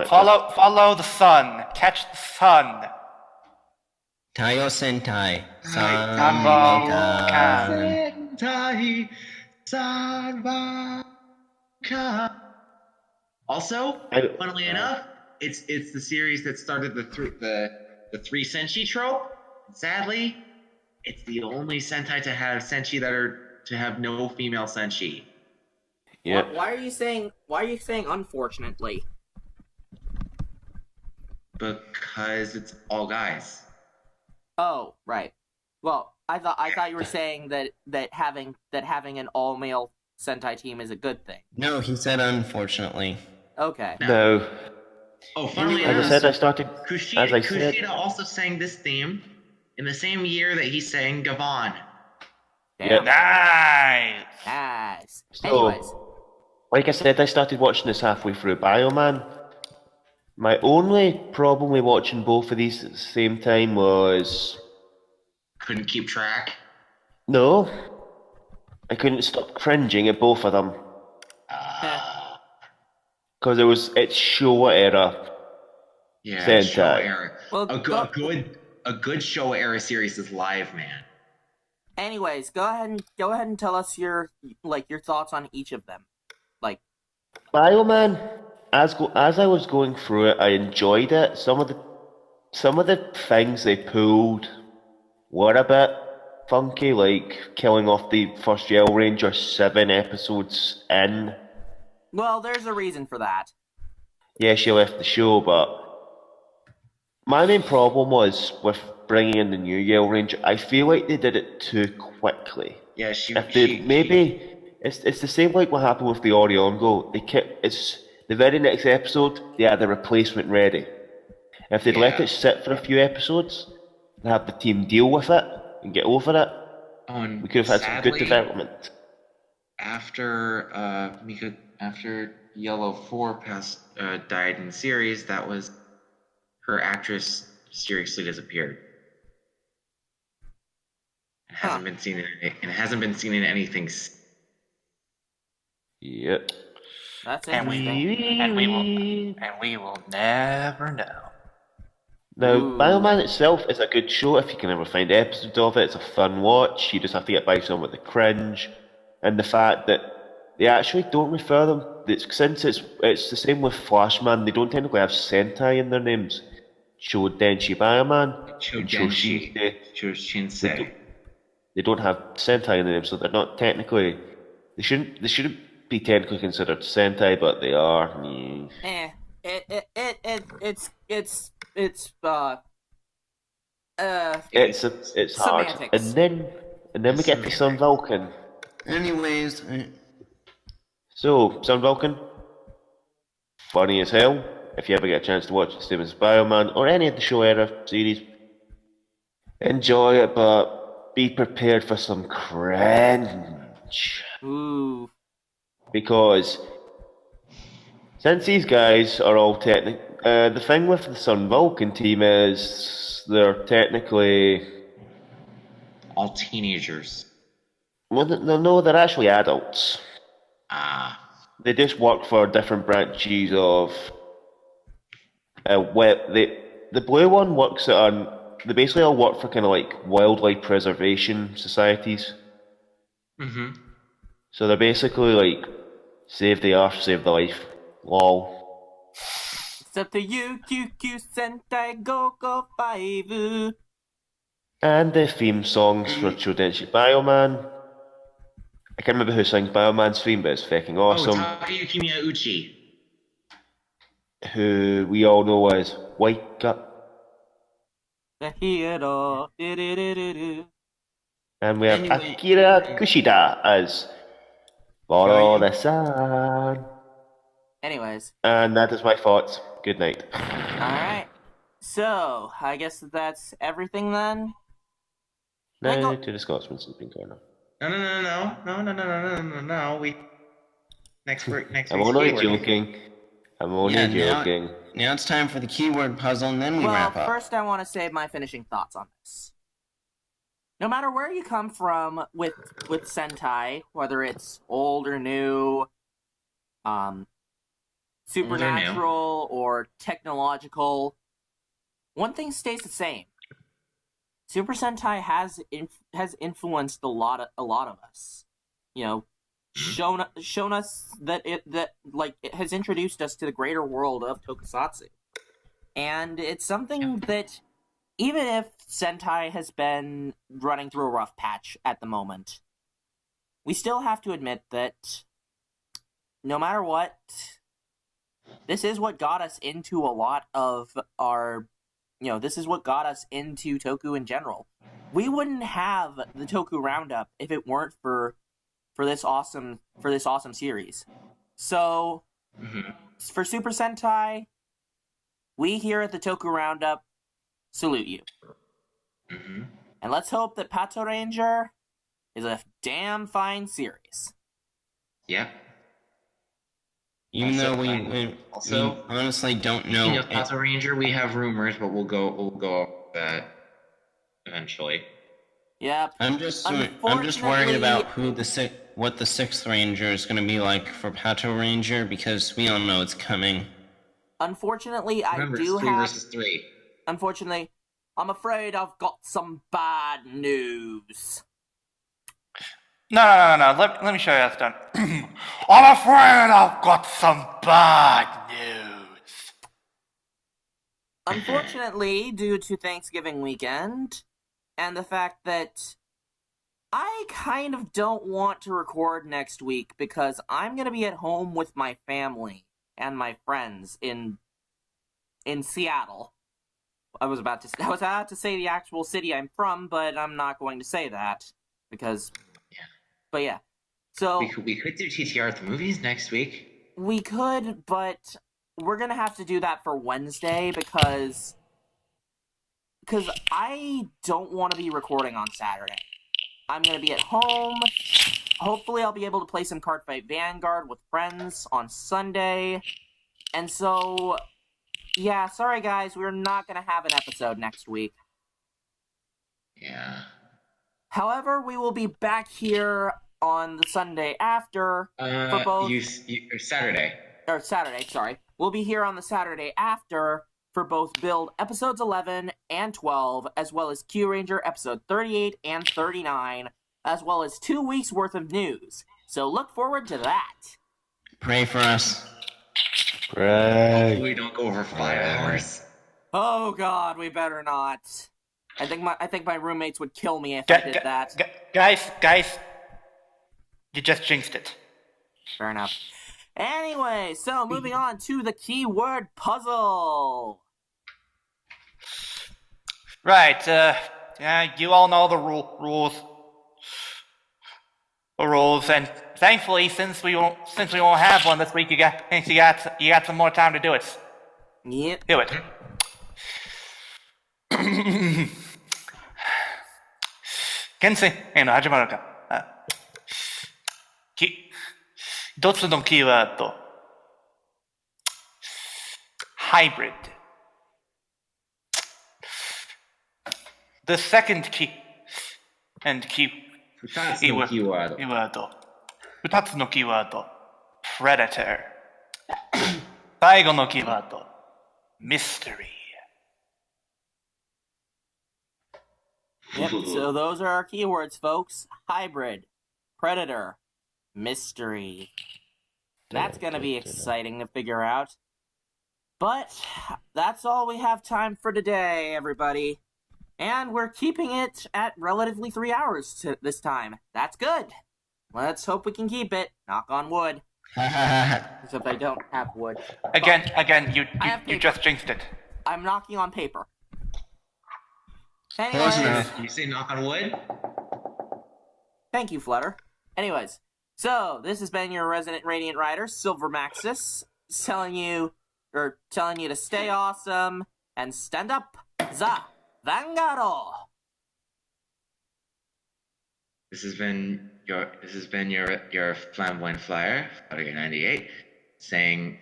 S2: Follow the sun. Catch the sun.
S3: Taiyo Sentai.
S4: Sentai Sanbaka. Also, funnily enough, it's the series that started the three senshi trope. Sadly, it's the only Sentai to have senshi to have no female senshi.
S6: Yep.
S1: Why are you saying unfortunately?
S4: Because it's all guys.
S1: Oh, right. Well, I thought you were saying that having an all male Sentai team is a good thing.
S3: No, he said unfortunately.
S1: Okay.
S6: No.
S4: Oh, funnily
S6: As
S4: enough,
S6: I said, I started.
S4: Kushida also sang this theme in the same year that he sang Gavon.
S6: Yep.
S2: Nice.
S6: So,
S1: Anyways.
S6: like I said, I started watching this halfway through Bioman. My only problem with watching both of these at the same time was...
S4: Couldn't keep track?
S6: No. I couldn't stop cringing at both of them. Because it's Showa era.
S4: Yeah,
S6: Sentai.
S4: Showa era.
S1: Well,
S4: a good Showa era series is Live Man.
S1: Anyways, go ahead and tell us your thoughts on each of them. Like
S6: Bioman, as I was going through it, I enjoyed it. Some of the things they pulled were a bit funky, like killing off the first Yell Ranger 7 episodes in.
S1: Well, there's a reason for that.
S6: Yeah, she left the show, but my main problem was with bringing in the new Yell Ranger. I feel like they did it too quickly.
S4: Yeah,
S6: it's the same like what happened with the Oriongo. It's the very next episode they had the replacement ready. If they'd let it sit for a few episodes and have the team deal with it and get over it, we could have had some good development.
S4: After Yellow 4 died in the series, that was her actress mysteriously disappeared. It hasn't been seen in anything.
S6: Yep.
S1: That's
S2: And
S1: interesting.
S2: we will never know.
S6: Now,
S1: Ooh.
S6: Bioman itself is a good show if you can ever find episodes of it. It's a fun watch. You just have to get by some with the cringe and the fact that they actually don't refer them. Since it's the same with Flashman, they don't technically have Sentai in their names. Chodenshi Bioman and Choshinsei. They don't have Sentai in their names, so they're not technically. They shouldn't be technically considered Sentai, but they are.
S1: It's
S6: It's hard.
S1: semantics.
S6: And then we get to Sun Vulcan.
S3: Anyways,
S6: So, Sun Vulcan, funny as hell. If you ever get a chance to watch the same as Bioman or any of the Show Era series, enjoy it, but be prepared for some cringe.
S1: Ooh.
S6: Because since these guys are all the thing with the Sun Vulcan team is they're technically
S4: All teenagers.
S6: well, no, they're actually adults.
S4: Ah.
S6: They just work for different branches of. The blue one works they basically all work for kind of like wildlife preservation societies.
S4: Mm-hmm.
S6: So they're basically like save the earth, save the life. Lol.
S1: It's up to you, QQ Sentai Go 5.
S6: And the theme songs for Chodenshi Bioman. I can't remember who sings Bioman's theme, but it's fucking awesome.
S4: Takayuki Miyauchi.
S6: Who we all know as Wake Up.
S1: The hero. Do-do-do-do-do.
S6: And we have Akira Kushida as Follow the Sun.
S1: Anyways.
S6: And that is my thoughts. Good night.
S1: Alright. So, I guess that's everything then?
S6: Now to the Scotsman sleeping corner.
S4: No. Next week.
S6: I'm only joking. I'm only joking.
S3: Now it's time for the keyword puzzle, and then we wrap up.
S1: First I want to say my finishing thoughts on this. No matter where you come from with Sentai, whether it's old or new, supernatural or technological, one thing stays the same. Super Sentai has influenced a lot of us. You know, shown us that it has introduced us to the greater world of tokusatsu. And it's something that even if Sentai has been running through a rough patch at the moment, we still have to admit that no matter what, this is what got us into a lot of our, this is what got us into Toku in general. We wouldn't have the Toku Roundup if it weren't for this awesome series. So, for Super Sentai, we here at the Toku Roundup salute you. And let's hope that Pato Ranger is a damn fine series.
S4: Yep.
S3: Even though we honestly don't know.
S4: Speaking of Pato Ranger, we have rumors, but we'll go over that eventually.
S1: Yep.
S3: I'm just worried about what the sixth Ranger is going to be like for Pato Ranger, because we all know it's coming.
S1: Unfortunately,
S4: Remember, it's 3 versus 3.
S1: Unfortunately, I'm afraid I've got some bad news.
S2: No. Let me show you how it's done. I'm afraid I've got some bad news.
S1: Unfortunately, due to Thanksgiving weekend, and the fact that I kind of don't want to record next week because I'm going to be at home with my family and my friends in Seattle. I was about to say the actual city I'm from, but I'm not going to say that because. But yeah, so
S4: we could do TTR at the movies next week.
S1: We could, but we're gonna have to do that for Wednesday because I don't want to be recording on Saturday. I'm gonna be at home. Hopefully, I'll be able to play some Cardfight Vanguard with friends on Sunday. And so, yeah, sorry guys, we're not gonna have an episode next week.
S4: Yeah.
S1: However, we will be back here on the Sunday after for both...
S4: Saturday.
S1: Or Saturday, sorry. We'll be here on the Saturday after for both Build episodes 11 and 12, as well as Q Ranger episode 38 and 39, as well as 2 weeks worth of news. So look forward to that.
S3: Pray for us.
S6: Pray.
S4: Hopefully we don't go over 5 hours.
S1: Oh god, we better not. I think my roommates would kill me if I did that.
S2: Guys, you just jinxed it.
S1: Fair enough. Anyway, so moving on to the keyword puzzle.
S2: Right, you all know the rules. The rules, and thankfully, since we won't have one this week, you got some more time to do it.
S1: Yep.
S2: Do it. 厳選への始まるか。一つのキーワード。Hybrid. The second key and key
S4: 2つのキーワード。
S2: 二つのキーワード。Predator. 最後のキーワード。Mystery.
S1: Yep, so those are our keywords, folks. Hybrid, Predator, Mystery. That's going to be exciting to figure out. But that's all we have time for today, everybody. And we're keeping it at relatively 3 hours this time. That's good. Let's hope we can keep it. Knock on wood. Except I don't have wood.
S2: Again, you just jinxed it.
S1: I'm knocking on paper.
S4: Close
S1: Anyways,
S4: enough. You say knock on wood?
S1: Thank you, Flutter. Anyways, so this has been your resident Radiant Rider, Silver Maxis, telling you to stay awesome and stand up, za Vangaro.
S4: This has been your flamboyant flyer, Flutter 98, saying,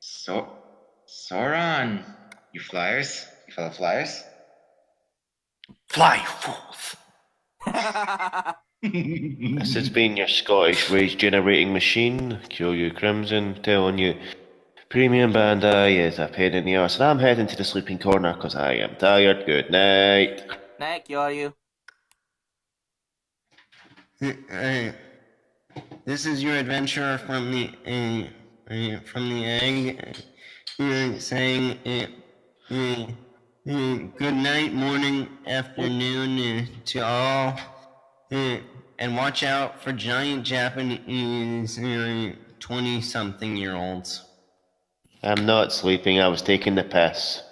S4: Sauron, you fellow flyers.
S2: Fly, fools.
S6: This has been your Scottish rage generating machine, Kyoryu Crimson, telling you Premium Bandai is a pain in the arse, and I'm heading to the sleeping corner because I am tired. Good night.
S1: Night, Kyoryu.
S3: This is your adventurer from the egg, saying good night, morning, afternoon to all, and watch out for giant Japanese 20-something-year-olds.
S6: I'm not sleeping, I was taking the piss.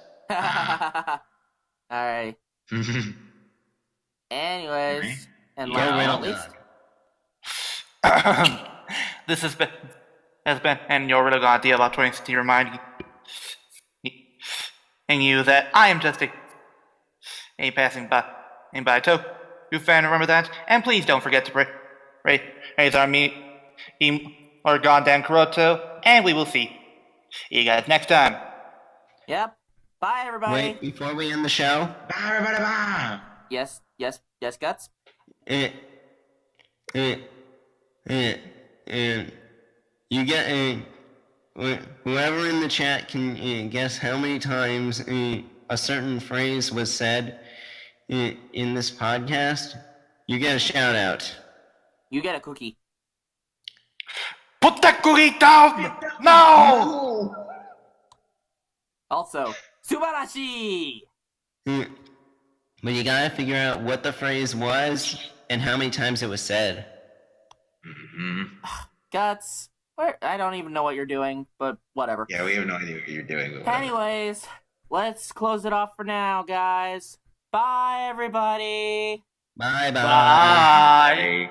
S1: Alright. Anyways, and
S3: Go
S1: last
S3: Rail
S1: but not least,
S2: This has been, and you're really gonna deal about 20 to remind you that I am just a passing by Toku fan. Remember that, and please don't forget to praise our or goddamn Kuroto, and we will see you guys next time.
S1: Yep. Bye, everybody.
S3: Wait, before we end the show.
S4: Bye, everybody, bye.
S1: Yes, Guts.
S3: You get whoever in the chat can guess how many times a certain phrase was said in this podcast, you get a shout out.
S1: You get a cookie.
S2: Put that cookie down! No!
S1: Also, Subarashi!
S3: But you gotta figure out what the phrase was and how many times it was said.
S4: Mm-hmm.
S1: Guts. I don't even know what you're doing, but whatever.
S4: Yeah, we have no idea what you're doing.
S1: Anyways, let's close it off for now, guys. Bye, everybody.
S3: Bye.
S2: Bye.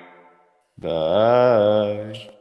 S6: Bye.